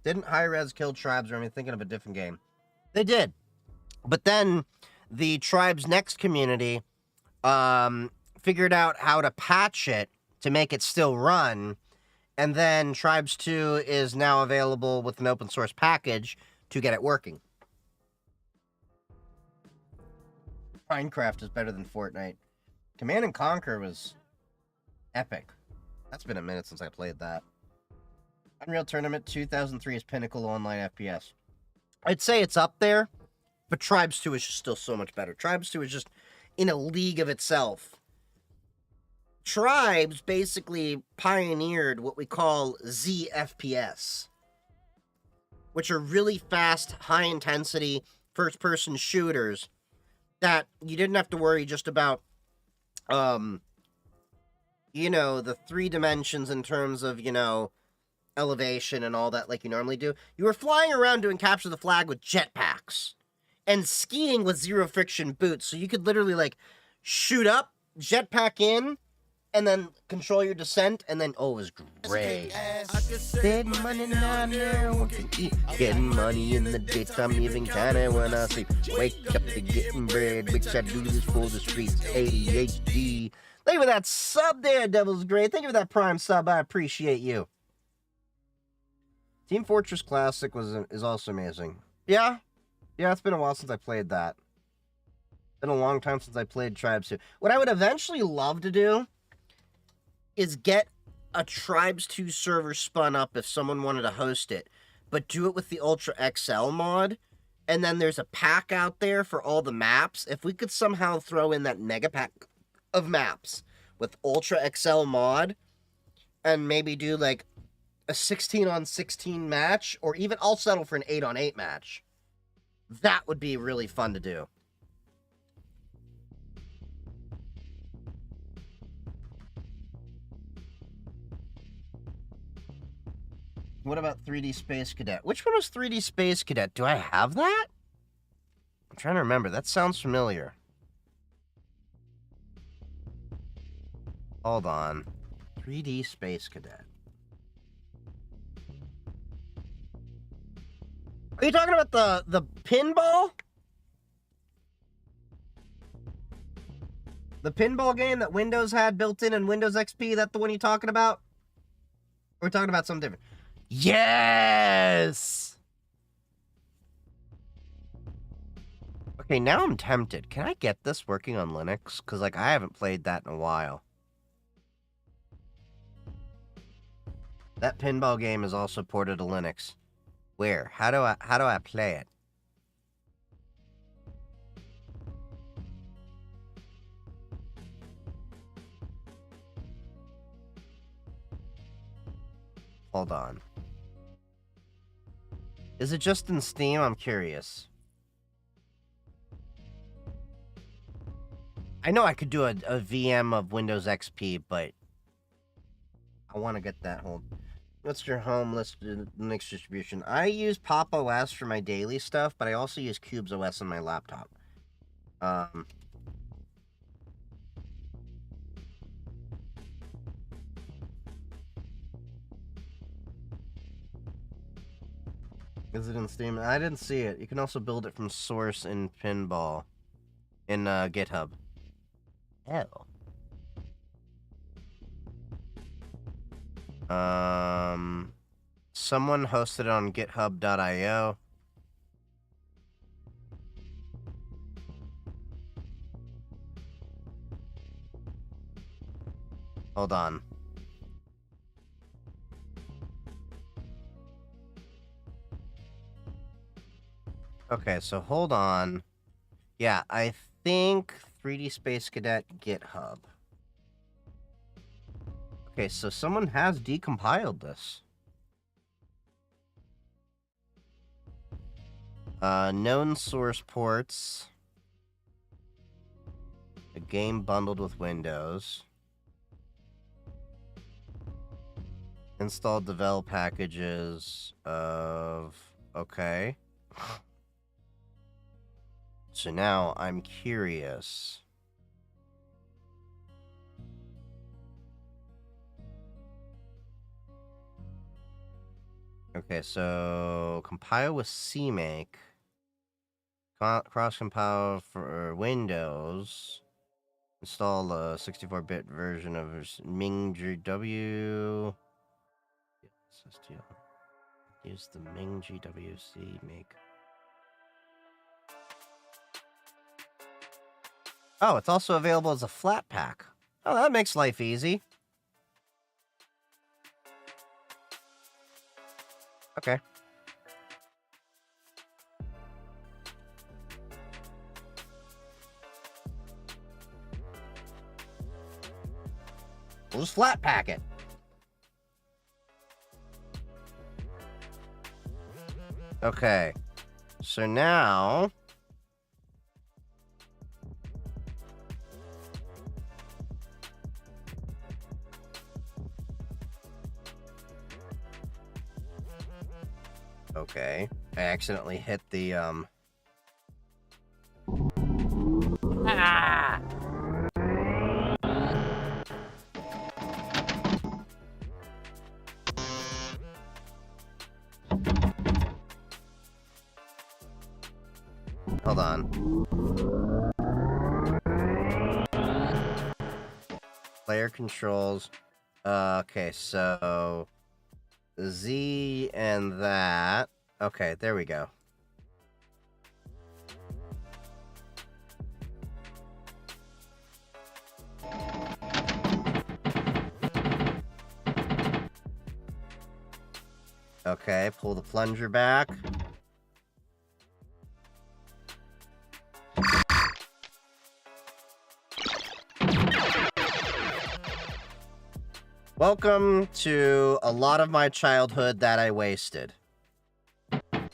Didn't Hi-Rez kill Tribes, or am I thinking of a different game? They did. But then the Tribes Next community figured out how to patch it to make it still run. And then Tribes 2 is now available with an open source package to get it working. Minecraft is better than Fortnite. Command & Conquer was epic. That's been a minute since I played that. Unreal Tournament 2003 is pinnacle online FPS. I'd say it's up there, but Tribes 2 is just still so much better. Tribes 2 is just in a league of itself. Tribes basically pioneered what we call ZFPS, which are really fast, high-intensity, first-person shooters that you didn't have to worry just about, the 3 dimensions in terms of, elevation and all that like you normally do. You were flying around doing capture the flag with jetpacks and skiing with zero-friction boots, so you could literally, shoot up, jetpack in, and then control your descent, and then, oh, it was great. Getting money now, getting money in the daytime, even kinda when I sleep. Wake up to getting bread, which I do this for the streets. ADHD. Thank you for that sub there, Devil's Great. Thank you for that Prime sub. I appreciate you. Team Fortress Classic is also amazing. Yeah, it's been a while since I played that. Been a long time since I played Tribes 2. What I would eventually love to do is get a Tribes 2 server spun up if someone wanted to host it, but do it with the Ultra XL mod, and then there's a pack out there for all the maps. If we could somehow throw in that mega pack of maps with Ultra XL mod, and maybe do like a 16-on-16 match, or even I'll settle for an 8-on-8 match. That would be really fun to do. What about 3D Space Cadet? Which one was 3D Space Cadet? Do I have that? I'm trying to remember. That sounds familiar. Hold on. 3D Space Cadet. Are you talking about the pinball? The pinball game that Windows had built in Windows XP? That the one you're talking about? Or we're talking about something different? Yes! Okay, now I'm tempted. Can I get this working on Linux? Because, like, I haven't played that in a while. That pinball game is also ported to Linux. Where? How do I play it? Hold on. Is it just in Steam? I'm curious. I know I could do a VM of Windows XP, but I want to get that whole... What's your home list Linux distribution? I use Pop! OS for my daily stuff, but I also use Cubes OS on my laptop. Is it in Steam? I didn't see it. You can also build it from source in Pinball. In GitHub. Hell. Someone hosted it on github.io. Hold on. Okay, so hold on. Yeah, I think 3D Space Cadet GitHub. Okay, so someone has decompiled this. Known source ports. A game bundled with Windows. Installed develop packages of... Okay. So now I'm curious. Okay, so compile with CMake. Cross-compile for Windows. Install a 64-bit version of MingGW. Use the MingGW CMake. Oh, it's also available as a flat pack. Oh, that makes life easy. Okay. We'll just flat pack it. Okay. So now... Okay. I accidentally hit the, Ah! Hold on. Player controls. Okay, so... Z and that. Okay, there we go. Okay, pull the plunger back. Welcome to a lot of my childhood that I wasted.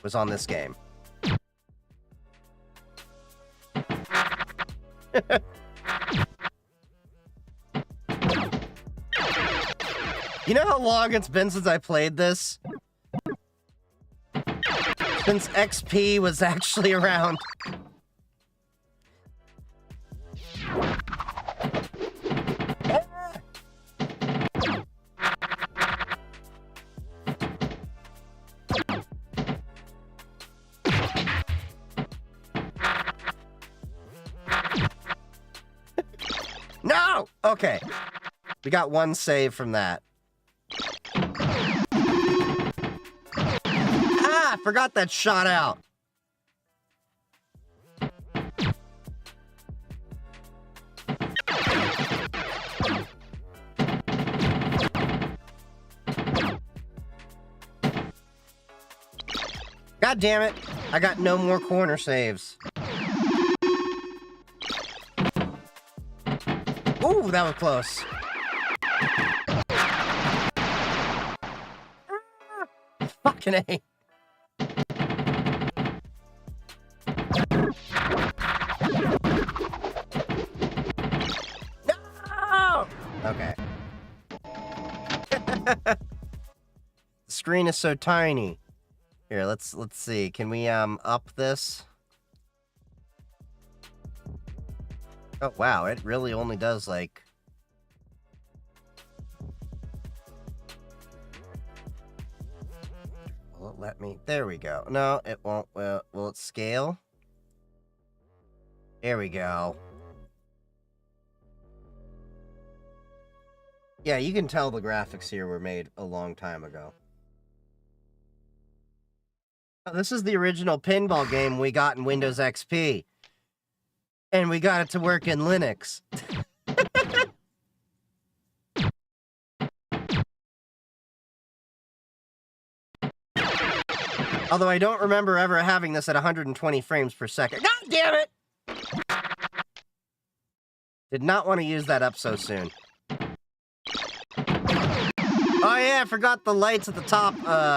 Was on this game. You know how long it's been since I played this? Since XP was actually around. No! Okay. We got one save from that. Ah, I forgot that shot out. God damn it. I got no more corner saves. Ooh, that was close. Fucking A. No! Okay. The screen is so tiny. Here, let's see. Can we up this? Oh wow, it really only does like will it let me? There we go. No, it won't. Will it scale? There we go. Yeah, you can tell the graphics here were made a long time ago. Oh, this is the original pinball game we got in Windows XP. And we got it to work in Linux. Although I don't remember ever having this at 120 frames per second. God damn it! Did not want to use that up so soon. Oh yeah, I forgot the lights at the top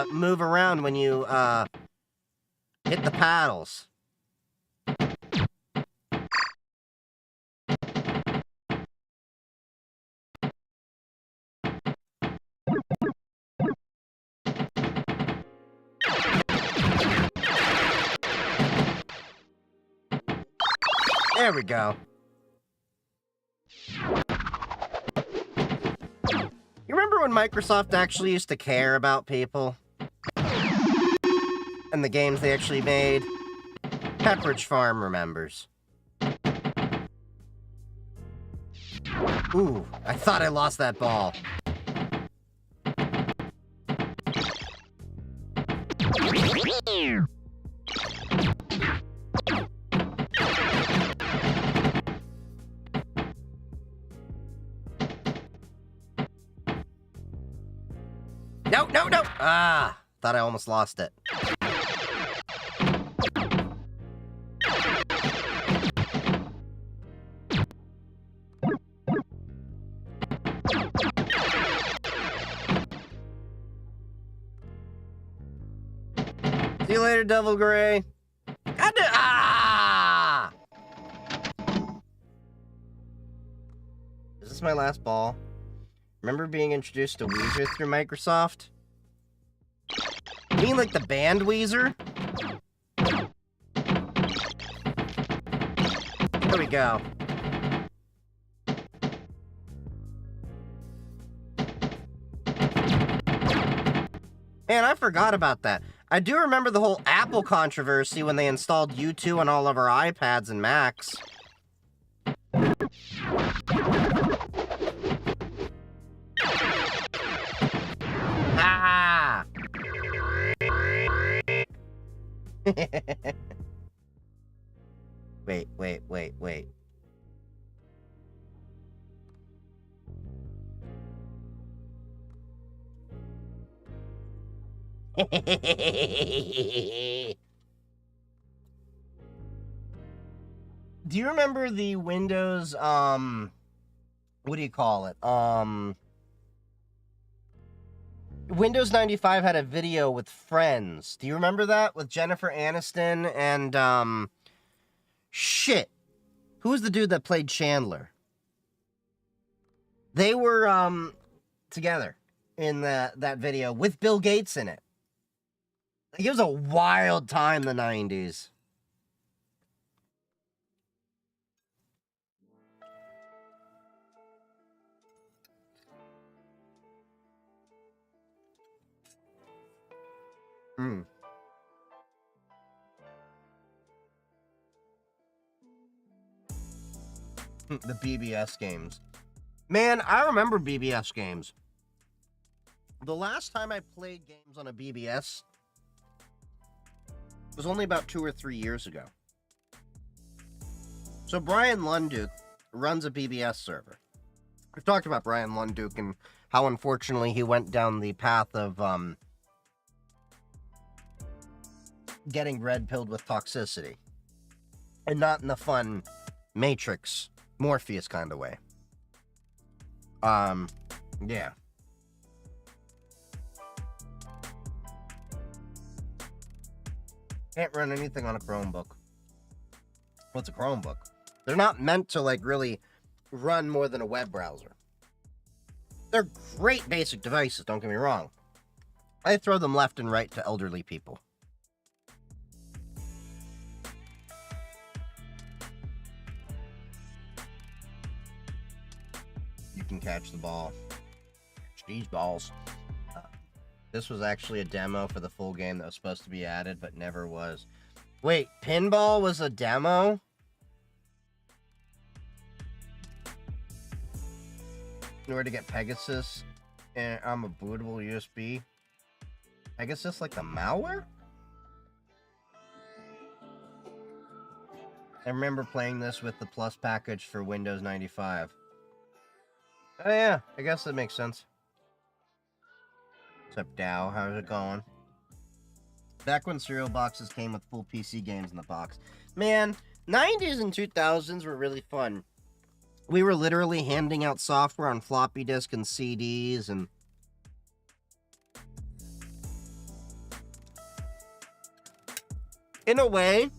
move around when you hit the paddles. There we go. You remember when Microsoft actually used to care about people? And the games they actually made? Pepperidge Farm remembers. Ooh, I thought I lost that ball. No, no, no! Ah, thought I almost lost it. See you later, Devil Gray. Ah! Is this my last ball? Remember being introduced to Weezer through Microsoft? You mean like the band Weezer? There we go. Man, I forgot about that. I do remember the whole Apple controversy when they installed U2 on all of our iPads and Macs. Ah! Wait. Do you remember the Windows, what do you call it? Windows 95 had a video with Friends. Do you remember that? With Jennifer Aniston and, shit. Who was the dude that played Chandler? They were, together in that video with Bill Gates in it. It was a wild time, the 90s. The BBS games. Man, I remember BBS games. The last time I played games on a BBS was only about 2 or 3 years ago. So Brian Lunduke runs a BBS server. We've talked about Brian Lunduke and how unfortunately he went down the path of getting red-pilled with toxicity. And not in the fun Matrix, Morpheus kind of way. Yeah. Can't run anything on a Chromebook. What's a Chromebook? They're not meant to, like, really run more than a web browser. They're great basic devices, don't get me wrong. I throw them left and right to elderly people. You can catch the ball. Catch these balls. This was actually a demo for the full game that was supposed to be added, but never was. Wait, pinball was a demo? In order to get Pegasus and I'm a bootable USB. Pegasus like the malware? I remember playing this with the Plus package for Windows 95. Oh yeah, I guess that makes sense. What's up, Dow? How's it going? Back when cereal boxes came with full PC games in the box. Man, 90s and 2000s were really fun. We were literally handing out software on floppy disk and CDs and... In a way,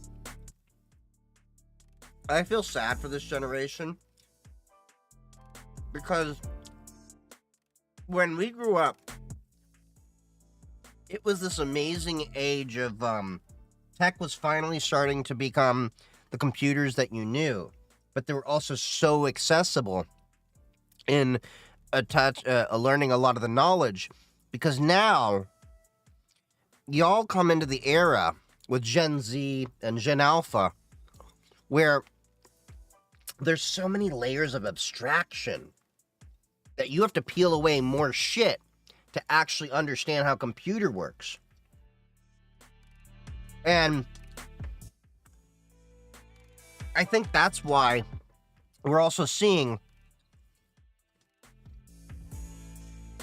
I feel sad for this generation. Because when we grew up, it was this amazing age of tech was finally starting to become the computers that you knew, but they were also so accessible in learning a lot of the knowledge, because now y'all come into the era with Gen Z and Gen Alpha where there's so many layers of abstraction that you have to peel away more shit to actually understand how a computer works. And I think that's why we're also seeing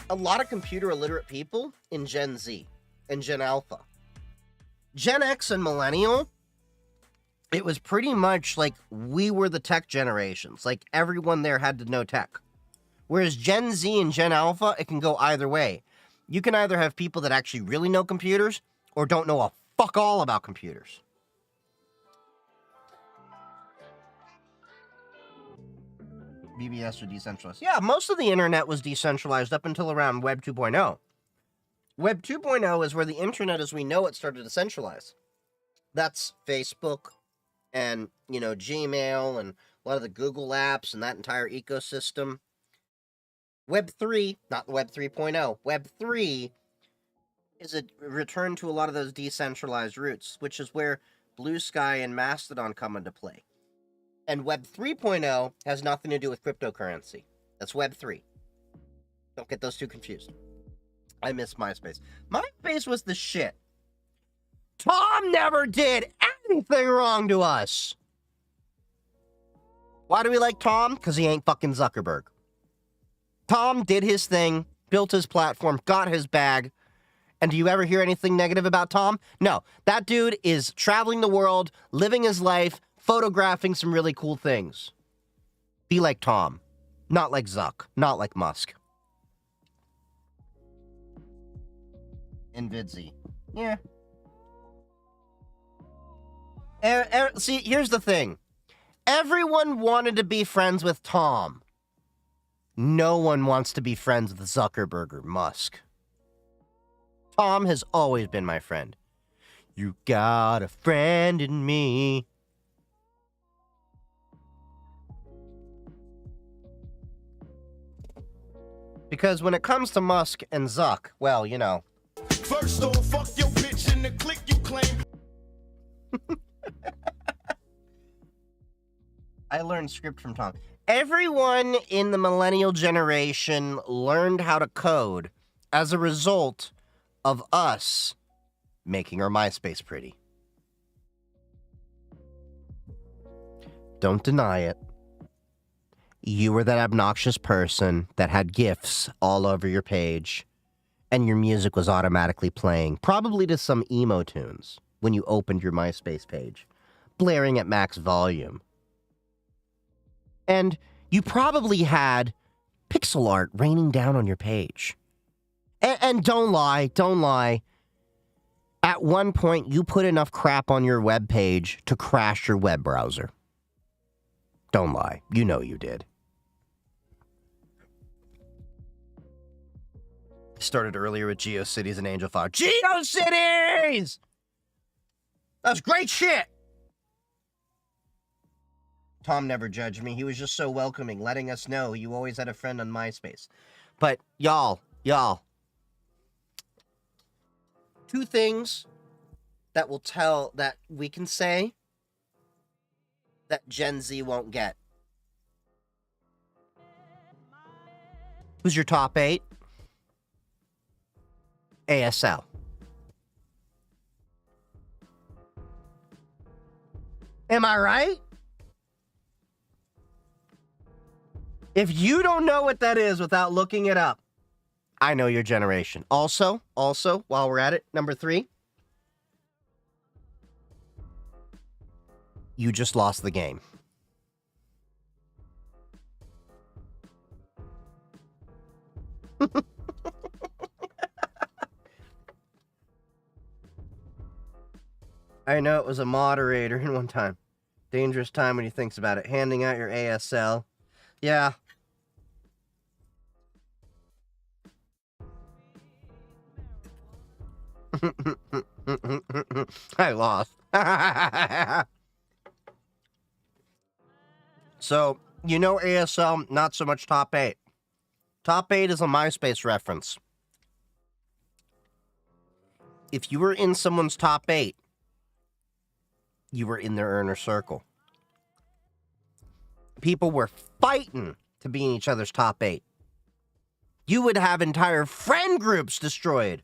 a lot of computer illiterate people in Gen Z and Gen Alpha. Gen X and Millennial, it was pretty much like we were the tech generations. Like everyone there had to know tech. Whereas Gen Z and Gen Alpha, it can go either way. You can either have people that actually really know computers or don't know a fuck all about computers. BBS or decentralized? Yeah, most of the internet was decentralized up until around Web 2.0. Web 2.0 is where the internet as we know it started to centralize. That's Facebook and, Gmail and a lot of the Google apps and that entire ecosystem. Web 3, not Web 3.0, Web 3 is a return to a lot of those decentralized roots, which is where Blue Sky and Mastodon come into play. And Web 3.0 has nothing to do with cryptocurrency. That's Web 3. Don't get those two confused. I miss MySpace. MySpace was the shit. Tom never did anything wrong to us. Why do we like Tom? Because he ain't fucking Zuckerberg. Tom did his thing, built his platform, got his bag. And do you ever hear anything negative about Tom? No. That dude is traveling the world, living his life, photographing some really cool things. Be like Tom. Not like Zuck. Not like Musk. Invidzi. Yeah. See, here's the thing. Everyone wanted to be friends with Tom. No one wants to be friends with Zuckerberg or Musk. Tom has always been my friend. You got a friend in me. Because when it comes to Musk and Zuck, well, you know. First off, fuck your bitch in the click you claim. I learned script from Tom. Everyone in the millennial generation learned how to code as a result of us making our MySpace pretty. Don't deny it. You were that obnoxious person that had GIFs all over your page, and your music was automatically playing, probably to some emo tunes, when you opened your MySpace page, blaring at max volume. And you probably had pixel art raining down on your page. And don't lie. At one point, you put enough crap on your web page to crash your web browser. Don't lie. You know you did. Started earlier with GeoCities and AngelFire. GeoCities! That's great shit! Tom never judged me. He was just so welcoming, letting us know you always had a friend on MySpace. But y'all, two things that we can say that Gen Z won't get. Who's your top 8? ASL. Am I right? If you don't know what that is without looking it up, I know your generation. Also, while we're at it, number 3. You just lost the game. I know it was a moderator in one time. Dangerous time when he thinks about it. Handing out your ASL. Yeah. I lost. So, you know ASL, not so much top 8. Top 8 is a MySpace reference. If you were in someone's top 8, you were in their inner circle. People were fighting to be in each other's top 8. You would have entire friend groups destroyed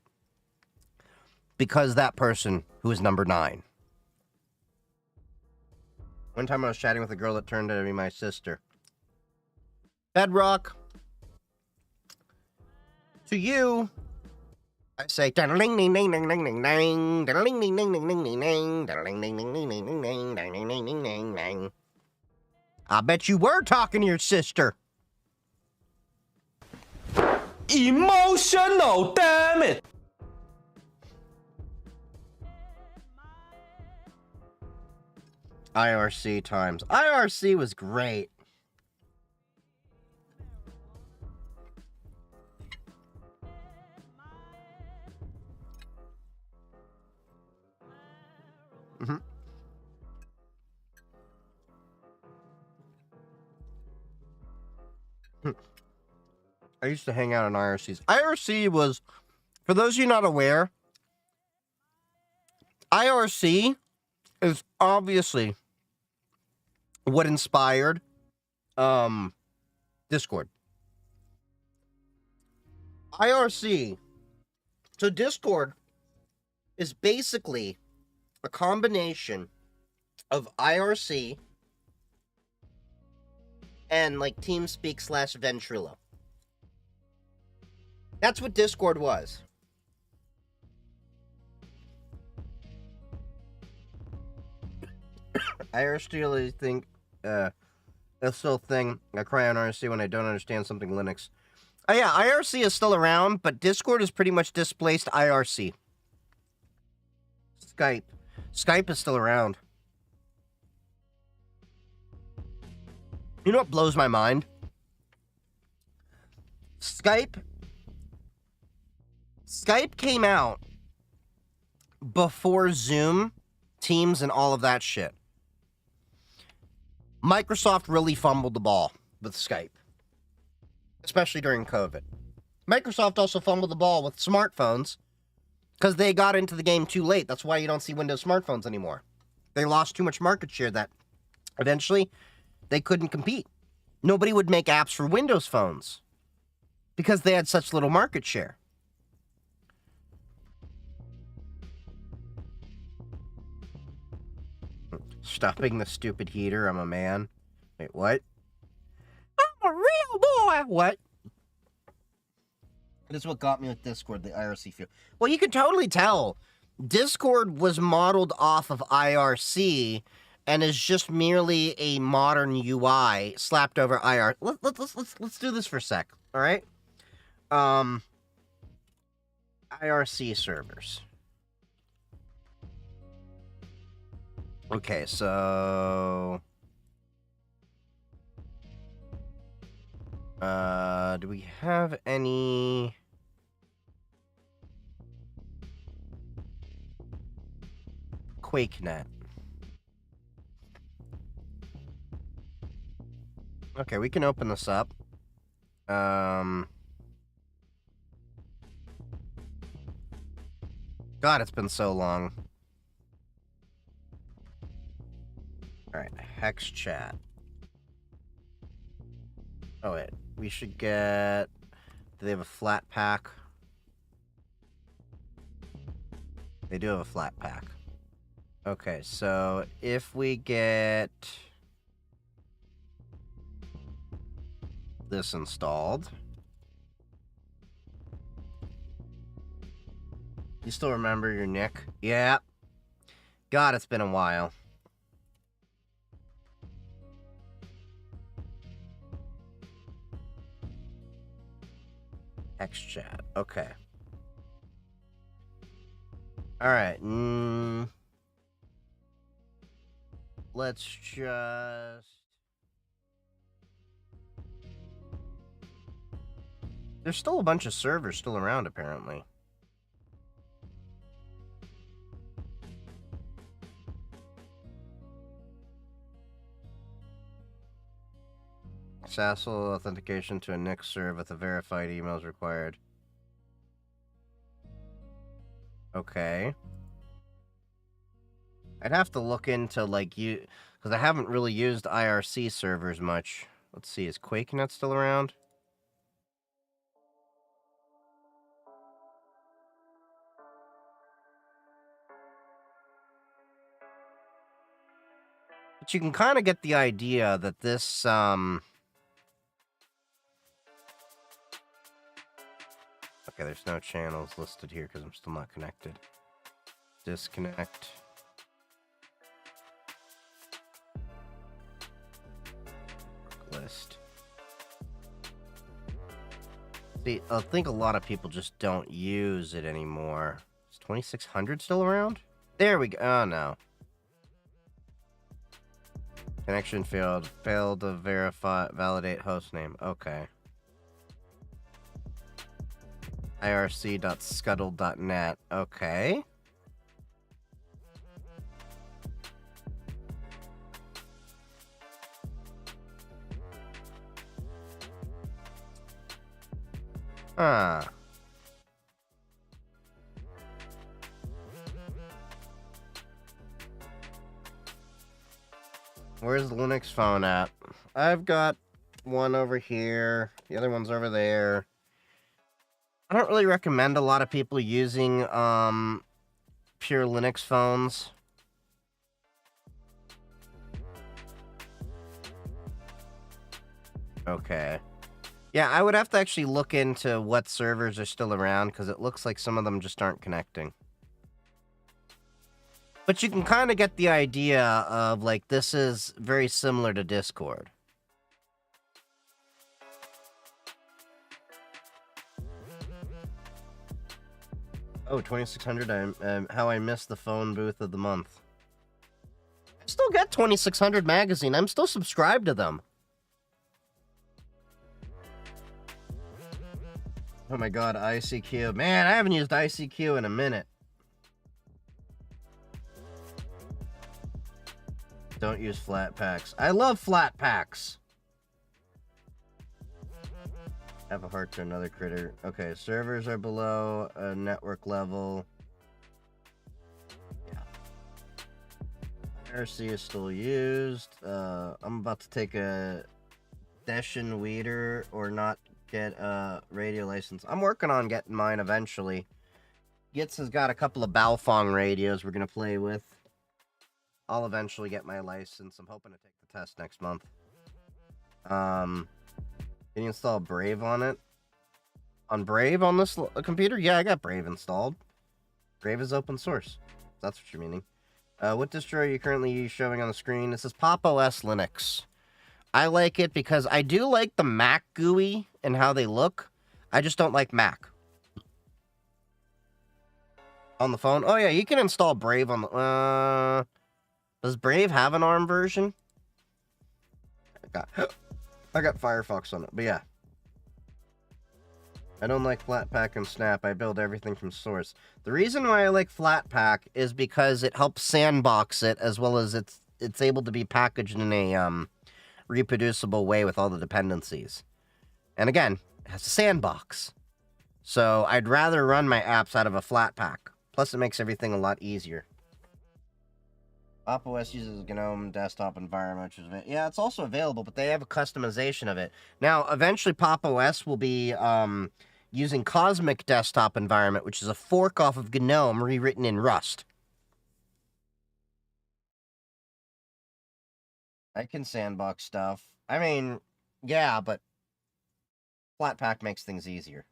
because that person who was number 9. One time I was chatting with a girl that turned out to be my sister. Bedrock. To you, I say, I bet you were talking to your sister. Emotional, damn it! IRC times. IRC was great. Mm-hmm. I used to hang out in IRCs. IRC was, for those of you not aware, IRC is obviously what inspired Discord. IRC. So Discord is basically a combination of IRC and like TeamSpeak / Ventrilo. That's what Discord was. IRC think that's still a thing. I cry on IRC when I don't understand something Linux. Oh yeah, IRC is still around, but Discord has pretty much displaced IRC. Skype is still around. You know what blows my mind? Skype came out before Zoom, Teams, and all of that shit. Microsoft really fumbled the ball with Skype, especially during COVID. Microsoft also fumbled the ball with smartphones because they got into the game too late. That's why you don't see Windows smartphones anymore. They lost too much market share that eventually they couldn't compete. Nobody would make apps for Windows phones because they had such little market share. Stopping the stupid heater, I'm a man. Wait, what? I'm a real boy! What? This is what got me with Discord, the IRC feel. Well, you can totally tell. Discord was modeled off of IRC and is just merely a modern UI slapped over IR. Let's do this for a sec, all right? IRC servers. Okay, so do we have any QuakeNet? Okay, we can open this up. God, it's been so long. Alright, Hex Chat. Oh wait, we should get... Do they have a flat pack? They do have a flat pack. Okay, so if we get this installed... You still remember your nick? Yeah. God, it's been a while. X-Chat. Okay. Alright. Let's just... There's still a bunch of servers still around, apparently. SASL authentication to a NIC serve with a verified email is required. Okay. I'd have to look into, like, because I haven't really used IRC servers much. Let's see, is QuakeNet still around? But you can kind of get the idea that this, Okay, there's no channels listed here because I'm still not connected. Disconnect. List. See, I think a lot of people just don't use it anymore. Is 2600 still around? There we go. Oh, no. Connection failed. Failed to validate hostname. Okay. irc.scuttle.net. Okay. Huh. Where's the Linux phone at? I've got one over here. The other one's over there. I don't really recommend a lot of people using pure Linux phones. Okay. Yeah, I would have to actually look into what servers are still around because it looks like some of them just aren't connecting. But you can kind of get the idea of, like, this is very similar to Discord. Oh, 2600, how I missed the phone booth of the month. I still get 2600 magazine. I'm still subscribed to them. Oh my god, ICQ. Man, I haven't used ICQ in a minute. Don't use flat packs. I love flat packs. Have a heart to another critter. Okay, servers are below network level. Yeah. IRC is still used. I'm about to take a Deshin Weeder or not get a radio license. I'm working on getting mine eventually. Gitz has got a couple of Baofeng radios we're going to play with. I'll eventually get my license. I'm hoping to take the test next month. Can you install Brave on it? On Brave on this computer? Yeah, I got Brave installed. Brave is open source. That's what you're meaning. What distro are you currently showing on the screen? This is Pop! OS Linux. I like it because I do like the Mac GUI and how they look. I just don't like Mac. On the phone? Oh yeah, you can install Brave on the... Does Brave have an ARM version? I got Firefox on it, but yeah. I don't like Flatpak and Snap. I build everything from source. The reason why I like Flatpak is because it helps sandbox it, as well as it's able to be packaged in a reproducible way with all the dependencies. And again, it has a sandbox. So I'd rather run my apps out of a Flatpak. Plus, it makes everything a lot easier. Pop! OS uses a GNOME desktop environment, which is... Yeah, it's also available, but they have a customization of it. Now, eventually, Pop! OS will be using Cosmic desktop environment, which is a fork off of GNOME rewritten in Rust. I can sandbox stuff. I mean, yeah, but Flatpak makes things easier.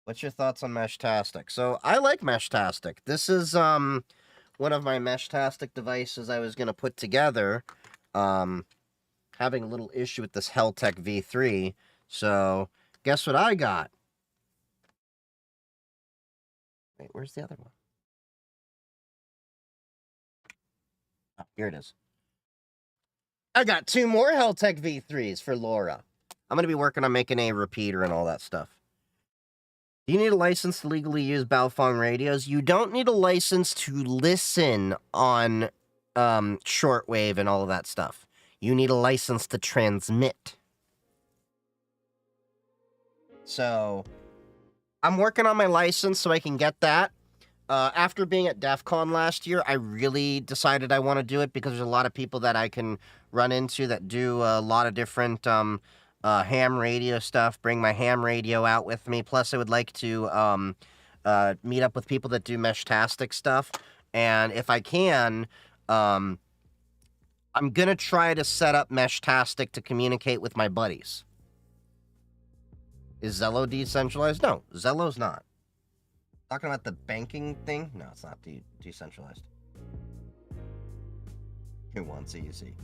What's your thoughts on Meshtastic? So, I like Meshtastic. This is one of my Meshtastic devices I was going to put together. Having a little issue with this Heltec V3. So, guess what I got? Wait, where's the other one? Oh, here it is. I got 2 more Heltec V3s for Laura. I'm going to be working on making a repeater and all that stuff. Do you need a license to legally use Baofeng radios? You don't need a license to listen on shortwave and all of that stuff. You need a license to transmit. So, I'm working on my license so I can get that. After being at DEF CON last year, I really decided I want to do it because there's a lot of people that I can run into that do a lot of different ham radio stuff, bring my ham radio out with me. Plus, I would like to meet up with people that do Meshtastic stuff. And if I can, I'm going to try to set up Meshtastic to communicate with my buddies. Is Zello decentralized? No, Zello's not. Talking about the banking thing? No, it's not decentralized. Who wants easy?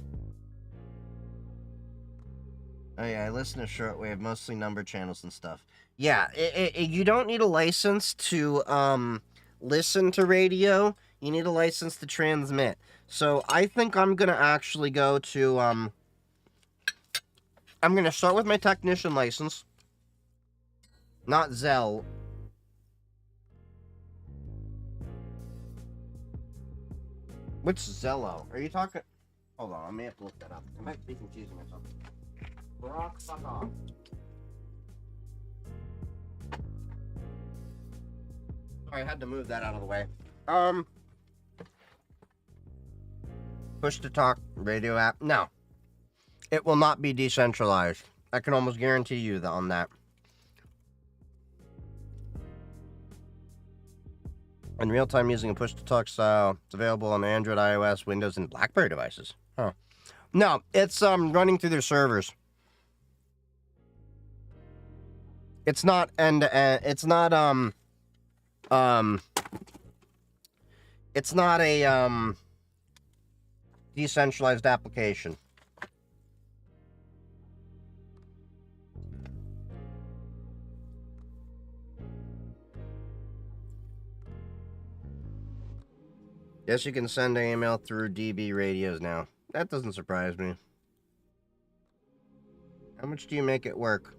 Oh yeah, I listen to shortwave, mostly number channels and stuff. Yeah, you don't need a license to listen to radio. You need a license to transmit. So I think I'm gonna actually go to I'm gonna start with my technician license, not Zell. Which Zello? Are you talking? Hold on, I may have to look that up. I might be confusing myself. Brock, fuck off. Sorry, I had to move that out of the way. push-to-talk radio app. No. It will not be decentralized. I can almost guarantee you on that. In real time using a push-to-talk style. It's available on Android, iOS, Windows, and BlackBerry devices. Huh. No, it's running through their servers. It's not it's not a decentralized application. Yes, you can send an email through DB radios now. That doesn't surprise me. How much do you make it work?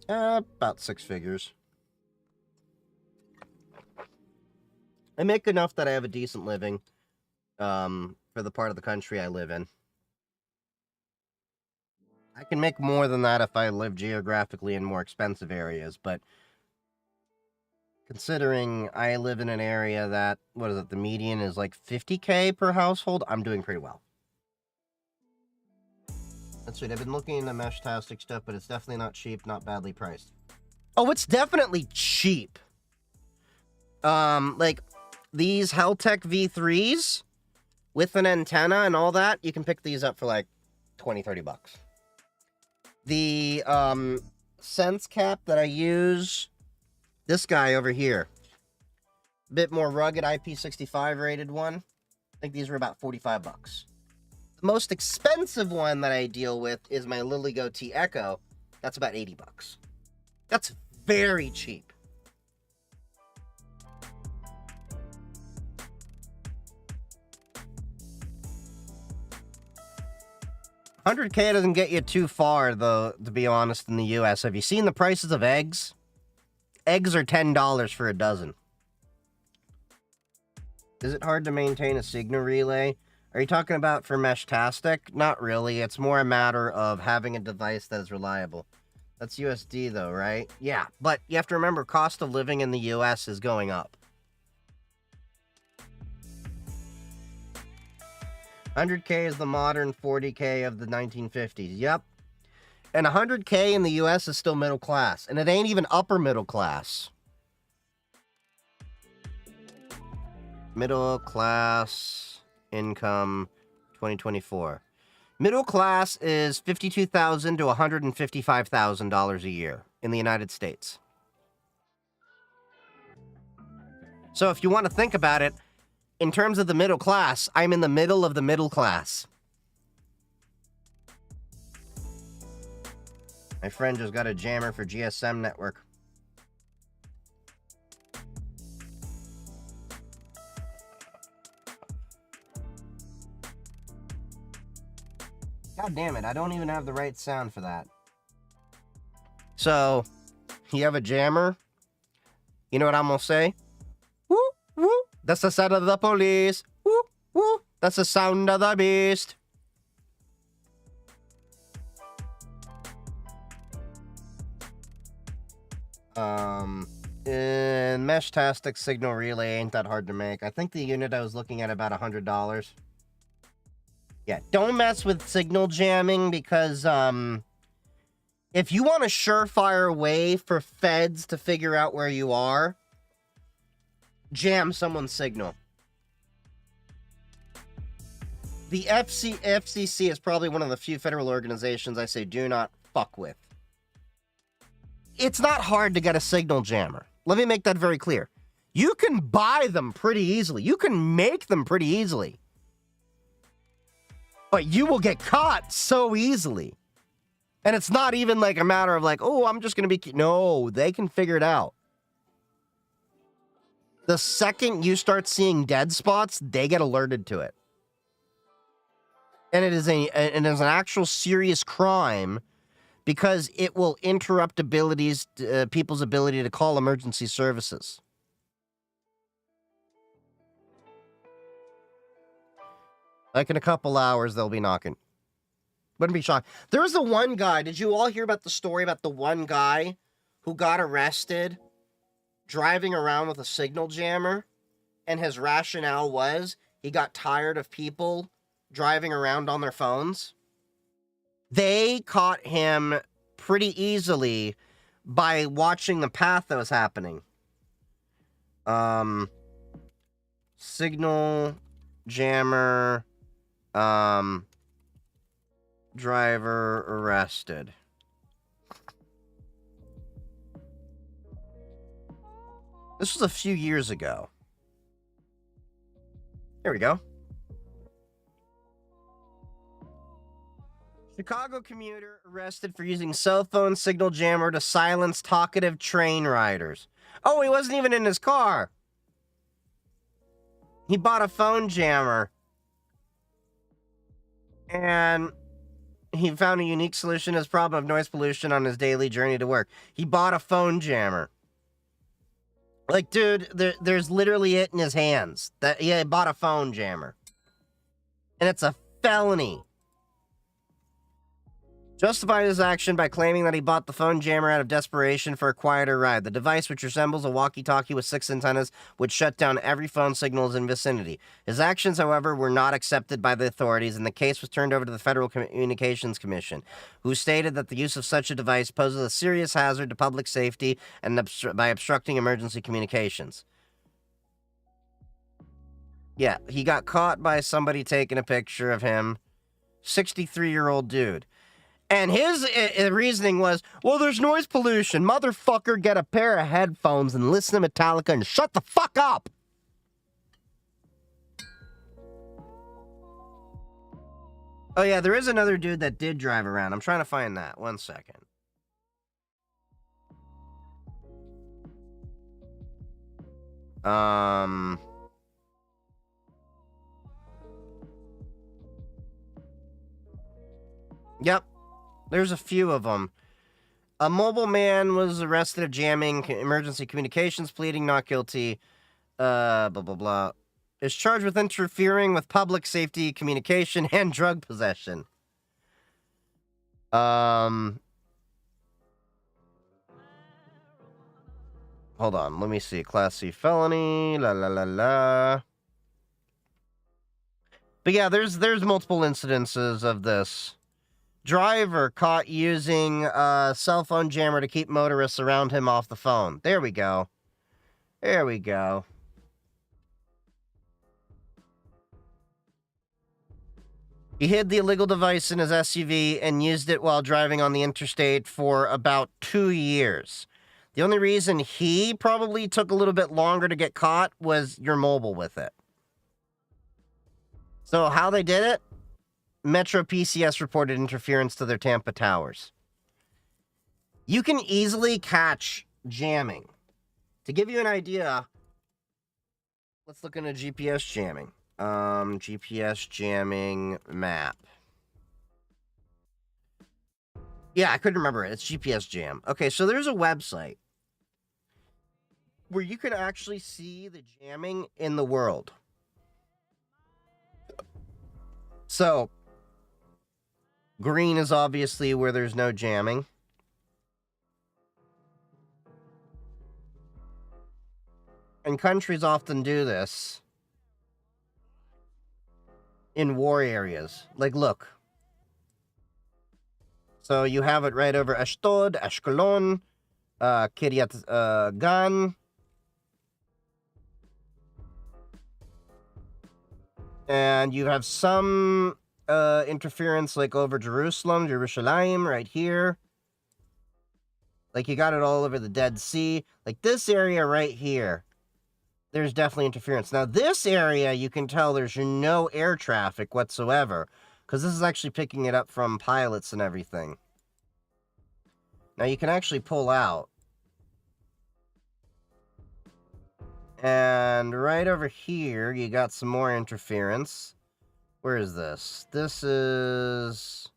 About 6 figures. I make enough that I have a decent living, for the part of the country I live in. I can make more than that if I live geographically in more expensive areas, but considering I live in an area that, what is it, the median is like $50K per household, I'm doing pretty well. That's right, I've been looking into Meshtastic stuff, but it's definitely not cheap, not badly priced. Oh, it's definitely cheap. Like, these Heltec V3s, with an antenna and all that, you can pick these up for like 20-30 bucks. The, Sense Cap that I use, this guy over here, a bit more rugged IP65 rated one, I think these were about 45 bucks. The most expensive one that I deal with is my LilyGo T Echo. That's about 80 bucks. That's very cheap. $100K doesn't get you too far, though, to be honest, in the US. Have you seen the prices of eggs? Eggs are $10 for a dozen. Is it hard to maintain a signal relay? Are you talking about for Meshtastic? Not really. It's more a matter of having a device that is reliable. That's USD, though, right? Yeah, but you have to remember, cost of living in the US is going up. 100K is the modern 40K of the 1950s. Yep. And 100K in the US is still middle class. And it ain't even upper middle class. Middle class income 2024. Middle class is $52,000 to $155,000 a year in the United States. So if you want to think about it, in terms of the middle class, I'm in the middle of the middle class. My friend just got a jammer for GSM network. God damn it, I don't even have the right sound for that. So, you have a jammer? You know what I'm gonna say? Woo, woo, that's the sound of the police. Woo, woo, that's the sound of the beast. In Meshtastic signal relay ain't that hard to make. I think the unit I was looking at about $100. Yeah, don't mess with signal jamming because, if you want a surefire way for feds to figure out where you are, jam someone's signal. The FCC is probably one of the few federal organizations I say do not fuck with. It's not hard to get a signal jammer. Let me make that very clear. You can buy them pretty easily. You can make them pretty easily. But you will get caught so easily. And it's not even like a matter of like, oh, I'm just going to be... No, they can figure it out. The second you start seeing dead spots, they get alerted to it. And it is an actual serious crime because it will interrupt people's ability to call emergency services. Like in a couple hours, they'll be knocking. Wouldn't be shocked. There was the one guy. Did you all hear about the story about the one guy who got arrested driving around with a signal jammer? And his rationale was he got tired of people driving around on their phones. They caught him pretty easily by watching the path that was happening. Signal jammer, driver arrested. This was a few years ago. There we go. Chicago commuter arrested for using cell phone signal jammer to silence talkative train riders. Oh, he wasn't even in his car. He bought a phone jammer. And he found a unique solution to his problem of noise pollution on his daily journey to work. He bought a phone jammer. Like, dude, there's literally it in his hands. He bought a phone jammer. And it's a felony. Justified his action by claiming that he bought the phone jammer out of desperation for a quieter ride. The device, which resembles a walkie-talkie with 6 antennas, would shut down every phone signal in vicinity. His actions, however, were not accepted by the authorities, and the case was turned over to the Federal Communications Commission, who stated that the use of such a device poses a serious hazard to public safety and by obstructing emergency communications. Yeah, he got caught by somebody taking a picture of him. 63-year-old dude. And his reasoning was, well, there's noise pollution. Motherfucker, get a pair of headphones and listen to Metallica and shut the fuck up. Oh, yeah, there is another dude that did drive around. I'm trying to find that. 1 second. Yep. There's a few of them. A mobile man was arrested of jamming emergency communications, pleading not guilty. Blah, blah, blah. Is charged with interfering with public safety communication and drug possession. Hold on, let me see. Class C felony, la la la la. But yeah, there's multiple incidences of this. Driver caught using a cell phone jammer to keep motorists around him off the phone. There we go. There we go. He hid the illegal device in his SUV and used it while driving on the interstate for about 2 years. The only reason he probably took a little bit longer to get caught was you're mobile with it. So how they did it? Metro PCS reported interference to their Tampa towers. You can easily catch jamming. To give you an idea, let's look into GPS jamming. GPS jamming map. Yeah, I couldn't remember it. It's GPS jam. Okay, so there's a website where you can actually see the jamming in the world. So, green is obviously where there's no jamming. And countries often do this in war areas. Like, look. So you have it right over Ashdod, Ashkelon, Kiryat Gan. And you have some interference like over Jerusalem right here. Like you got it all over the Dead Sea. Like this area right here, there's definitely interference. Now this area, you can tell there's no air traffic whatsoever, because this is actually picking it up from pilots and everything. Now you can actually pull out. And right over here, you got some more interference. Where is this? This is...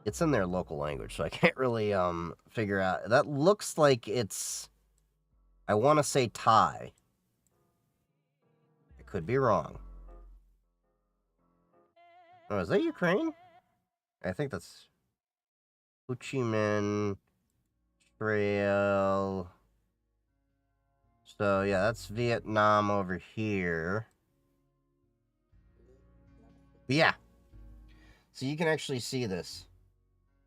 It's in their local language, so I can't really figure out. That looks like it's... I want to say Thai. I could be wrong. Oh, is that Ukraine? I think that's Ho Chi Minh Trail. So, yeah, that's Vietnam over here. But yeah. So you can actually see this.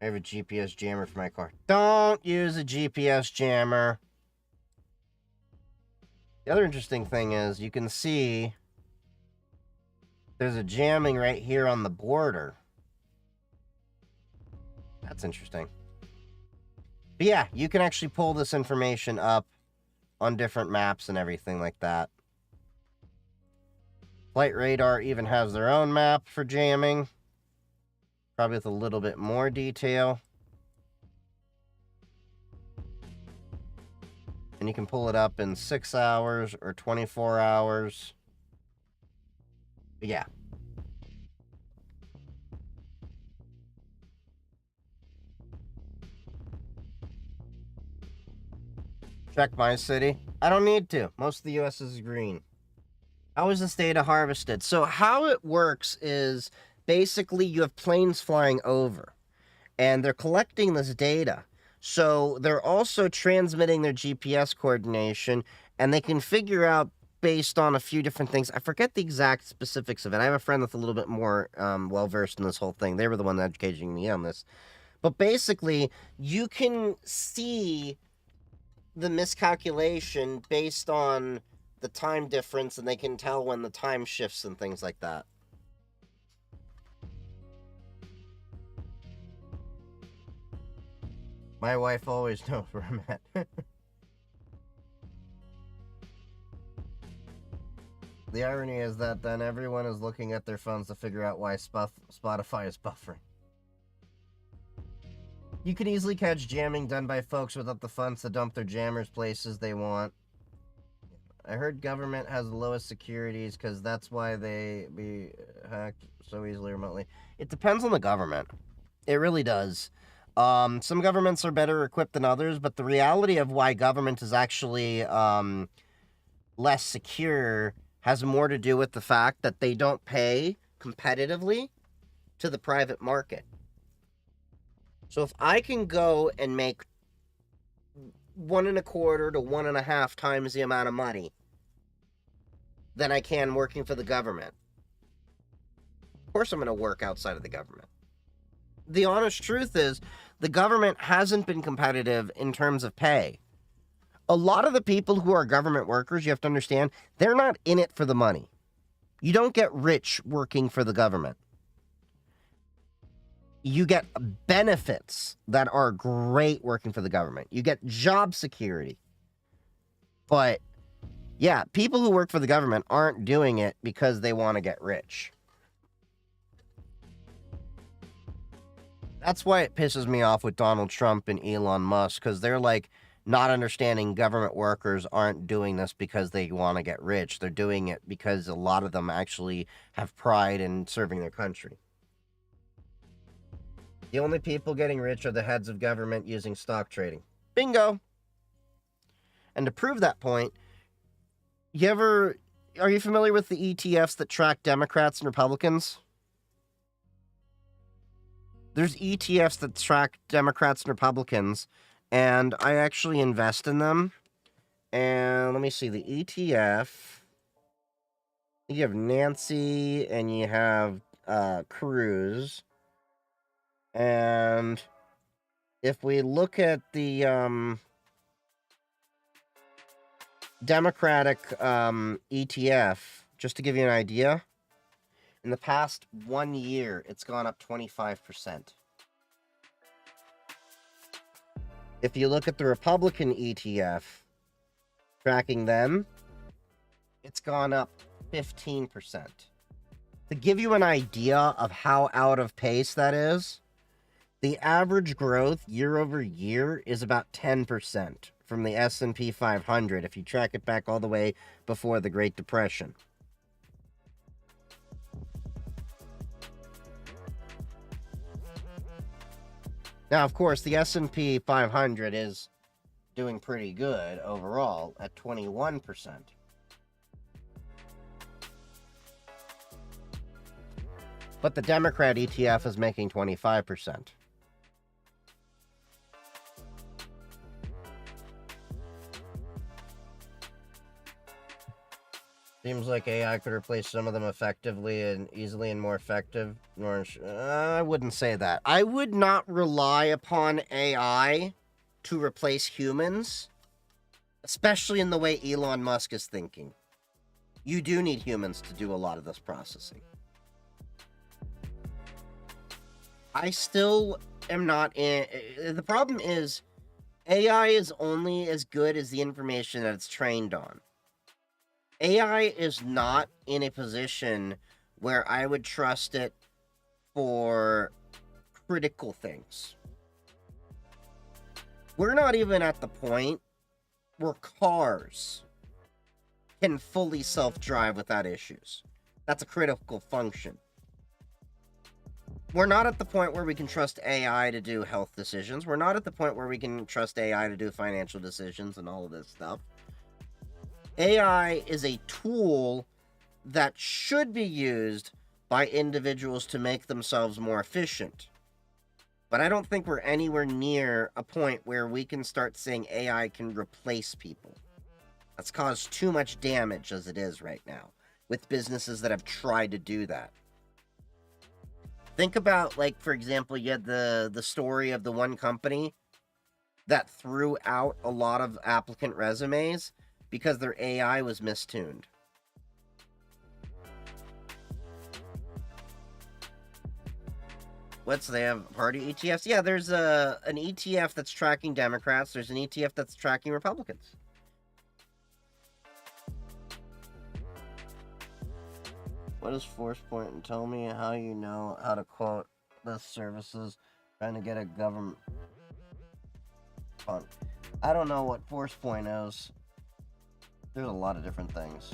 I have a GPS jammer for my car. Don't use a GPS jammer. The other interesting thing is you can see there's a jamming right here on the border. That's interesting. But yeah, you can actually pull this information up on different maps and everything like that. Flight Radar even has their own map for jamming. Probably with a little bit more detail. And you can pull it up in 6 hours or 24 hours. But yeah. Check my city. I don't need to. Most of the U.S. is green. How is this data harvested? So how it works is basically you have planes flying over and they're collecting this data. So they're also transmitting their GPS coordination and they can figure out based on a few different things. I forget the exact specifics of it. I have a friend that's a little bit more well-versed in this whole thing. They were the one educating me on this. But basically, you can see the miscalculation based on the time difference, and they can tell when the time shifts and things like that. My wife always knows where I'm at. The irony is that then everyone is looking at their phones to figure out why Spotify is buffering. You can easily catch jamming done by folks without the funds to dump their jammers places they want. I heard government has the lowest securities because that's why they be hacked so easily remotely. It depends on the government. It really does. Some governments are better equipped than others, but the reality of why government is actually less secure has more to do with the fact that they don't pay competitively to the private market. So if I can go and make 1.25 to 1.5 times the amount of money than I can working for the government, of course I'm going to work outside of the government. The honest truth is, the government hasn't been competitive in terms of pay. A lot of the people who are government workers, you have to understand, they're not in it for the money. You don't get rich working for the government. You get benefits that are great working for the government. You get job security. But, yeah, people who work for the government aren't doing it because they want to get rich. That's why it pisses me off with Donald Trump and Elon Musk, because they're like not understanding government workers aren't doing this because they want to get rich. They're doing it because a lot of them actually have pride in serving their country. The only people getting rich are the heads of government using stock trading. Bingo! And to prove that point, are you familiar with the ETFs that track Democrats and Republicans? There's ETFs that track Democrats and Republicans, and I actually invest in them. And let me see, the ETF, you have Nancy and you have Cruz. And if we look at the Democratic ETF, just to give you an idea, in the past 1 year, it's gone up 25%. If you look at the Republican ETF, tracking them, it's gone up 15%. To give you an idea of how out of pace that is, the average growth year over year is about 10% from the S&P 500 if you track it back all the way before the Great Depression. Now, of course, the S&P 500 is doing pretty good overall at 21%. But the Democrat ETF is making 25%. Seems like AI could replace some of them effectively and easily and more effective. I wouldn't say that. I would not rely upon AI to replace humans, especially in the way Elon Musk is thinking. You do need humans to do a lot of this processing. I still am not in. The problem is AI is only as good as the information that it's trained on. AI is not in a position where I would trust it for critical things. We're not even at the point where cars can fully self-drive without issues. That's a critical function. We're not at the point where we can trust AI to do health decisions. We're not at the point where we can trust AI to do financial decisions and all of this stuff. AI is a tool that should be used by individuals to make themselves more efficient. But I don't think we're anywhere near a point where we can start saying AI can replace people. That's caused too much damage as it is right now with businesses that have tried to do that. Think about, like, for example, you had the story of the one company that threw out a lot of applicant resumes because their AI was mistuned. They have party ETFs? Yeah, there's an ETF that's tracking Democrats. There's an ETF that's tracking Republicans. What is Force Point? And tell me how you know how to quote the services trying to get a government fund. I don't know what Force Point is. There's a lot of different things.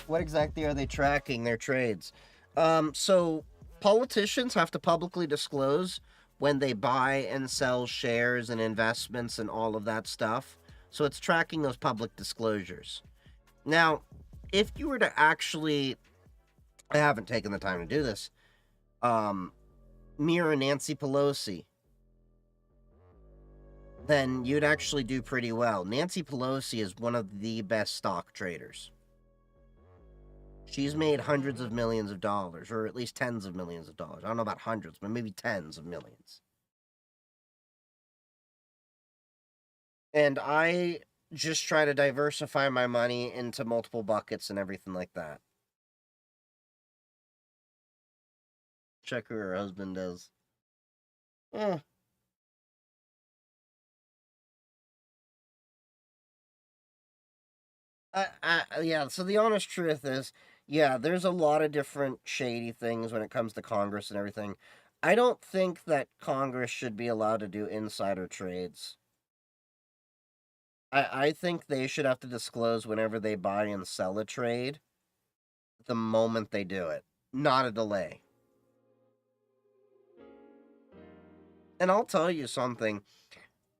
What exactly are they tracking? Their trades. So politicians have to publicly disclose when they buy and sell shares and investments and all of that stuff. So it's tracking those public disclosures. Now, if you were to actually, I haven't taken the time to do this, mirror Nancy Pelosi, then you'd actually do pretty well. Nancy Pelosi is one of the best stock traders. She's made hundreds of millions of dollars, or at least tens of millions of dollars. I don't know about hundreds, but maybe tens of millions. And I just try to diversify my money into multiple buckets and everything like that. Check who her husband is. Yeah, so the honest truth is, yeah, there's a lot of different shady things when it comes to Congress and everything. I don't think that Congress should be allowed to do insider trades. I think they should have to disclose whenever they buy and sell a trade the moment they do it, not a delay. And I'll tell you something.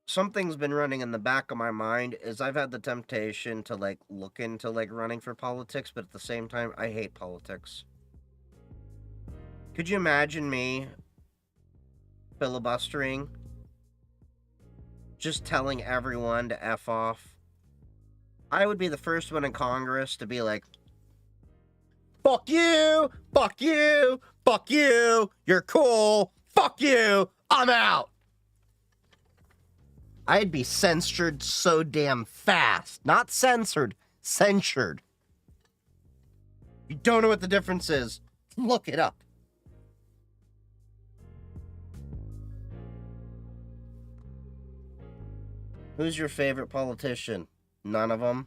Something's been running in the back of my mind is I've had the temptation to, like, look into, like, running for politics, but at the same time, I hate politics. Could you imagine me filibustering? Just telling everyone to F off? I would be the first one in Congress to be like, fuck you, fuck you, fuck you, you're cool, fuck you, I'm out. I'd be censored so damn fast. Not censored, censured. If you don't know what the difference is, look it up. Who's your favorite politician? None of them.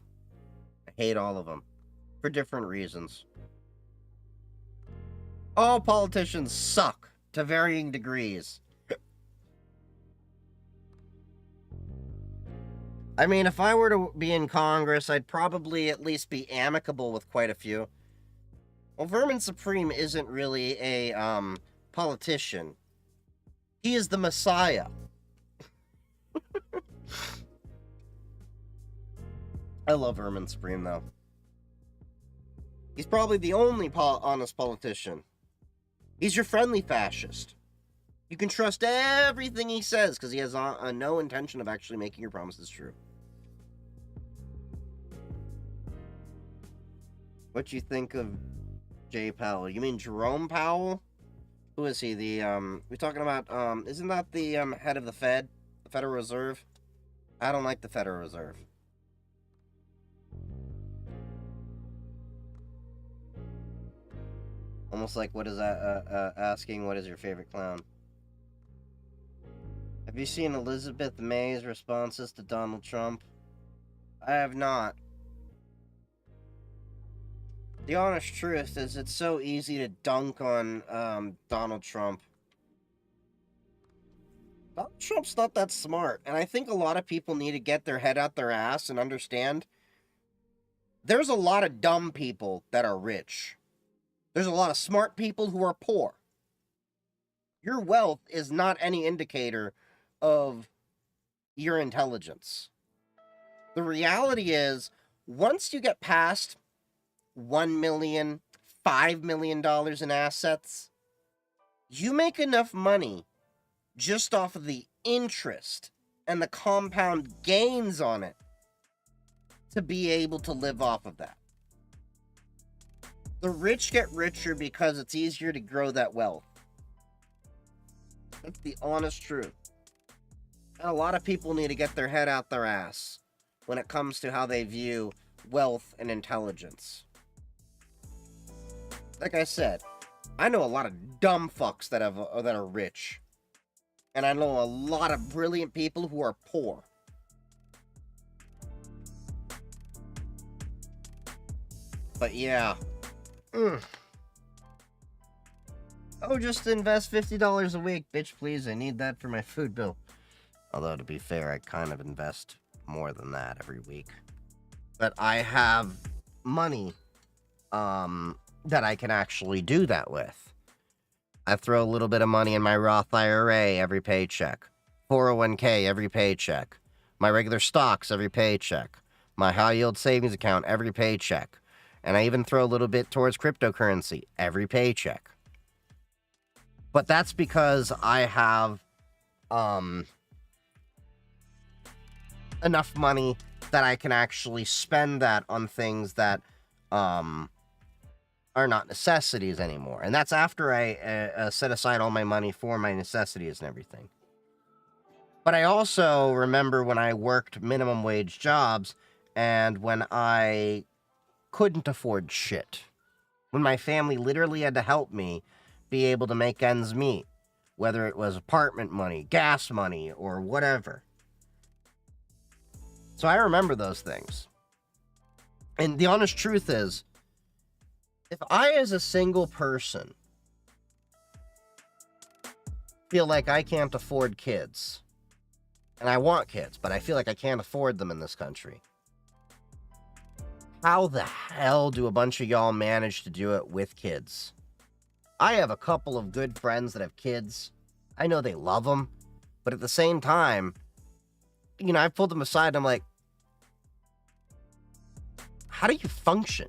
I hate all of them. For different reasons. All politicians suck to varying degrees. I mean, if I were to be in Congress, I'd probably at least be amicable with quite a few. Well, Vermin Supreme isn't really a, politician. He is the Messiah. I love Vermin Supreme, though. He's probably the only honest politician. He's your friendly fascist. You can trust everything he says because he has no intention of actually making your promises true. What you think of Jay Powell? You mean Jerome Powell? Who is he? We're talking about, isn't that the, head of the Fed? The Federal Reserve? I don't like the Federal Reserve. Almost like, what is that, asking, what is your favorite clown? Have you seen Elizabeth May's responses to Donald Trump? I have not. The honest truth is it's so easy to dunk on, Donald Trump. Donald Trump's not that smart, and I think a lot of people need to get their head out their ass and understand there's a lot of dumb people that are rich. There's a lot of smart people who are poor. Your wealth is not any indicator of your intelligence. The reality is, once you get past $1 million, $5 million in assets, you make enough money just off of the interest and the compound gains on it to be able to live off of that. The rich get richer because it's easier to grow that wealth. That's the honest truth. And a lot of people need to get their head out their ass when it comes to how they view wealth and intelligence. Like I said, I know a lot of dumb fucks that are rich. And I know a lot of brilliant people who are poor. But yeah. Oh, just invest $50 a week. Bitch, please. I need that for my food bill. Although, to be fair, I kind of invest more than that every week. But I have money that I can actually do that with. I throw a little bit of money in my Roth IRA every paycheck. 401k every paycheck. My regular stocks every paycheck. My high yield savings account every paycheck. And I even throw a little bit towards cryptocurrency every paycheck. But that's because I have enough money that I can actually spend that on things that are not necessities anymore. And that's after I set aside all my money for my necessities and everything. But I also remember when I worked minimum wage jobs and when I couldn't afford shit. When my family literally had to help me be able to make ends meet. Whether it was apartment money, gas money, or whatever. So I remember those things. And the honest truth is, if I as a single person feel like I can't afford kids, and I want kids, but I feel like I can't afford them in this country, how the hell do a bunch of y'all manage to do it with kids? I have a couple of good friends that have kids. I know they love them, but at the same time, you know, I pulled them aside and I'm like, how do you function?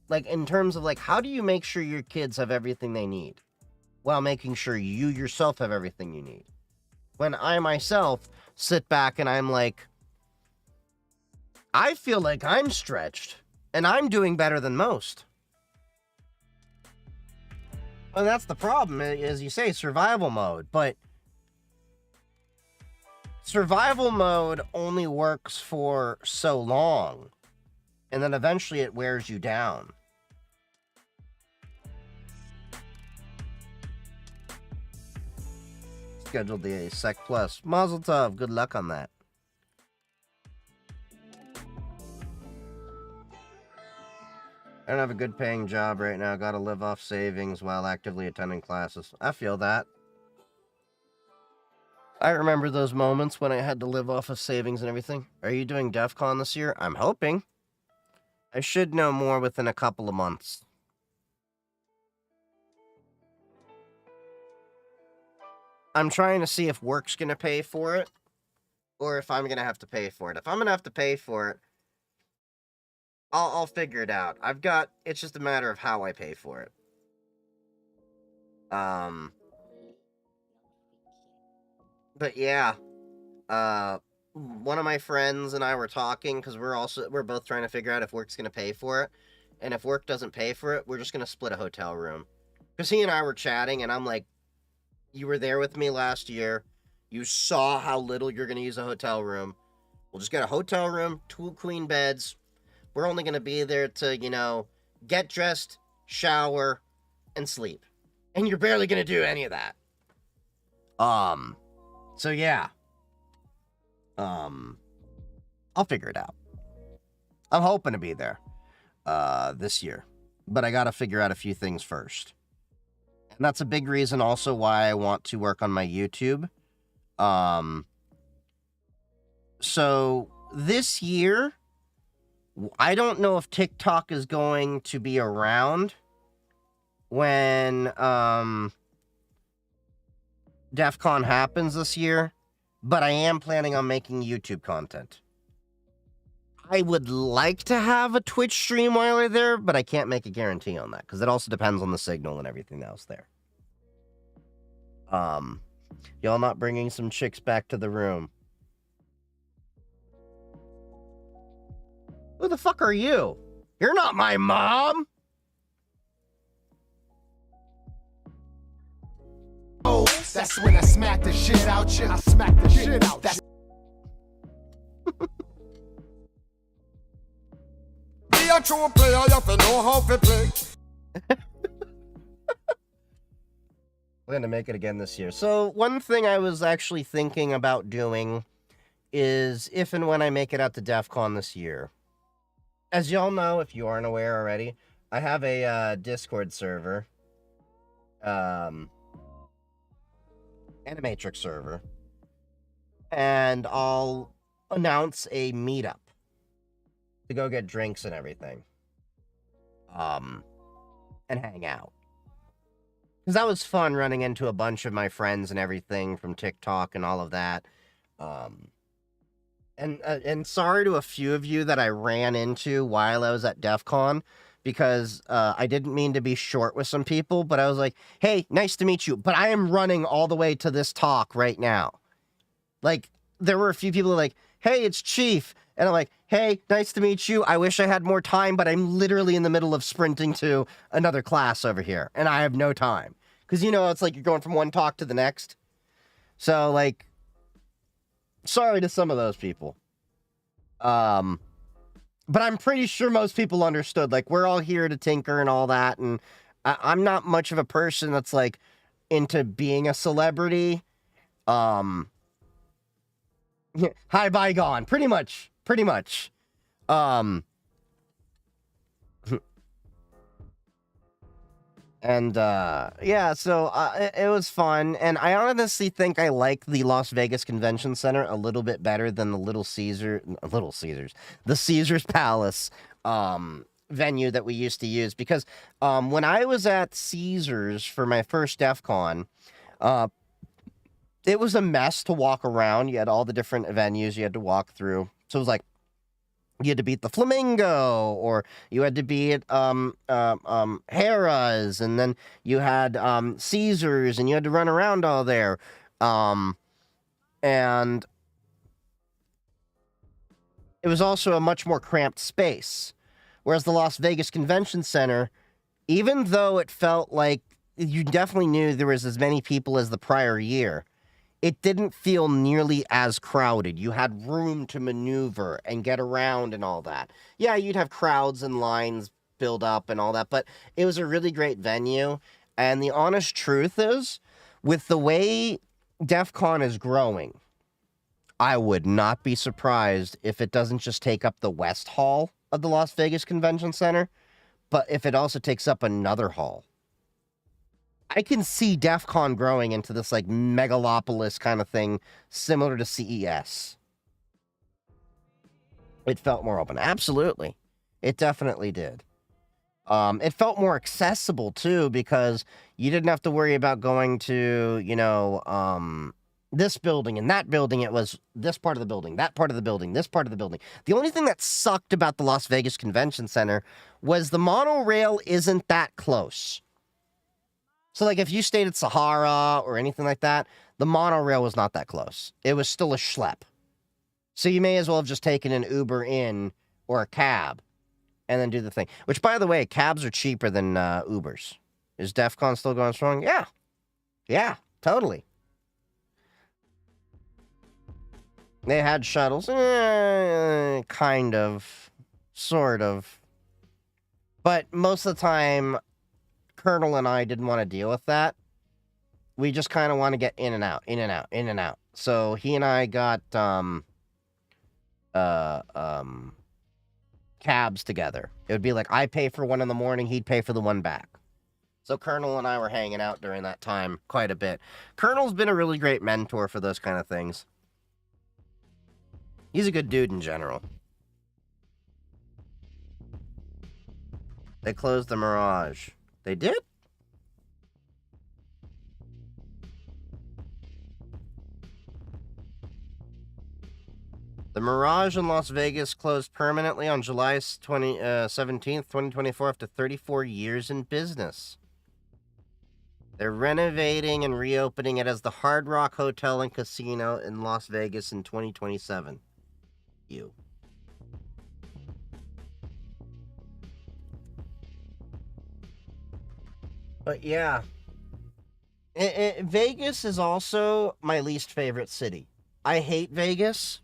Like, in terms of, like, how do you make sure your kids have everything they need while making sure you yourself have everything you need? When I myself sit back and I'm like, I feel like I'm stretched and I'm doing better than most. And that's the problem, as you say, survival mode. But survival mode only works for so long. And then eventually it wears you down. Scheduled the Sec Plus. Mazel tov. Good luck on that. I don't have a good paying job right now. Gotta live off savings while actively attending classes. I feel that. I remember those moments when I had to live off of savings and everything. Are you doing DEF CON this year? I'm hoping. I should know more within a couple of months. I'm trying to see if work's gonna pay for it, or if I'm gonna have to pay for it. If I'm gonna have to pay for it, I'll figure it out. It's just a matter of how I pay for it. But yeah, one of my friends and I were talking because we're both trying to figure out if work's gonna pay for it, and if work doesn't pay for it, we're just gonna split a hotel room. Because he and I were chatting, and I'm like, you were there with me last year. You saw how little you're gonna use a hotel room. We'll just get a hotel room, 2 queen beds. We're only gonna be there to, get dressed, shower, and sleep. And you're barely gonna do any of that. So yeah. I'll figure it out. I'm hoping to be there, this year. But I gotta figure out a few things first. And that's a big reason also why I want to work on my YouTube. So this year, I don't know if TikTok is going to be around when, DEF CON happens this year, but I am planning on making YouTube content. I would like to have a Twitch stream while I'm there, but I can't make a guarantee on that, because it also depends on the signal and everything else there. Y'all not bringing some chicks back to the room. Who the fuck are you? You're not my mom! Oh, that's when I smack the shit out you. I smack the shit out. That's be a true player, you have to know how to play. We're gonna make it again this year. So one thing I was actually thinking about doing is if and when I make it out to DEF CON this year. As y'all know, if you aren't aware already, I have a Discord server. Animatrix server. And I'll announce a meetup to go get drinks and everything. And hang out. Because that was fun running into a bunch of my friends and everything from TikTok and all of that. And sorry to a few of you that I ran into while I was at DEF CON, because I didn't mean to be short with some people, but I was like, hey, nice to meet you, but I am running all the way to this talk right now. Like, there were a few people like, hey, it's Chief. And I'm like, hey, nice to meet you. I wish I had more time, but I'm literally in the middle of sprinting to another class over here, and I have no time. Because, it's like you're going from one talk to the next. So, like, sorry to some of those people. But I'm pretty sure most people understood. Like, we're all here to tinker and all that, and I'm not much of a person that's, like, into being a celebrity. Hi, bygone. Pretty much. And, yeah, so, it was fun, and I honestly think I like the Las Vegas Convention Center a little bit better than the Caesars Palace, venue that we used to use, because, when I was at Caesars for my first DEF CON, it was a mess to walk around. You had all the different venues you had to walk through, so it was like, you had to be at the Flamingo, or you had to be at Harrah's, and then you had Caesars, and you had to run around all there. And it was also a much more cramped space. Whereas the Las Vegas Convention Center, even though it felt like you definitely knew there was as many people as the prior year, it didn't feel nearly as crowded. You had room to maneuver and get around and all that. Yeah, you'd have crowds and lines build up and all that, but it was a really great venue. And the honest truth is, with the way DEF CON is growing, I would not be surprised if it doesn't just take up the West Hall of the Las Vegas Convention Center, but if it also takes up another hall. I can see DEF CON growing into this, like, megalopolis kind of thing, similar to CES. It felt more open. Absolutely. It definitely did. It felt more accessible, too, because you didn't have to worry about going to, this building and that building. It was this part of the building, that part of the building, this part of the building. The only thing that sucked about the Las Vegas Convention Center was the monorail isn't that close. So, like, if you stayed at Sahara or anything like that, the monorail was not that close. It was still a schlep. So you may as well have just taken an Uber in or a cab and then do the thing. Which, by the way, cabs are cheaper than Ubers. Is DEF CON still going strong? Yeah. Yeah, totally. They had shuttles. Kind of. Sort of. But most of the time, Colonel and I didn't want to deal with that. We just kind of want to get in and out, in and out, in and out. So he and I got cabs together. It would be like I pay for one in the morning, he'd pay for the one back. So Colonel and I were hanging out during that time quite a bit. Colonel's been a really great mentor for those kind of things. He's a good dude in general. They closed the Mirage. They did? The Mirage in Las Vegas closed permanently on July 17th, 2024 after 34 years in business. They're renovating and reopening it as the Hard Rock Hotel and Casino in Las Vegas in 2027. But yeah. Vegas is also my least favorite city. I hate Vegas.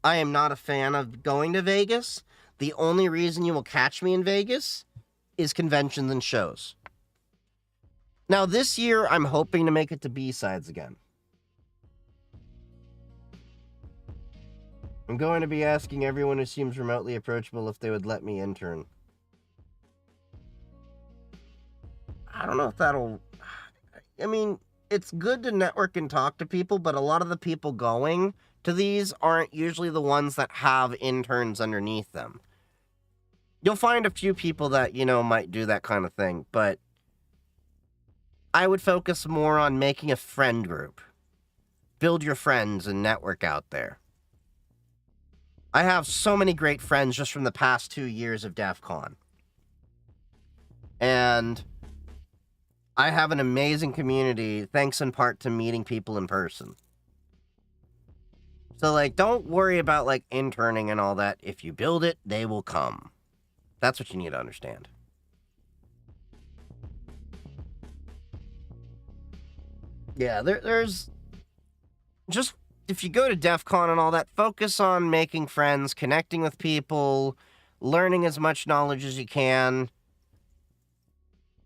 I am not a fan of going to Vegas. The only reason you will catch me in Vegas is conventions and shows. Now, this year, I'm hoping to make it to B-Sides again. I'm going to be asking everyone who seems remotely approachable if they would let me intern. I don't know if that'll... I mean, it's good to network and talk to people, but a lot of the people going to these aren't usually the ones that have interns underneath them. You'll find a few people that, might do that kind of thing, but I would focus more on making a friend group. Build your friends and network out there. I have so many great friends just from the past 2 years of DEF CON. And I have an amazing community, thanks in part to meeting people in person. So, don't worry about, interning and all that. If you build it, they will come. That's what you need to understand. Yeah, there's... Just, if you go to DEF CON and all that, focus on making friends, connecting with people, learning as much knowledge as you can.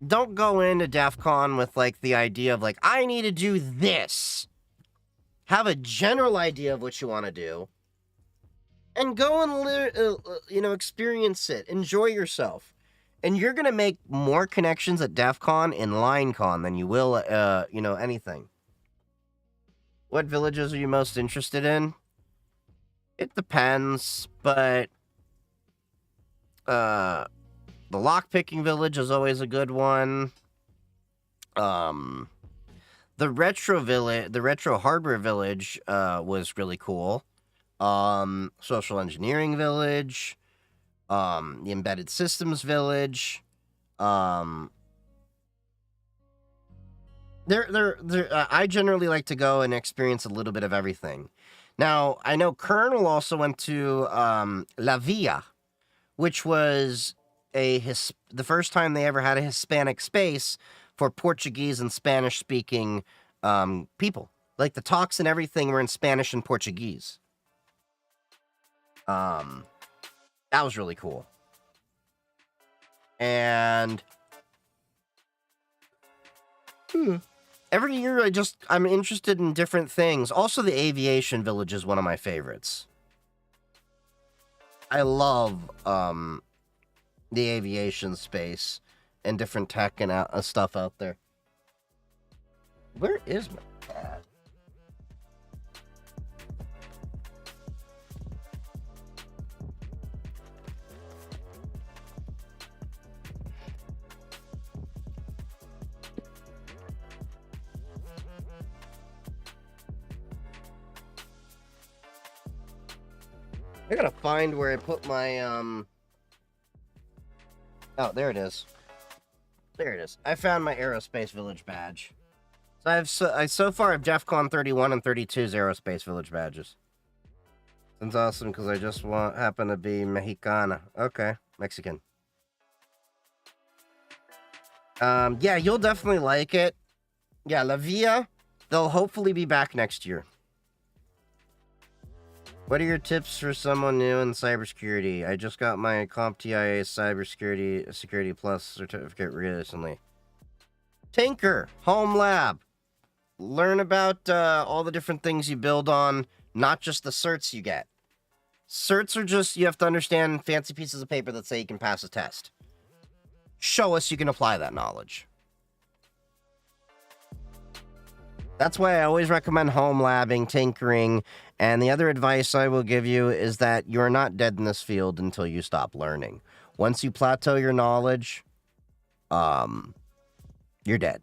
Don't go into DEF CON with, the idea of, I need to do this. Have a general idea of what you want to do. And go and, experience it. Enjoy yourself. And you're going to make more connections at DEF CON and LineCon than you will, anything. What villages are you most interested in? It depends, but... the lockpicking village is always a good one. The retro hardware village was really cool. Social engineering village, the embedded systems village. I generally like to go and experience a little bit of everything. Now, I know Colonel also went to La Villa, which was the first time they ever had a Hispanic space for Portuguese and Spanish-speaking people. The talks and everything were in Spanish and Portuguese. That was really cool. And every year I'm interested in different things. Also, the aviation village is one of my favorites. I love the aviation space and different tech and stuff out there. Where is my cat? I gotta find where I put my, Oh, there it is. There it is. I found my Aerospace Village badge. So I so far have DEFCON 31 and 32's Aerospace Village badges. Sounds awesome because I just happen to be Mexicana. Okay, Mexican. Yeah, you'll definitely like it. Yeah, La Via, they'll hopefully be back next year. What are your tips for someone new in cybersecurity? I just got my CompTIA Cybersecurity Security Plus certificate recently. Tinker, Home Lab. Learn about all the different things you build on, not just the certs you get. Certs are just, you have to understand fancy pieces of paper that say you can pass a test. Show us you can apply that knowledge. That's why I always recommend home labbing, tinkering, and the other advice I will give you is that you're not dead in this field until you stop learning. Once you plateau your knowledge, you're dead.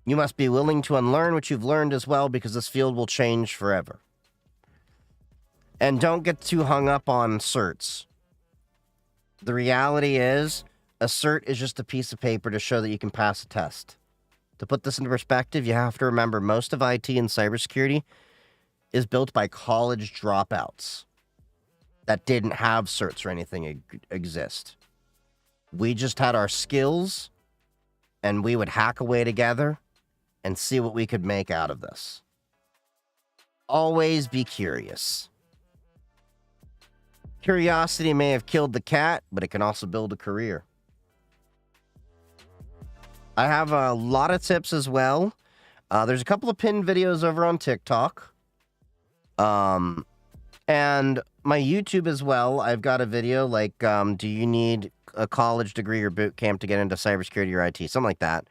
You must be willing to unlearn what you've learned as well, because this field will change forever. And don't get too hung up on certs. The reality is, a cert is just a piece of paper to show that you can pass a test. To put this into perspective, you have to remember most of IT and cybersecurity is built by college dropouts that didn't have certs or anything exist. We just had our skills, and we would hack away together and see what we could make out of this. Always be curious. Curiosity may have killed the cat, but it can also build a career. I have a lot of tips as well. There's a couple of pinned videos over on TikTok. And my YouTube as well. I've got a video like, do you need a college degree or boot camp to get into cybersecurity or IT? Something like that.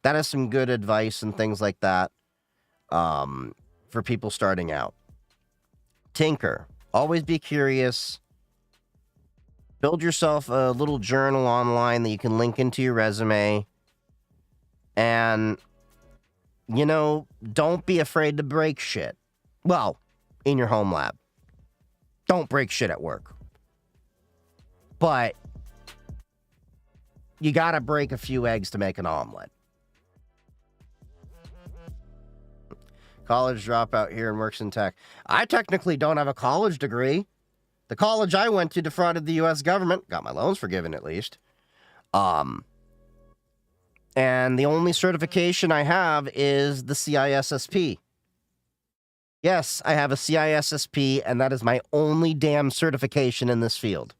That has some good advice and things like that for people starting out. Tinker. Always be curious. Build yourself a little journal online that you can link into your resume. And, you know, don't be afraid to break shit. Well, in your home lab. Don't break shit at work. But you gotta break a few eggs to make an omelet. College dropout here and works in tech. I technically don't have a college degree. The college I went to defrauded the U.S. government. Got my loans forgiven, at least. And the only certification I have is the CISSP. Yes, I have a CISSP, and that is my only damn certification in this field.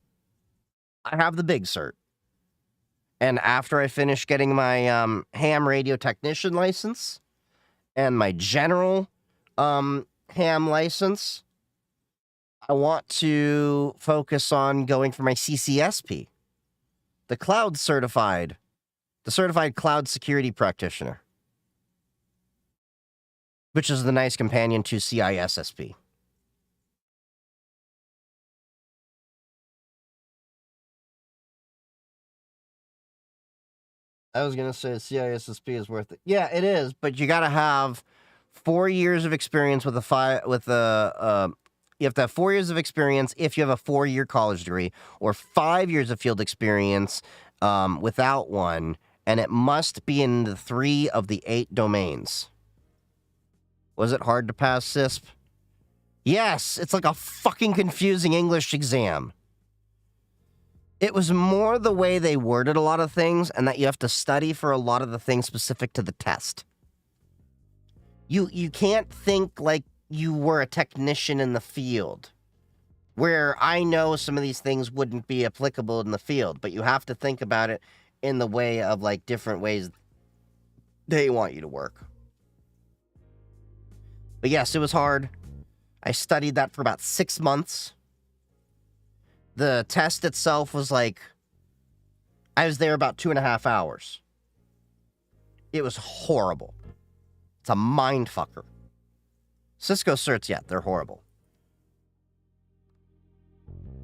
I have the big cert. And after I finish getting my ham radio technician license and my general ham license, I want to focus on going for my CCSP, the certified cloud security practitioner, which is the nice companion to CISSP. I was going to say CISSP is worth it. Yeah, it is, but you got to have 4 years of experience you have to have 4 years of experience if you have a 4-year college degree, or 5 years of field experience without one, and it must be in the 3 of the 8 domains. Was it hard to pass CISP? Yes, it's like a fucking confusing English exam. It was more the way they worded a lot of things, and that you have to study for a lot of the things specific to the test. You can't think like you were a technician in the field, where I know some of these things wouldn't be applicable in the field, but you have to think about it in the way of, like, different ways they want you to work. But yes, it was hard. I studied that for about 6 months. The test itself was like, I was there about 2.5 hours. It was horrible. It's a mind fucker. Cisco certs, yeah, they're horrible.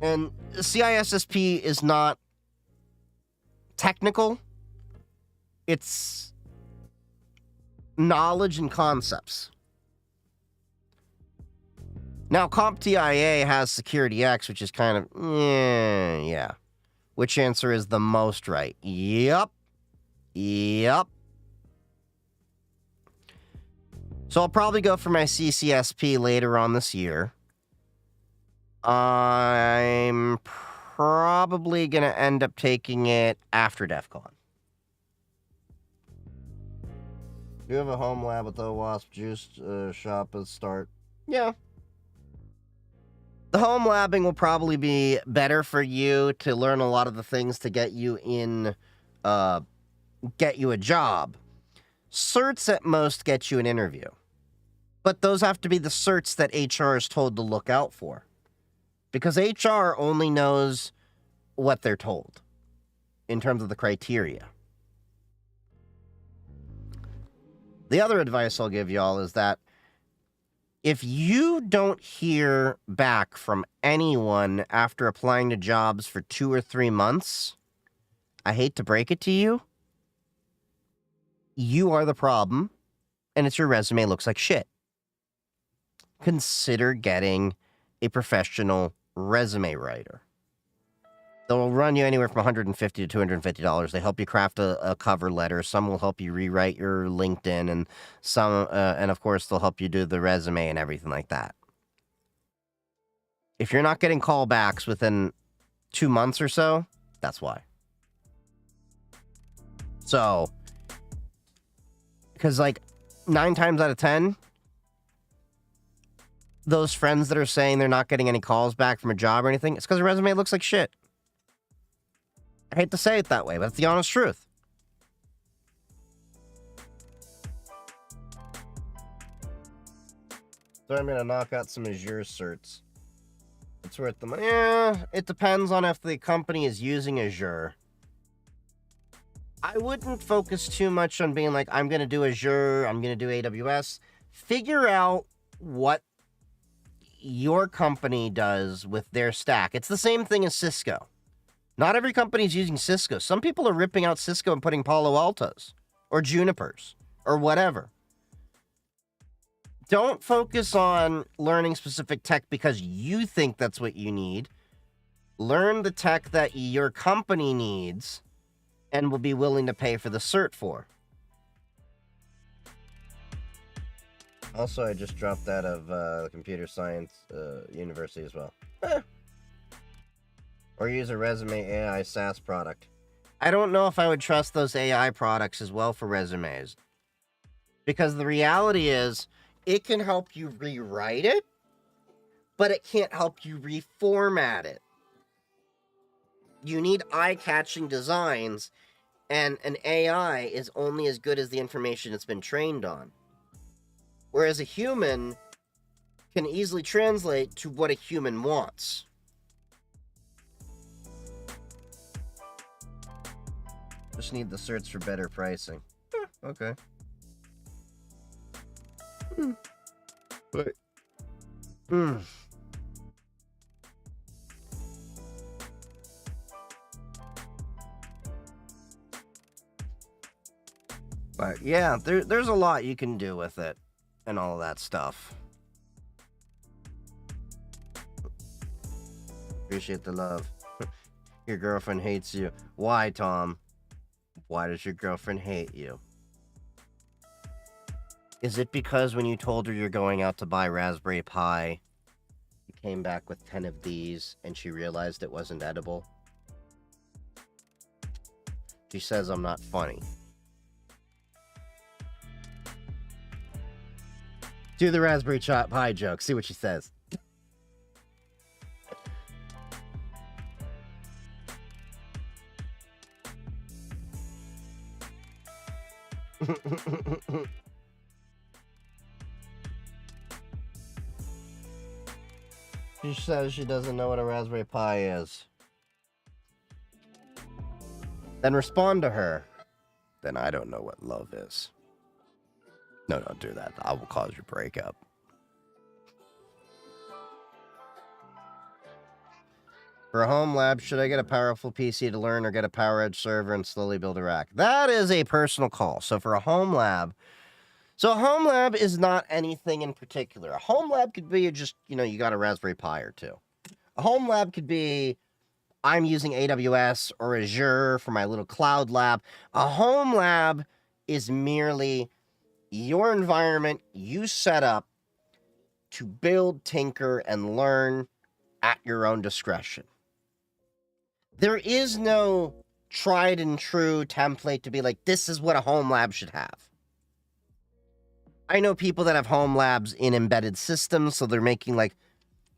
And CISSP is not technical. It's knowledge and concepts. Now, CompTIA has Security X, which is kind of, yeah. Which answer is the most right? Yep. Yep. So I'll probably go for my CCSP later on this year. I'm probably going to end up taking it after DEF CON. Do you have a home lab with the wasp juice shop at start? Yeah. The home labbing will probably be better for you to learn a lot of the things to get you in, get you a job. Certs at most get you an interview. But those have to be the certs that HR is told to look out for. Because HR only knows what they're told in terms of the criteria. The other advice I'll give y'all is that if you don't hear back from anyone after applying to jobs for 2 or 3 months, I hate to break it to you, you are the problem, and it's your resume looks like shit. Consider getting a professional resume writer. They'll run you anywhere from $150 to $250. They help you craft a cover letter. Some will help you rewrite your LinkedIn, and some, and of course, they'll help you do the resume and everything like that. If you're not getting callbacks within 2 months or so, that's why. So, because like 9 times out of 10, those friends that are saying they're not getting any calls back from a job or anything, it's because the resume looks like shit. I hate to say it that way, but it's the honest truth. So I'm going to knock out some Azure certs. It's worth the money. Yeah, it depends on if the company is using Azure. I wouldn't focus too much on being like, I'm going to do Azure, I'm going to do AWS. Figure out what your company does with their stack. It's the same thing as Cisco. Not every company is using Cisco. Some people are ripping out Cisco and putting Palo Altos or Junipers or whatever. Don't focus on learning specific tech because you think that's what you need. Learn the tech that your company needs and will be willing to pay for the cert for. Also, I just dropped out of computer science university as well. Or use a resume AI SaaS product. I don't know if I would trust those AI products as well for resumes. Because the reality is, it can help you rewrite it, but it can't help you reformat it. You need eye-catching designs, and an AI is only as good as the information it's been trained on. Whereas a human can easily translate to what a human wants. Just need the certs for better pricing. Okay. But, But yeah, there's a lot you can do with it and all that stuff. Appreciate the love. Your girlfriend hates you. Why, Tom? Why does your girlfriend hate you? Is it because when you told her you're going out to buy Raspberry Pi, you came back with 10 of these and she realized it wasn't edible? She says I'm not funny. Do the Raspberry Pi joke. See what she says. She says she doesn't know what a Raspberry Pi is. Then respond to her. Then I don't know what love is. No, don't do that. I will cause your breakup. For a home lab, should I get a powerful PC to learn or get a PowerEdge server and slowly build a rack? That is a personal call. So for a home lab, So a home lab is not anything in particular. A home lab could be just, you got a Raspberry Pi or two. A home lab could be, I'm using AWS or Azure for my little cloud lab. A home lab is merely your environment you set up to build, tinker, and learn at your own discretion. There is no tried and true template to be like, this is what a home lab should have. I know people that have home labs in embedded systems, so they're making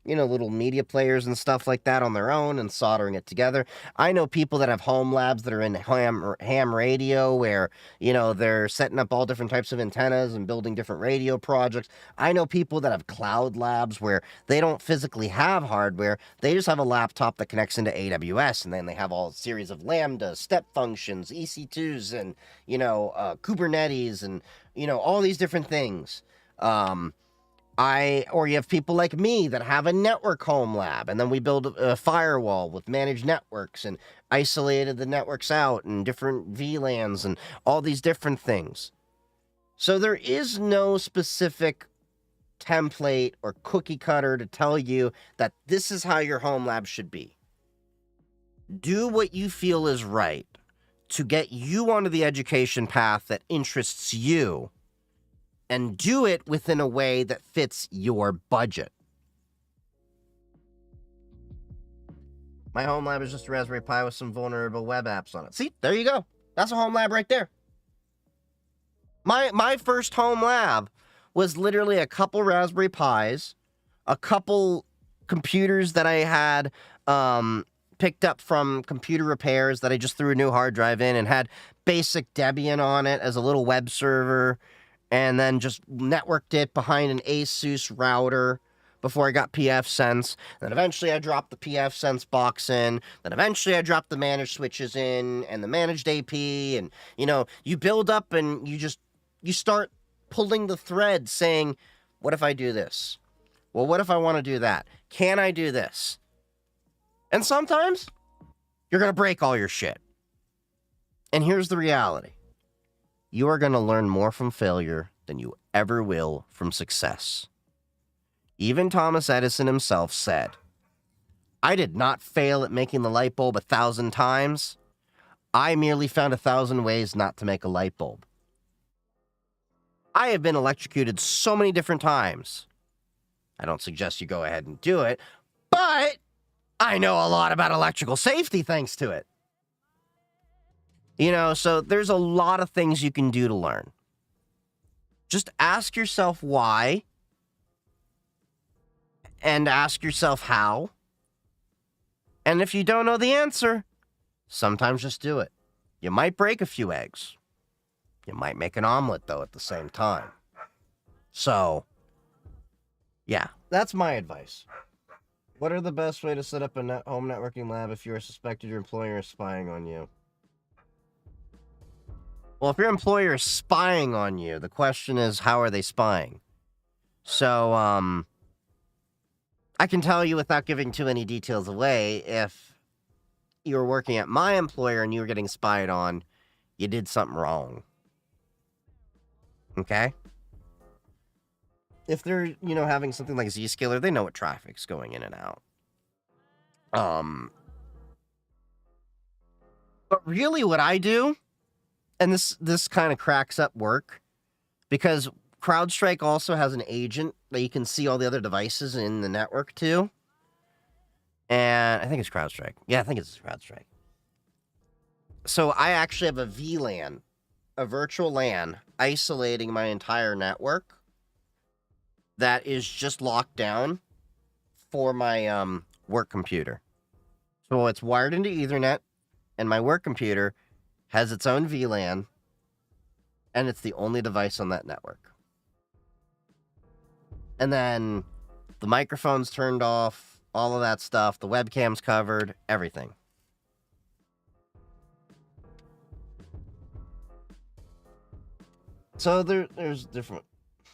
little media players and stuff like that on their own and soldering it together. I know people that have home labs that are in ham radio where, they're setting up all different types of antennas and building different radio projects. I know people that have cloud labs where they don't physically have hardware. They just have a laptop that connects into AWS, and then they have all a series of Lambda, step functions, EC2s, and, Kubernetes, and, all these different things. Or you have people like me that have a network home lab, and then we build a firewall with managed networks and isolated the networks out and different VLANs and all these different things. So there is no specific template or cookie cutter to tell you that this is how your home lab should be. Do what you feel is right to get you onto the education path that interests you, and do it within a way that fits your budget. My home lab is just a Raspberry Pi with some vulnerable web apps on it. See, there you go. That's a home lab right there. My first home lab was literally a couple Raspberry Pis, a couple computers that I had picked up from computer repairs that I just threw a new hard drive in, and had basic Debian on it as a little web server, and then just networked it behind an ASUS router before I got pfSense. Then eventually I dropped the pfSense box in. Then eventually I dropped the managed switches in and the managed AP. And, you build up and you start pulling the thread saying, what if I do this? Well, what if I want to do that? Can I do this? And sometimes you're going to break all your shit. And here's the reality. You are going to learn more from failure than you ever will from success. Even Thomas Edison himself said, I did not fail at making the light bulb 1,000 times. I merely found 1,000 ways not to make a light bulb. I have been electrocuted so many different times. I don't suggest you go ahead and do it, but I know a lot about electrical safety thanks to it. So there's a lot of things you can do to learn. Just ask yourself why, and ask yourself how. And if you don't know the answer, sometimes just do it. You might break a few eggs. You might make an omelet, though, at the same time. So, yeah, that's my advice. What are the best way to set up a home networking lab if you are suspected your employer is spying on you? Well, if your employer is spying on you, the question is, how are they spying? So, I can tell you without giving too many details away, if you were working at my employer and you were getting spied on, you did something wrong. Okay? If they're, having something like Zscaler, they know what traffic's going in and out. But really what I do, and this kind of cracks up work, because CrowdStrike also has an agent that you can see all the other devices in the network too. And I think it's CrowdStrike. Yeah, I think it's CrowdStrike. So I actually have a VLAN, a virtual LAN, isolating my entire network that is just locked down for my work computer. So it's wired into Ethernet, and my work computer has its own VLAN, and it's the only device on that network. And then the microphone's turned off, all of that stuff, the webcam's covered, everything. So there's different.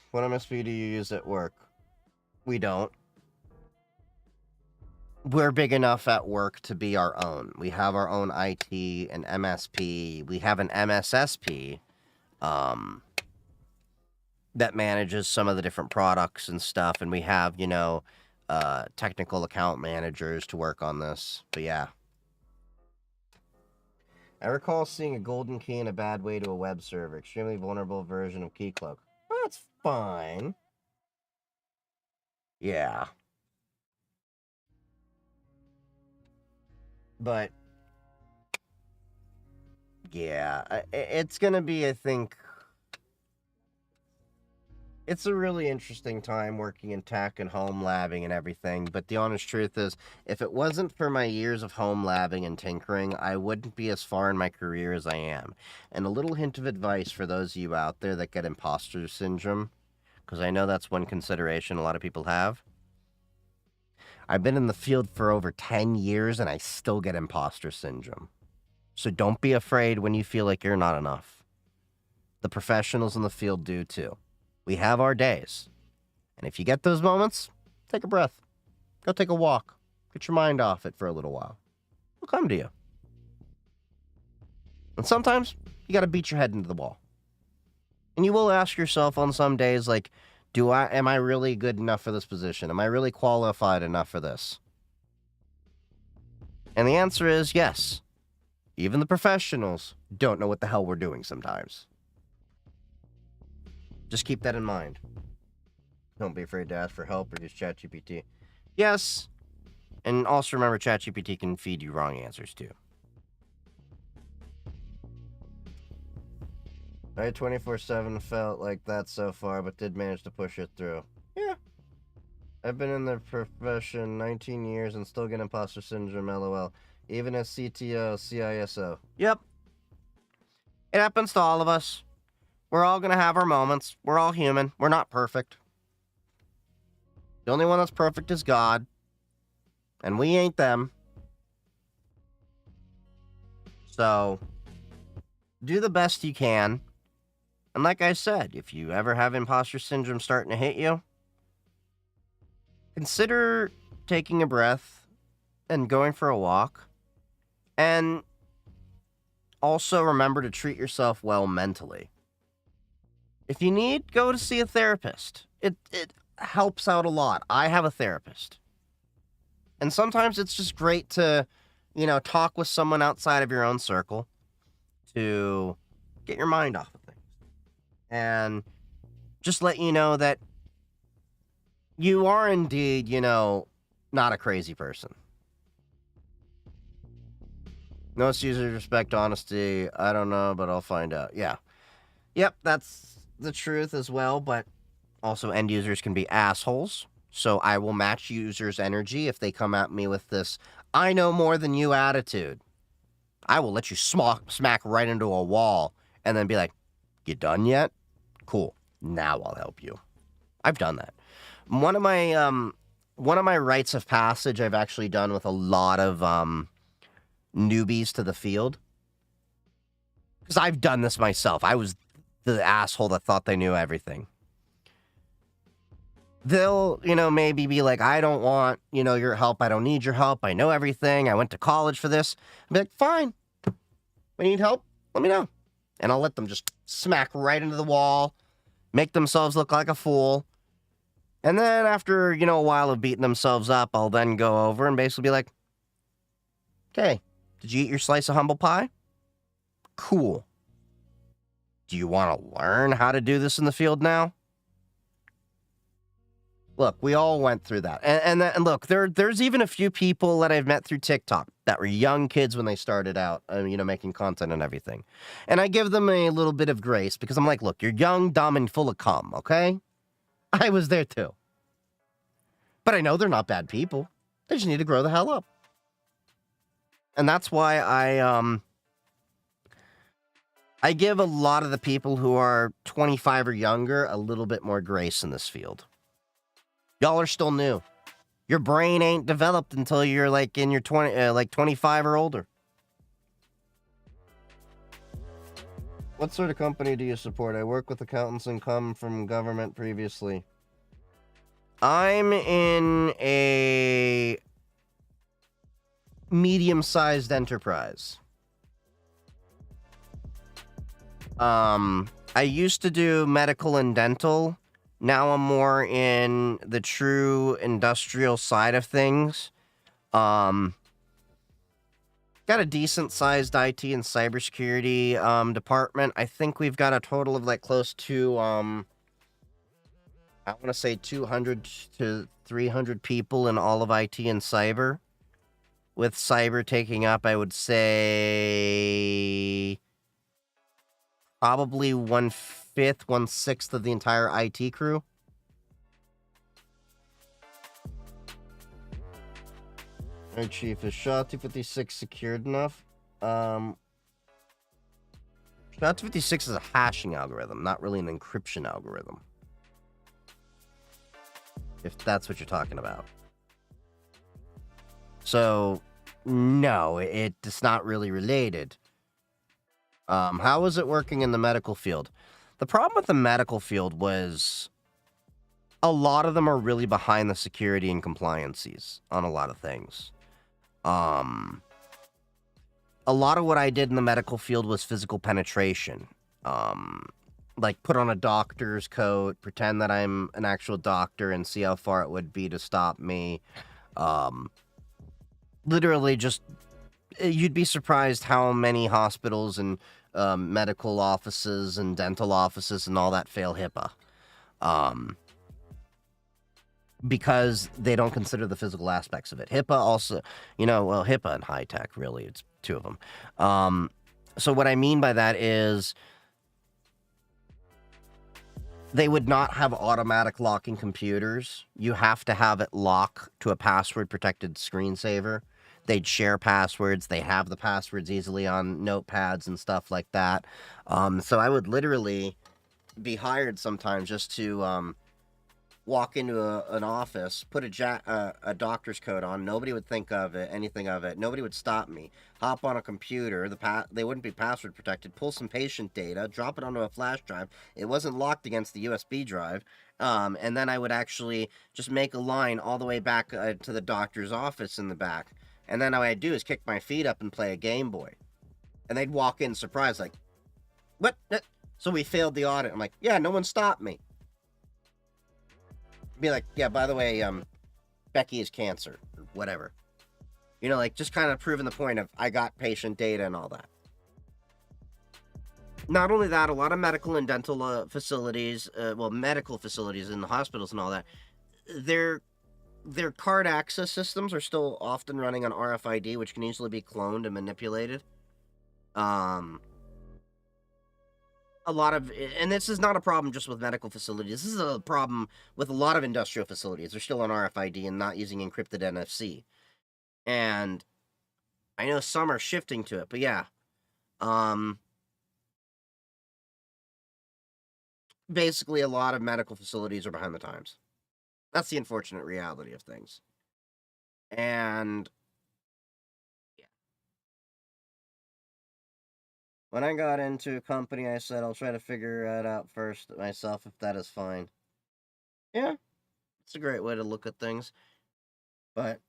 What MSP do you use at work? We don't. We're big enough at work to be our own. We have our own IT and MSP. We have an MSSP. that manages some of the different products and stuff, and we have, technical account managers to work on this. But yeah. I recall seeing a golden key in a bad way to a web server. Extremely vulnerable version of Keycloak. Well, that's fine. Yeah. But, yeah. It's going to be, I think... It's a really interesting time working in tech and home labbing and everything, but the honest truth is, if it wasn't for my years of home labbing and tinkering, I wouldn't be as far in my career as I am. And a little hint of advice for those of you out there that get imposter syndrome, because I know that's one consideration a lot of people have. I've been in the field for over 10 years and I still get imposter syndrome. So don't be afraid when you feel like you're not enough. The professionals in the field do too. We have our days. And if you get those moments, take a breath. Go take a walk. Get your mind off it for a little while. It'll come to you. And sometimes you got to beat your head into the wall. And you will ask yourself on some days, like, am I really good enough for this position? Am I really qualified enough for this? And the answer is yes. Even the professionals don't know what the hell we're doing sometimes. Just keep that in mind. Don't be afraid to ask for help or use ChatGPT. Yes. And also remember, ChatGPT can feed you wrong answers too. I 24/7 felt like that so far, but did manage to push it through. Yeah. I've been in the profession 19 years and still get imposter syndrome, lol. Even as CTO, CISO. Yep. It happens to all of us. We're all going to have our moments. We're all human. We're not perfect. The only one that's perfect is God. And we ain't them. So, do the best you can. And like I said, if you ever have imposter syndrome starting to hit you, consider taking a breath and going for a walk. And also remember to treat yourself well mentally. If you need, go to see a therapist. It helps out a lot. I have a therapist. And sometimes it's just great to, talk with someone outside of your own circle to get your mind off of things. And just let you know that you are indeed, not a crazy person. Most users respect honesty. I don't know, but I'll find out. Yeah. Yep, that's the truth as well, but also end users can be assholes. So I will match users' energy if they come at me with this I know more than you attitude. I will let you smack right into a wall and then be like, you done yet? Cool. Now I'll help you. I've done that. One of my rites of passage I've actually done with a lot of newbies to the field. Because I've done this myself. I was the asshole that thought they knew everything. They'll, maybe be like, I don't want, your help. I don't need your help. I know everything. I went to college for this. I'll be like, fine. When you need help, let me know. And I'll let them just smack right into the wall, make themselves look like a fool. And then after, a while of beating themselves up, I'll then go over and basically be like, okay, did you eat your slice of humble pie? Cool. Do you want to learn how to do this in the field now? Look, we all went through that. And look, there's even a few people that I've met through TikTok that were young kids when they started out, making content and everything. And I give them a little bit of grace because I'm like, look, you're young, dumb, and full of cum, okay? I was there too. But I know they're not bad people. They just need to grow the hell up. And that's why I give a lot of the people who are 25 or younger a little bit more grace in this field. Y'all are still new. Your brain ain't developed until you're like in your 25 or older. What sort of company do you support? I work with accountants and come from government previously. I'm in a medium-sized enterprise. I used to do medical and dental. Now I'm more in the true industrial side of things. Got a decent sized IT and cybersecurity department. I think we've got a total of like close to I want to say 200 to 300 people in all of IT and cyber. With cyber taking up, I would say probably 1/5, 1/6 of the entire IT crew. Our chief, is SHA-256 secured enough? SHA-256 is a hashing algorithm, not really an encryption algorithm. If that's what you're talking about. So, no, it's not really related. How is it working in the medical field? The problem with the medical field was a lot of them are really behind the security and compliances on a lot of things. A lot of what I did in the medical field was physical penetration. Like put on a doctor's coat, pretend that I'm an actual doctor and see how far it would be to stop me. Literally just, you'd be surprised how many hospitals and medical offices and dental offices and all that fail HIPAA. Because they don't consider the physical aspects of it. HIPAA also, HIPAA and high tech, really, it's two of them. So what I mean by that is they would not have automatic locking computers. You have to have it lock to a password-protected screensaver. They'd share passwords. They have the passwords easily on notepads and stuff like that. So I would literally be hired sometimes just to walk into an office, put a doctor's coat on. Nobody would think of it, anything of it. Nobody would stop me. Hop on a computer. They wouldn't be password protected. Pull some patient data. Drop it onto a flash drive. It wasn't locked against the USB drive. And then I would actually just make a line all the way back to the doctor's office in the back. And then all I'd do is kick my feet up and play a Game Boy. And they'd walk in surprised, like, what? So we failed the audit. I'm like, yeah, no one stopped me. Be like, yeah, by the way, Becky is cancer, or whatever. Just kind of proving the point of I got patient data and all that. Not only that, a lot of medical and dental facilities, medical facilities in the hospitals and all that, their card access systems are still often running on RFID, which can easily be cloned and manipulated. A lot of, and this is not a problem just with medical facilities. This is a problem with a lot of industrial facilities. They're still on RFID and not using encrypted NFC. And I know some are shifting to it, but yeah. Basically, a lot of medical facilities are behind the times. That's the unfortunate reality of things. And yeah. When I got into a company, I said I'll try to figure it out first myself if that is fine. Yeah, it's a great way to look at things. But,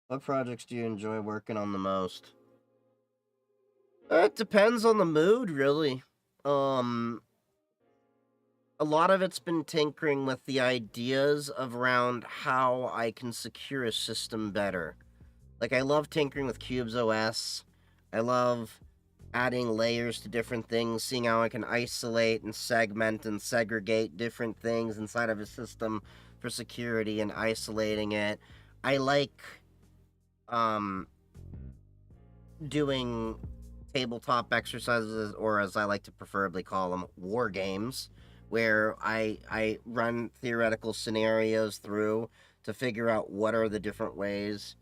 what projects do you enjoy working on the most? It depends on the mood, really. A lot of it's been tinkering with the ideas of around how I can secure a system better. Like, I love tinkering with Cube's OS. I love adding layers to different things, seeing how I can isolate and segment and segregate different things inside of a system for security and isolating it. I like doing tabletop exercises, or as I like to preferably call them, war games, where I run theoretical scenarios through to figure out what are the different ways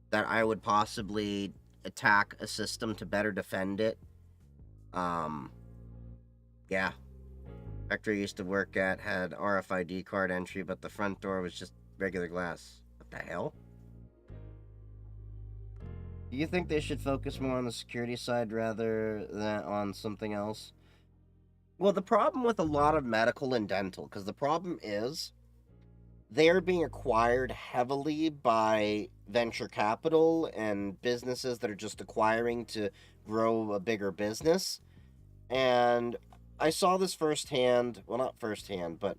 that I would possibly attack a system to better defend it. Yeah. Factory I used to work at had RFID card entry, but the front door was just regular glass. What the hell? Do you think they should focus more on the security side rather than on something else? Well, the problem with a lot of medical and dental, because the problem is they are being acquired heavily by venture capital and businesses that are just acquiring to grow a bigger business. And I saw this firsthand, well, not firsthand, but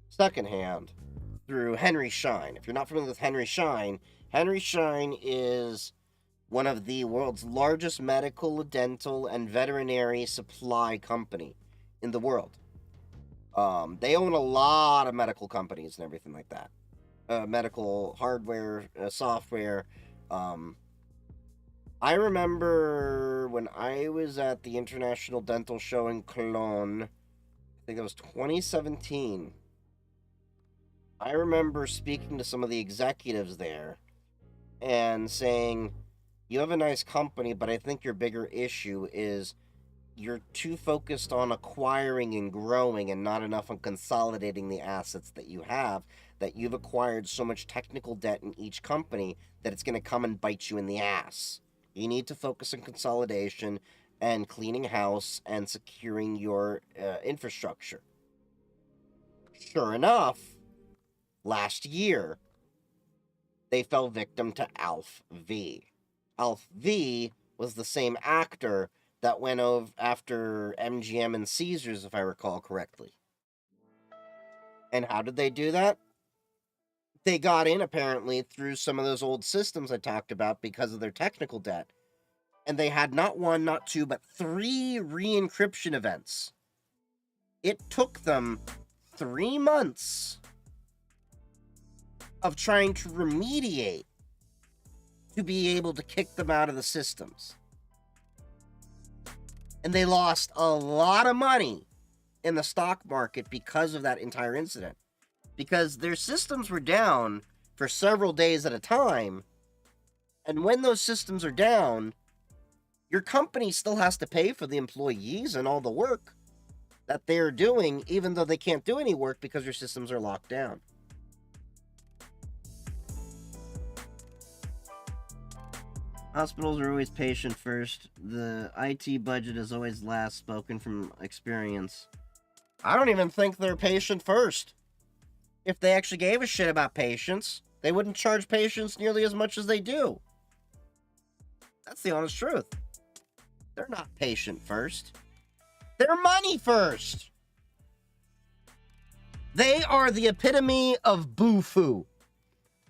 secondhand through Henry Schein. If you're not familiar with Henry Schein is one of the world's largest medical, dental, and veterinary supply company in the world. They own a lot of medical companies and everything like that. Medical hardware, software. I remember when I was at the International Dental Show in Cologne, I think it was 2017. I remember speaking to some of the executives there and saying, you have a nice company, but I think your bigger issue is you're too focused on acquiring and growing and not enough on consolidating the assets that you have, that you've acquired so much technical debt in each company that it's going to come and bite you in the ass. You need to focus on consolidation and cleaning house and securing your infrastructure. Sure enough, last year, they fell victim to Alf V. Alf V was the same actor that went over after MGM and Caesars, if I recall correctly. And how did they do that? They got in, apparently, through some of those old systems I talked about because of their technical debt. And they had not one, not two, but 3 re-encryption events. It took them 3 months of trying to remediate to be able to kick them out of the systems. And they lost a lot of money in the stock market because of that entire incident. Because their systems were down for several days at a time. And when those systems are down, your company still has to pay for the employees and all the work that they're doing, even though they can't do any work because your systems are locked down. Hospitals are always patient first. The IT budget is always last, spoken from experience. I don't even think they're patient first. If they actually gave a shit about patients, they wouldn't charge patients nearly as much as they do. That's the honest truth. They're not patient first. They're money first. They are the epitome of boo-foo.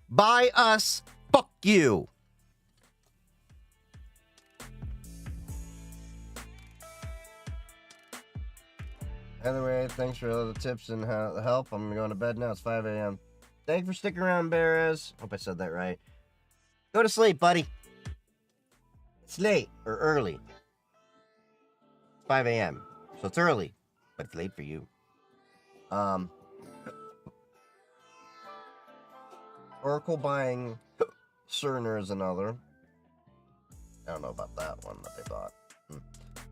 Buy us, fuck you. Either way, thanks for all the tips and the help. I'm going to bed now. It's 5 a.m. Thanks for sticking around, Beres. Hope I said that right. Go to sleep, buddy. It's late or early. 5 a.m. So it's early, but it's late for you. Oracle buying Cerner is another. I don't know about that one that they bought.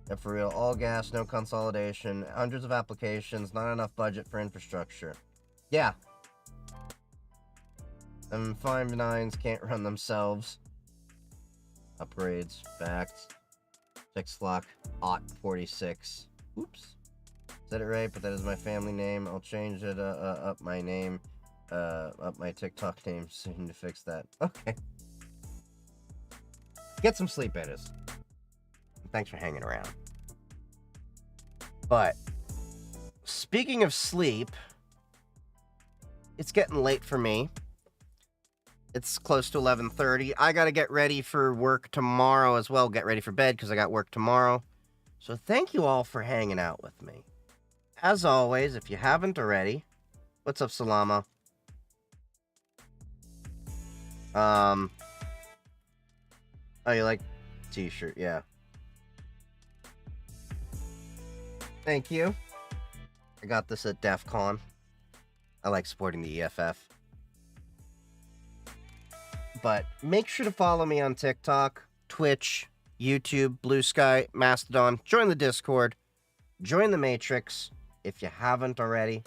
And for real, all gas, no consolidation, hundreds of applications, not enough budget for infrastructure. Yeah. And 5.9s can't run themselves. Upgrades, facts. 6 Ot 46. Oops. Said it right, but that is my family name. I'll change it up my name. Up my TikTok name soon to fix that. Okay. Get some sleep, Edis. Thanks for hanging around. But speaking of sleep, it's getting late for me. It's close to 11:30. I got to get ready for work tomorrow as well. Get ready for bed because I got work tomorrow. So thank you all for hanging out with me. As always, if you haven't already, what's up, Salama? Oh, you like t-shirt? Yeah. Thank you. I got this at DEF CON. I like supporting the EFF. But make sure to follow me on TikTok, Twitch, YouTube, Blue Sky, Mastodon. Join the Discord. Join the Matrix if you haven't already.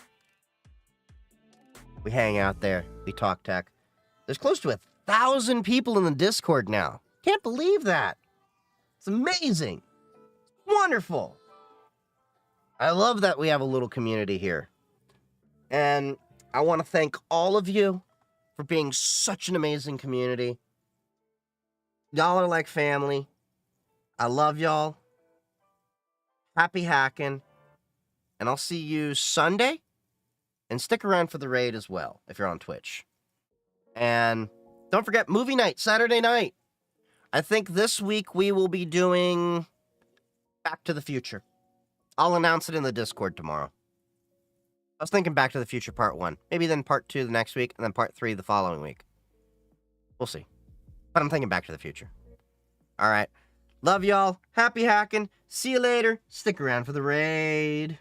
We hang out there. We talk tech. There's close to 1,000 people in the Discord now. Can't believe that. It's amazing. Wonderful. I love that we have a little community here. And I want to thank all of you for being such an amazing community. Y'all are like family. I love y'all. Happy hacking. And I'll see you Sunday. And stick around for the raid as well, if you're on Twitch. And don't forget, movie night, Saturday night. I think this week we will be doing Back to the Future. I'll announce it in the Discord tomorrow. I was thinking Back to the Future Part 1. Maybe then Part 2 the next week, and then Part 3 the following week. We'll see. But I'm thinking Back to the Future. Alright. Love y'all. Happy hacking. See you later. Stick around for the raid.